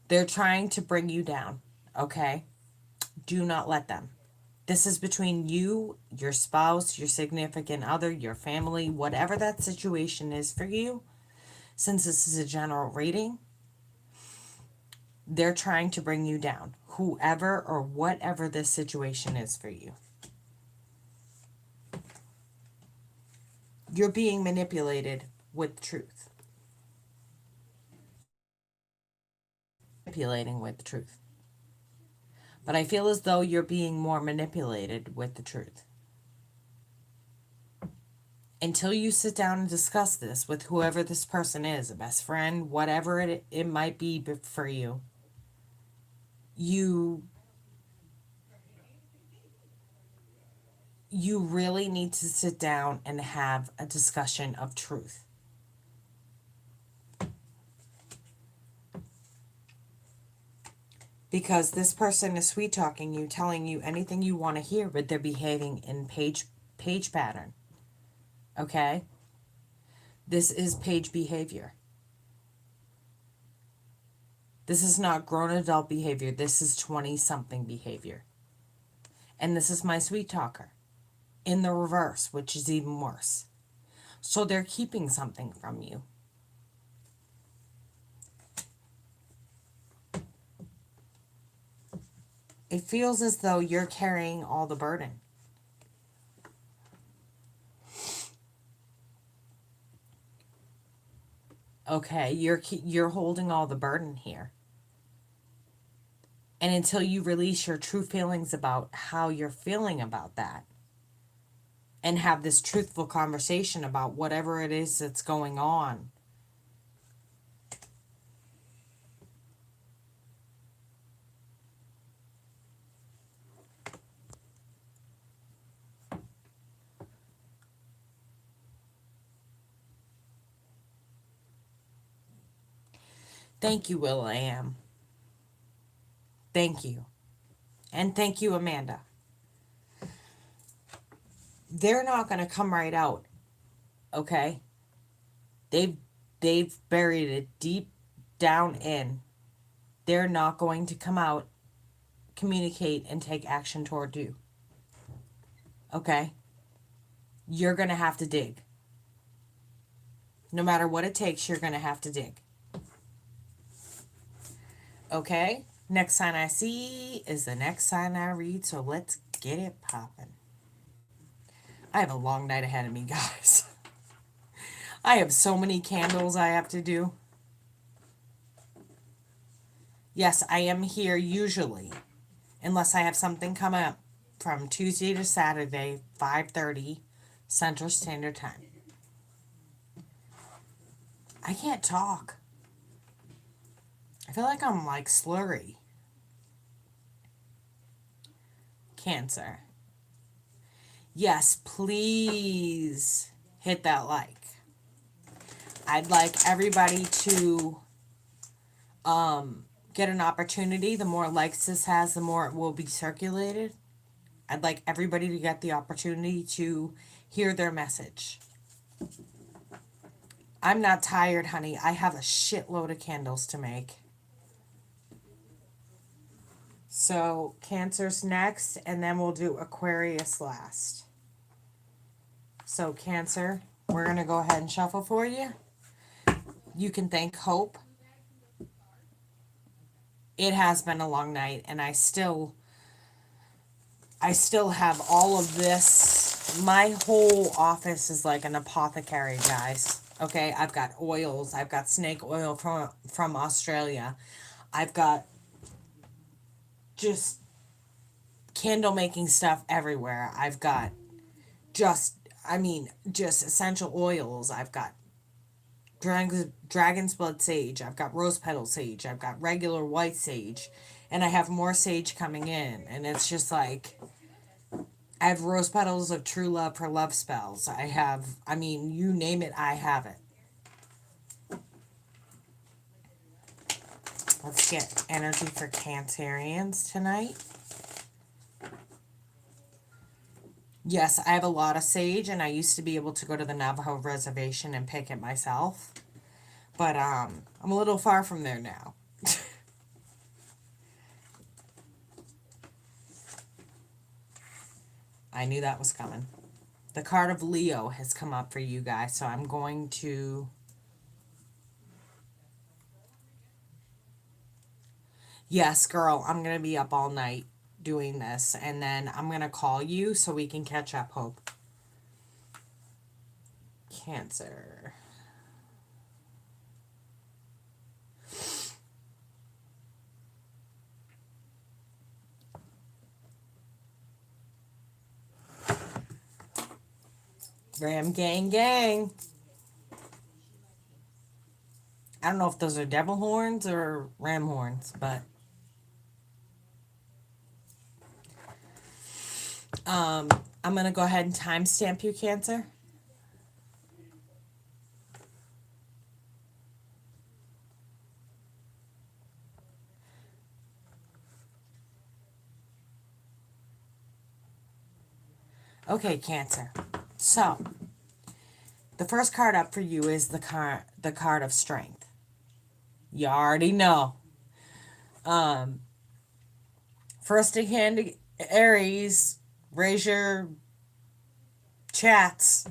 They're trying to bring you down. Okay? Do not let them. This is between you, your spouse, your significant other, your family, whatever that situation is for you. Since this is a general reading, they're trying to bring you down, whoever or whatever this situation is for you. You're being manipulated with truth. Manipulating with truth. But I feel as though you're being more manipulated with the truth. Until you sit down and discuss this with whoever this person is, a best friend, whatever it might be for you, you really need to sit down and have a discussion of truth. Because this person is sweet talking you, telling you anything you want to hear, but they're behaving in page pattern. Okay? This is page behavior. This is not grown adult behavior. This is 20-something behavior. And this is my sweet talker in the reverse, which is even worse. So they're keeping something from you. It feels as though you're carrying all the burden. Okay, you're holding all the burden here. And until you release your true feelings about how you're feeling about that, and have this truthful conversation about whatever it is that's going on, thank you, Will.i.am. Thank you. And thank you, Amanda. They're not going to come right out, okay? They've buried it deep down in. They're not going to come out, communicate, and take action toward you. Okay? You're going to have to dig. No matter what it takes, you're going to have to dig. Okay? Next sign I see is the next sign I read, so let's get it popping. I have a long night ahead of me, guys. I have so many candles I have to do. Yes, I am here usually, unless I have something come up from Tuesday to Saturday, 5:30 Central Standard Time. I can't talk. I feel like I'm like slurry. Cancer. Yes, please hit that like. I'd like everybody to get an opportunity. The more likes this has, the more it will be circulated. I'd like everybody to get the opportunity to hear their message. I'm not tired, honey. I have a shitload of candles to make. So Cancer's next, and then we'll do Aquarius last. So Cancer, we're going to go ahead and shuffle for you. You can thank Hope. It has been a long night, and I still have all of this. My whole office is like an apothecary, guys. Okay, I've got oils. I've got snake oil from Australia. I've got just candle making stuff everywhere. I've got just essential oils. I've got dragon's blood sage. I've got rose petal sage. I've got regular white sage. And I have more sage coming in. And it's just like, I have rose petals of true love for love spells. You name it, I have it. Let's get energy for Cancerians tonight. Yes, I have a lot of sage, and I used to be able to go to the Navajo reservation and pick it myself. But I'm a little far from there now. I knew that was coming. The card of Leo has come up for you guys, so I'm going to... Yes, girl, I'm going to be up all night doing this, and then I'm going to call you so we can catch up, Hope. Cancer. Ram gang gang. I don't know if those are devil horns or ram horns, but I'm going to go ahead and timestamp you, Cancer. Okay, Cancer. So, the first card up for you is the card of strength. You already know. First in hand, Aries, raise your chats.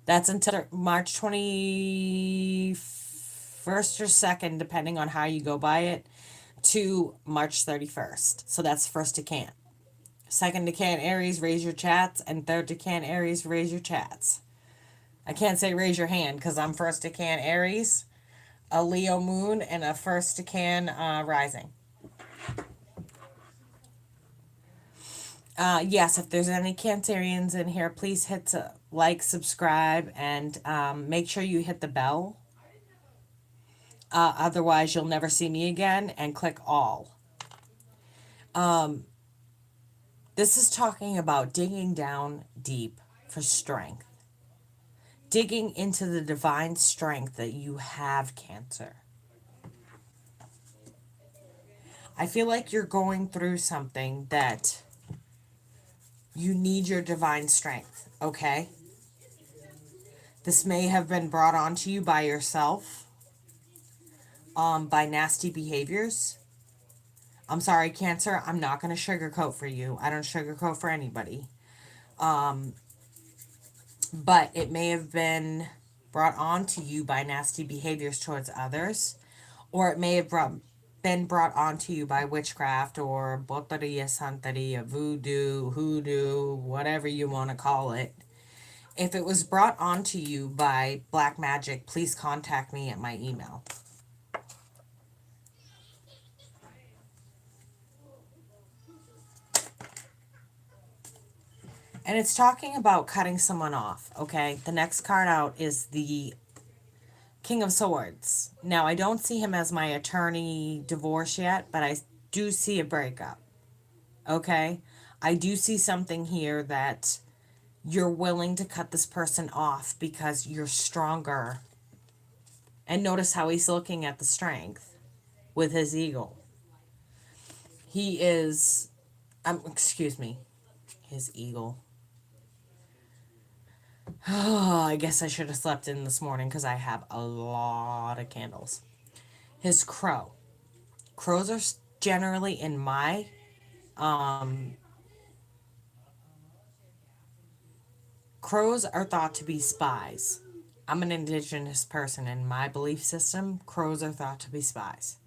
That's until March 21st or 2nd, depending on how you go by it, to March 31st. So that's first decan. Second decan Aries, raise your chats. And third decan Aries, raise your chats. I can't say raise your hand because I'm first decan Aries, a Leo moon, and a first decan rising. Yes, if there's any Cancerians in here, please hit like, subscribe, and make sure you hit the bell. Otherwise, you'll never see me again, and click all. This is talking about digging down deep for strength. Digging into the divine strength that you have, Cancer. I feel like you're going through something that you need your divine strength, okay? This may have been brought on to you by yourself, by nasty behaviors. I'm sorry, Cancer, I'm not going to sugarcoat for you. I don't sugarcoat for anybody. But it may have been brought on to you by nasty behaviors towards others, or it may have been brought on to you by witchcraft or boteria, santeria, voodoo, hoodoo, whatever you want to call it. If it was brought on to you by black magic, please contact me at my email. And it's talking about cutting someone off, okay? The next card out is the King of Swords. Now, I don't see him as my attorney divorce yet, but I do see a breakup, okay? I do see something here that you're willing to cut this person off because you're stronger. And notice how he's looking at the strength with his eagle. He is, excuse me, his eagle. Oh, I guess I should have slept in this morning because I have a lot of candles. His crow. Crows are generally in my crows are thought to be spies. I'm an indigenous person. In my belief system, crows are thought to be spies.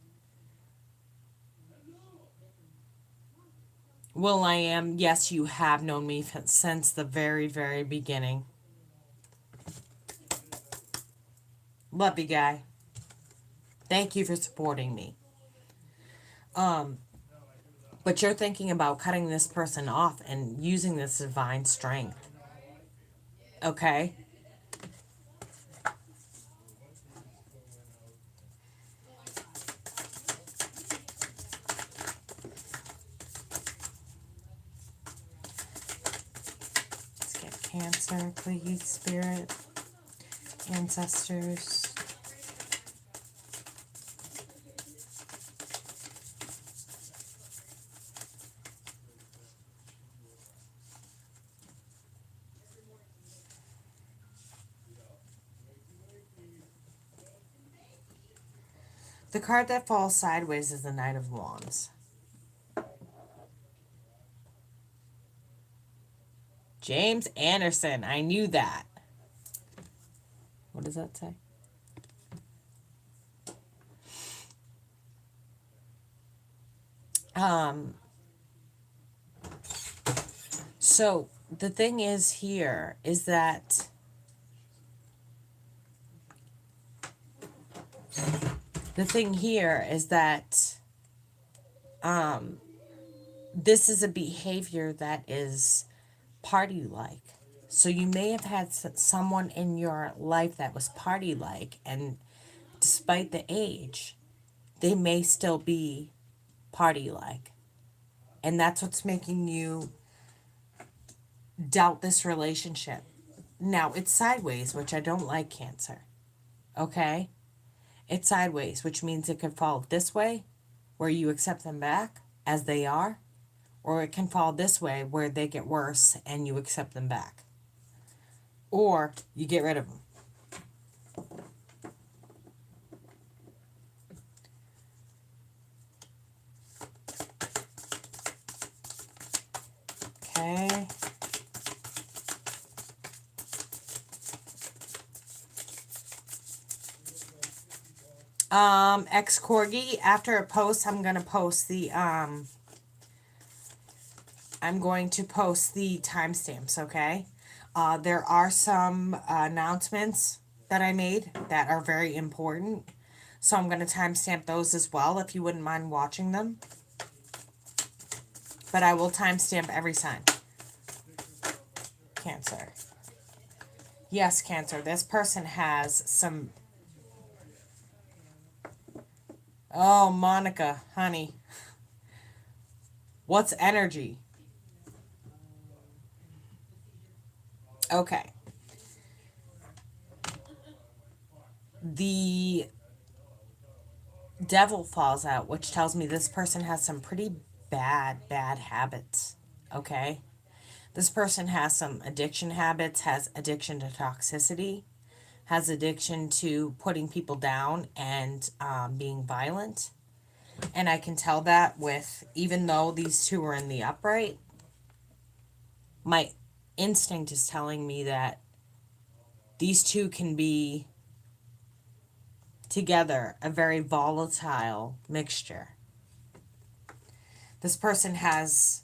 Well, I am. Yes, you have known me since the very, very beginning. Love you, guy. Thank you for supporting me. But you're thinking about cutting this person off and using this divine strength. Okay? Let's get Cancer, please, Spirit, Ancestors. The card that falls sideways is the Knight of Wands. James Anderson. I knew that. What does that say? So the thing is here is that this is a behavior that is party-like. So you may have had someone in your life that was party-like, and despite the age, they may still be party-like. And that's what's making you doubt this relationship. Now, it's sideways, which I don't like, Cancer. Okay? It's sideways, which means it could fall this way, where you accept them back as they are, or it can fall this way, where they get worse and you accept them back. Or you get rid of them. Okay. Ex Corgi, after a post, I'm going to post the timestamps, okay? There are some announcements that I made that are very important. So I'm going to timestamp those as well if you wouldn't mind watching them. But I will timestamp every sign. Cancer. Yes, Cancer. This person has some... Oh, Monica, honey. What's energy? Okay. Devil falls out, which tells me this person has some pretty bad habits. Okay? This person has some addiction habits, has addiction to toxicity, has addiction to putting people down and being violent. And I can tell that with, even though these two are in the upright, my instinct is telling me that these two can be together a very volatile mixture. This person has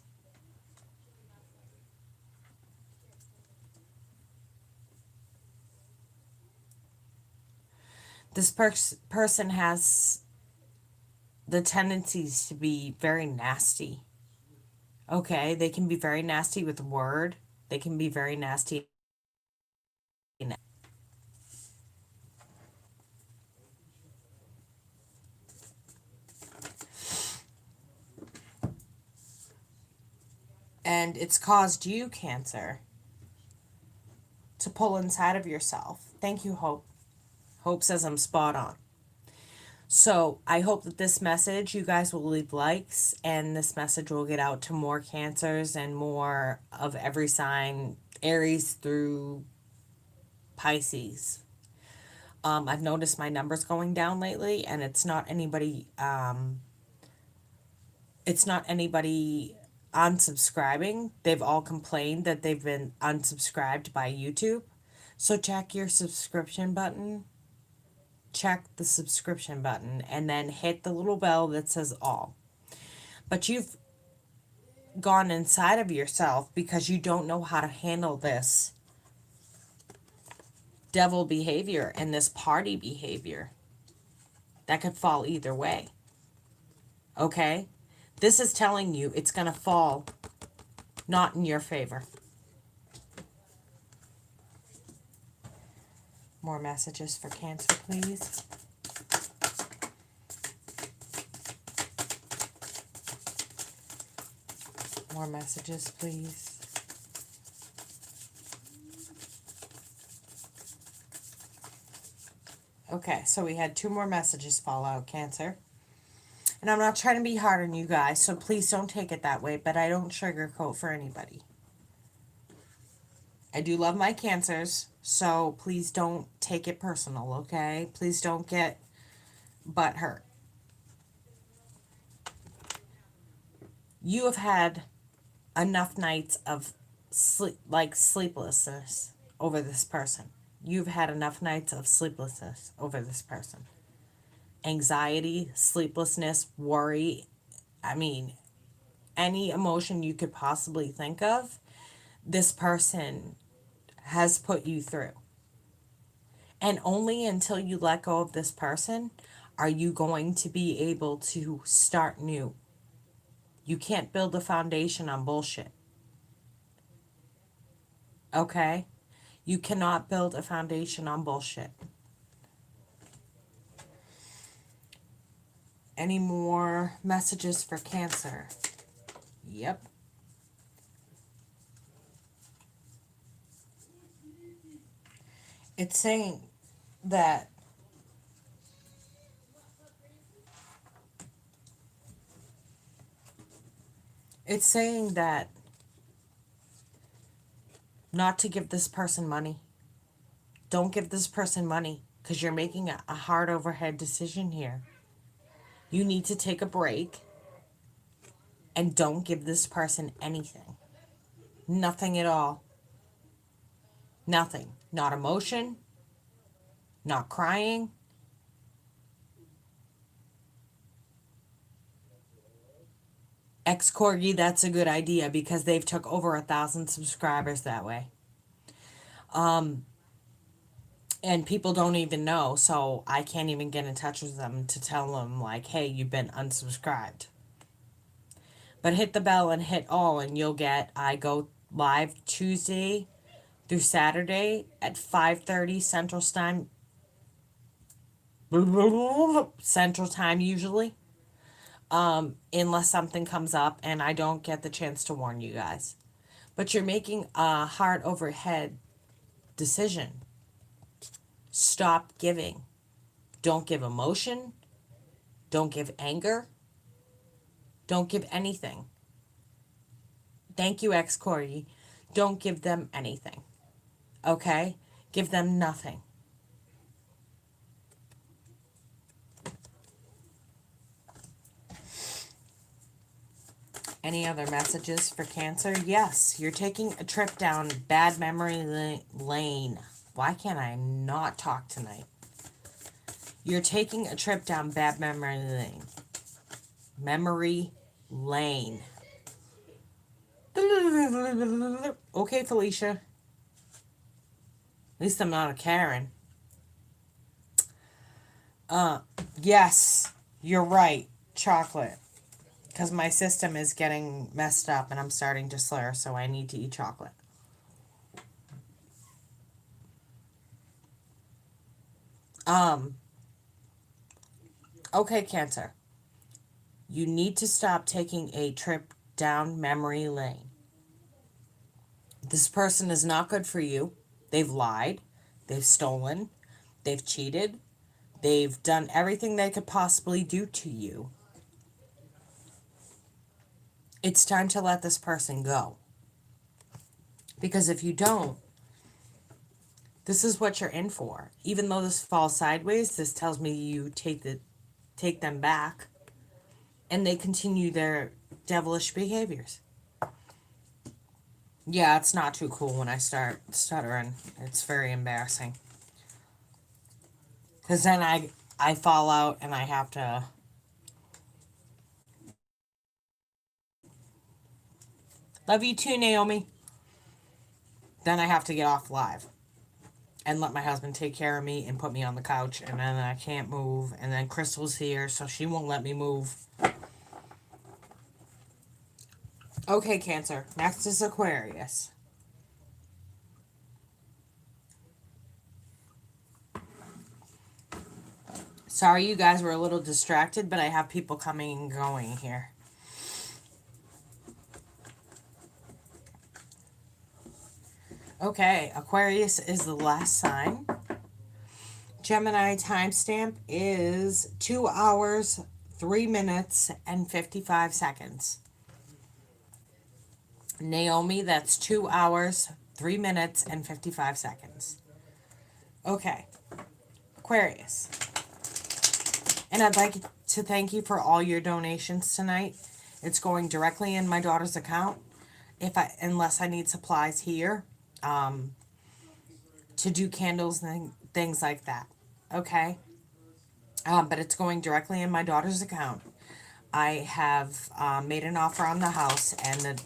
person has the tendencies to be very nasty. Okay, they can be very nasty with word. They can be very nasty. And it's caused you, Cancer, to pull inside of yourself. Thank you, Hope. Hope says I'm spot on. So I hope that this message, you guys will leave likes, and this message will get out to more Cancers and more of every sign, Aries through Pisces. I've noticed my numbers going down lately, and it's not anybody. It's not anybody unsubscribing. They've all complained that they've been unsubscribed by YouTube. So check your subscription button. Check the subscription button and then hit the little bell that says all. But you've gone inside of yourself because you don't know how to handle this devil behavior and this party behavior. That could fall either way. Okay? This is telling you it's going to fall not in your favor. More messages for Cancer, please. More messages, please. Okay, so we had 2 more messages fall out, Cancer. And I'm not trying to be hard on you guys, so please don't take it that way, but I don't sugarcoat for anybody. I do love my Cancers, so please don't take it personal, okay? Please don't get butt hurt. You have had enough nights of sleeplessness over this person. You've had enough nights of sleeplessness over this person. Anxiety, sleeplessness, worry. I mean, any emotion you could possibly think of, this person has put you through. And only until you let go of this person are you going to be able to start new. You can't build a foundation on bullshit. Okay? You cannot build a foundation on bullshit. Any more messages for Cancer? Yep. It's saying that not to give this person money. Don't give this person money because you're making a hard overhead decision here. You need to take a break and don't give this person anything. Nothing at all. Nothing. Not emotion. Not crying. Ex-Corgi, that's a good idea because they've took over 1,000 subscribers that way. And people don't even know, so I can't even get in touch with them to tell them, like, hey, you've been unsubscribed. But hit the bell and hit all, and you'll get, I go live Tuesday through Saturday at 5:30 Central Time. Central Time usually. Unless something comes up and I don't get the chance to warn you guys. But you're making a hard overhead decision. Stop giving. Don't give emotion. Don't give anger. Don't give anything. Thank you, ex-Cordy. Don't give them anything. Okay? Give them nothing. Any other messages for Cancer? Yes, you're taking a trip down bad memory lane. Why can't I not talk tonight? You're taking a trip down bad memory lane. Memory lane. Okay, Felicia. At least I'm not a Karen. Yes, you're right. Chocolate. Because my system is getting messed up and I'm starting to slur, so I need to eat chocolate. Okay, Cancer. You need to stop taking a trip down memory lane. This person is not good for you. They've lied. They've stolen. They've cheated. They've done everything they could possibly do to you. It's time to let this person go. Because if you don't, this is what you're in for. Even though this falls sideways, this tells me you take them back and they continue their devilish behaviors. Yeah, it's not too cool when I start stuttering. It's very embarrassing. Because then I fall out and I have to... Love you too, Naomi. Then I have to get off live and let my husband take care of me and put me on the couch, and then I can't move, and then Crystal's here, so she won't let me move. Okay, Cancer. Next is Aquarius. Sorry you guys were a little distracted, but I have people coming and going here. Okay, Aquarius is the last sign. Gemini timestamp is 2 hours, 3 minutes, and 55 seconds. Naomi, that's 2 hours, 3 minutes, and 55 seconds. Okay, Aquarius. And I'd like to thank you for all your donations tonight. It's going directly in my daughter's account, unless I need supplies here, to do candles and things like that. Okay? But it's going directly in my daughter's account. I have made an offer on the house, and the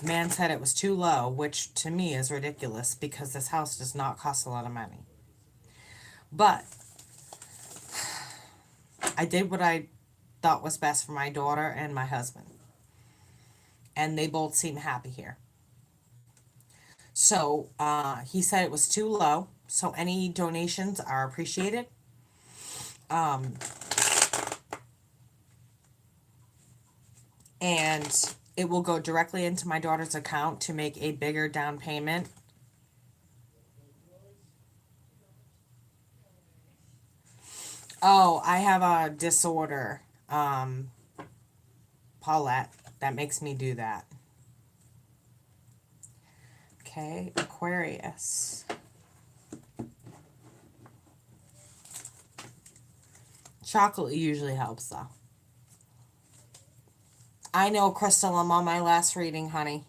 man said it was too low, which to me is ridiculous because this house does not cost a lot of money. But I did what I thought was best for my daughter and my husband. And they both seem happy here. So he said it was too low. So any donations are appreciated. And it will go directly into my daughter's account to make a bigger down payment. Oh, I have a disorder, Paulette, that makes me do that. Okay, Aquarius. Chocolate usually helps, though. I know, Crystal, I'm on my last reading, honey.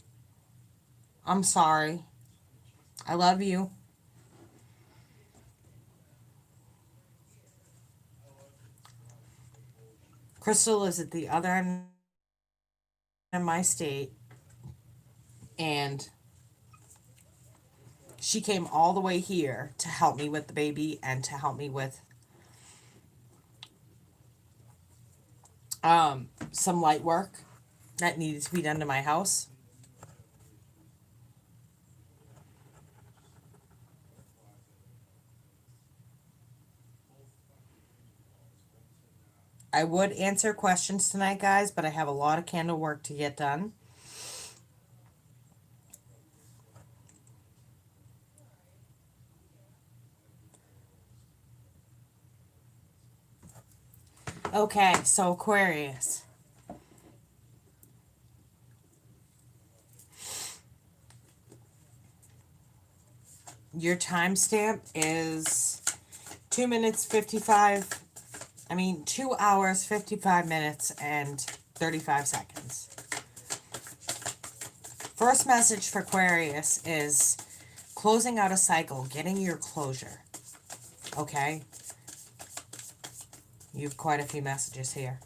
I'm sorry. I love you. Crystal is at the other end of my state, and she came all the way here to help me with the baby and to help me with some light work that needed to be done to my house. I would answer questions tonight, guys, but I have a lot of candle work to get done. Okay, so Aquarius. Your timestamp is 2 minutes 55, 2 hours, 55 minutes, and 35 seconds. First message for Aquarius is closing out a cycle, getting your closure. Okay? You have quite a few messages here.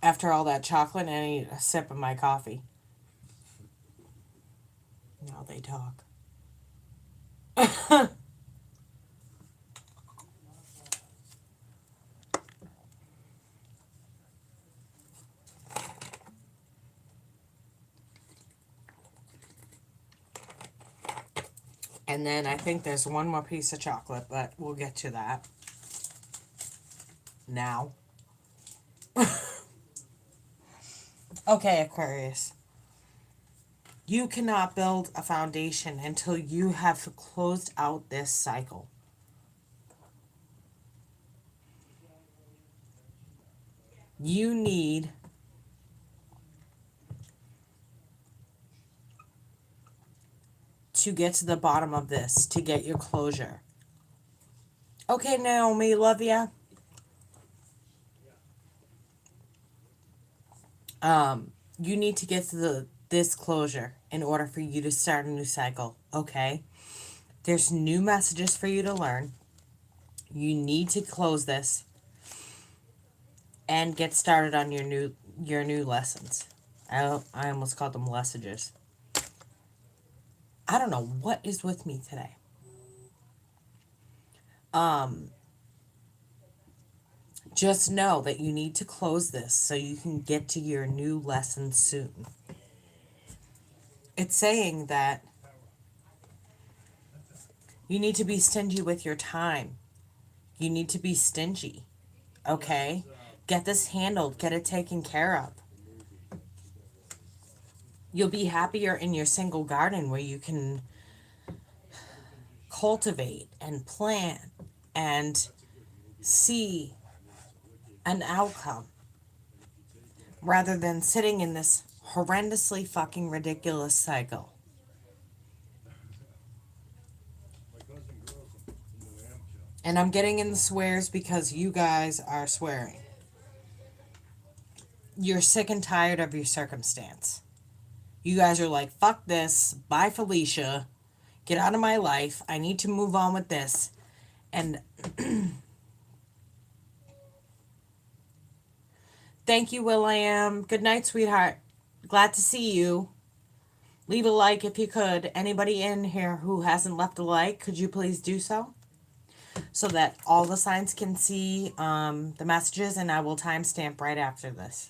After all that chocolate, I need a sip of my coffee. Now they talk. And then I think there's one more piece of chocolate, but we'll get to that now. Okay, Aquarius. You cannot build a foundation until you have closed out this cycle. You need to get to the bottom of this to get your closure. Okay, Naomi, love ya. You need to get to this closure in order for you to start a new cycle, okay? There's new messages for you to learn. You need to close this and get started on your new lessons. I almost called them messages. I don't know what is with me today. Just know that you need to close this so you can get to your new lesson soon. It's saying that you need to be stingy with your time. You need to be stingy, okay? Get this handled. Get it taken care of. You'll be happier in your single garden where you can cultivate and plant and see an outcome rather than sitting in this horrendously fucking ridiculous cycle. And I'm getting in the swears because you guys are swearing. You're sick and tired of your circumstance. You guys are like, fuck this, bye Felicia, get out of my life, I need to move on with this. And thank you, Will.i.am. Good night, sweetheart. Glad to see you. Leave a like if you could. Anybody in here who hasn't left a like, could you please do so? So that all the signs can see the messages, and I will timestamp right after this.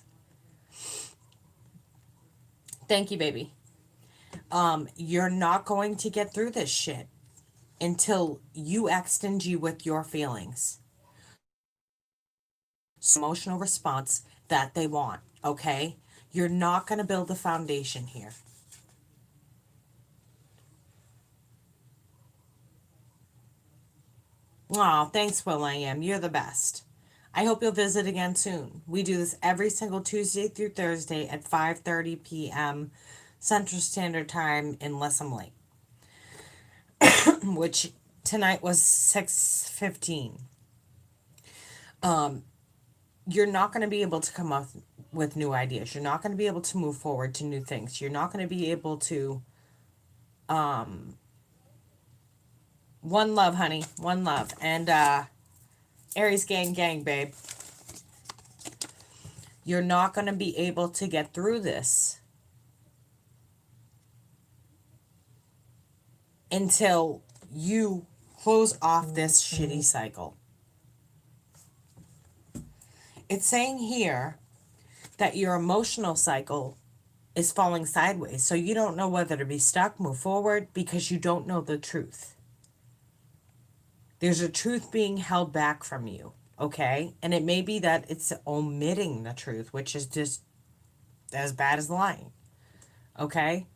Thank you, baby. You're not going to get through this shit until you act stingy with your feelings. Emotional response that they want, okay? You're not going to build a foundation here. Aw, thanks, Will.i.am. You're the best. I hope you'll visit again soon. We do this every single Tuesday through Thursday at 5:30 p.m. Central Standard Time unless I'm late. Which tonight was 6:15. You're not going to be able to come up with new ideas. You're not going to be able to move forward to new things. You're not going to be able to one love, honey. One love. And Aries gang, babe. You're not going to be able to get through this until you close off this shitty cycle. It's saying here that your emotional cycle is falling sideways. So you don't know whether to be stuck, move forward, because you don't know the truth. There's a truth being held back from you. okay? And it may be that it's omitting the truth, which is just as bad as lying, okay?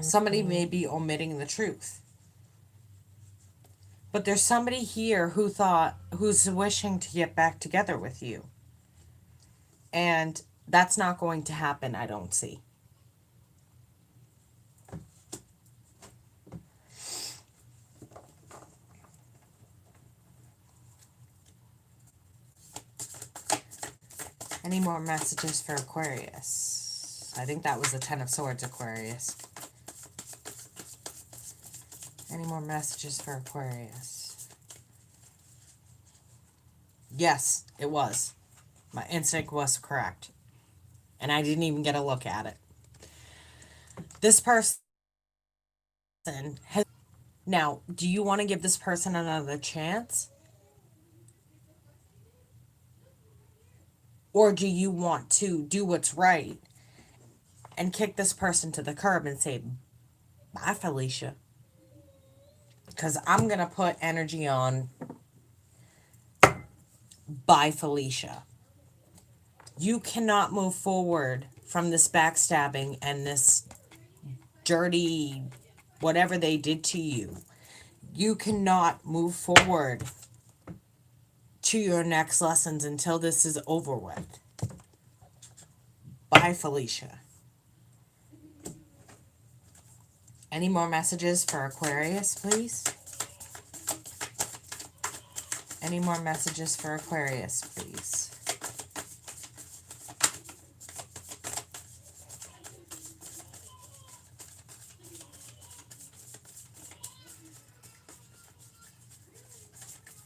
Somebody may be omitting the truth. But there's somebody here who's wishing to get back together with you. And that's not going to happen, I don't see. Any more messages for Aquarius? I think that was the Ten of Swords, Aquarius. Any more messages for Aquarius? Yes, it was. My instinct was correct. And I didn't even get a look at it. This person has... Now, do you want to give this person another chance? Or do you want to do what's right and kick this person to the curb and say, bye, Felicia? Because I'm going to put energy on, bye, Felicia. You cannot move forward from this backstabbing and this dirty whatever they did to you. You cannot move forward to your next lessons until this is over with. Bye, Felicia. Any more messages for Aquarius, please? Any more messages for Aquarius, please?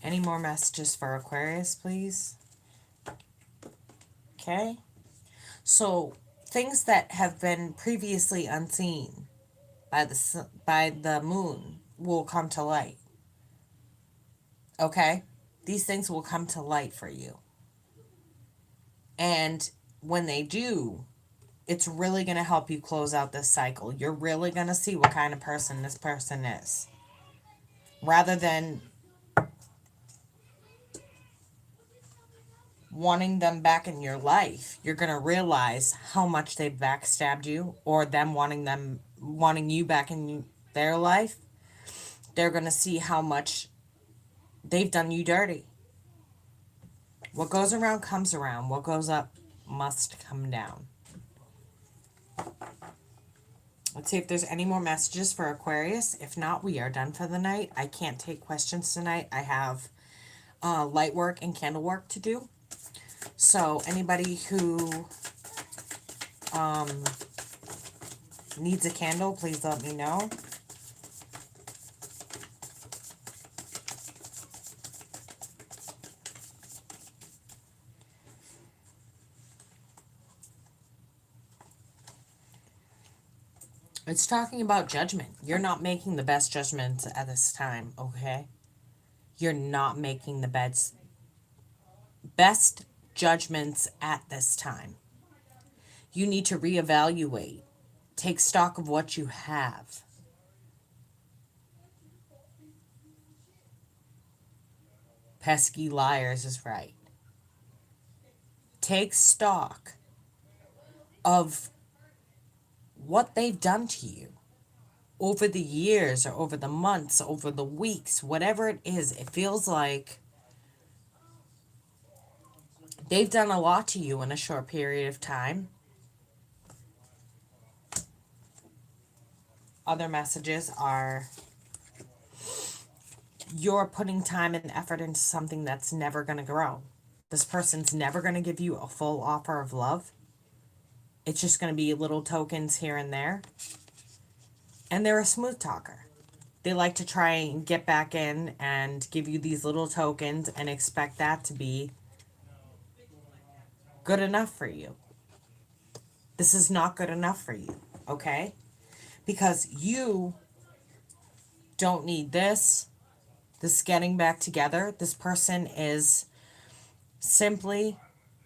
Any more messages for Aquarius, please? Okay. So, things that have been previously unseen by the moon will come to light. Okay? These things will come to light for you. And when they do, it's really going to help you close out this cycle. You're really going to see what kind of person this person is. Rather than wanting them back in your life, you're going to realize how much they backstabbed you, or them wanting you back in their life. They're going to see how much they've done you dirty. What goes around comes around. What goes up must come down. Let's see if there's any more messages for Aquarius. If not, we are done for the night. I can't take questions tonight. I have light work and candle work to do. So anybody who needs a candle, please let me know. It's talking about judgment. You're not making the best judgments at this time, okay? You're not making the best judgments at this time. You need to reevaluate. Take stock of what you have. Pesky liars is right. Take stock of what they've done to you over the years or over the months, over the weeks, whatever it is. It feels like they've done a lot to you in a short period of time. Other messages are you're putting time and effort into something that's never going to grow. This person's never going to give you a full offer of love. It's just going to be little tokens here and there. And they're a smooth talker. They like to try and get back in and give you these little tokens and expect that to be good enough for you. This is not good enough for you, okay? Because you don't need this getting back together. This person is simply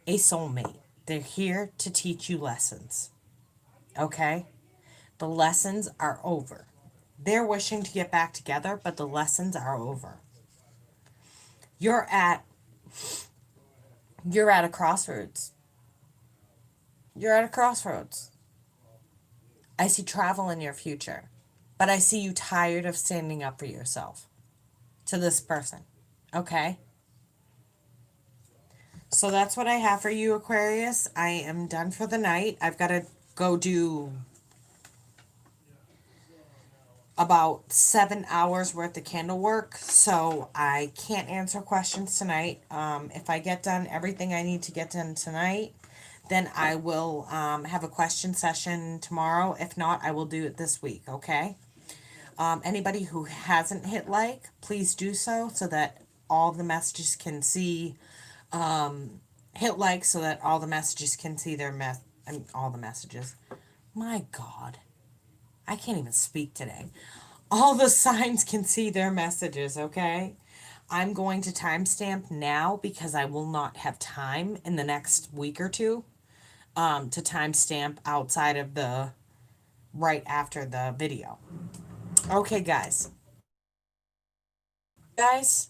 a soulmate. They're here to teach you lessons, okay? The lessons are over. They're wishing to get back together, but the lessons are over. You're at You're at a crossroads. You're at a crossroads. I see travel in your future, but I see you tired of standing up for yourself to this person. Okay? So that's what I have for you, Aquarius. I am done for the night. I've got to go do about 7 hours worth of candle work, so I can't answer questions tonight. If I get done everything I need to get done tonight, then I will have a question session tomorrow. If not, I will do it this week, okay? Anybody who hasn't hit like, please do so that all the messages can see. Hit like so that all the messages can see their all the messages. My God, I can't even speak today. All the signs can see their messages, okay? I'm going to timestamp now because I will not have time in the next week or two to timestamp outside of the right after the video. Okay, guys. Guys,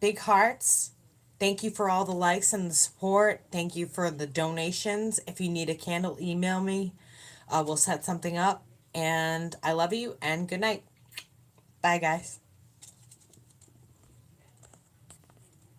big hearts. Thank you for all the likes and the support. Thank you for the donations. If you need a candle, email me. We'll set something up. And I love you and good night. Bye, guys.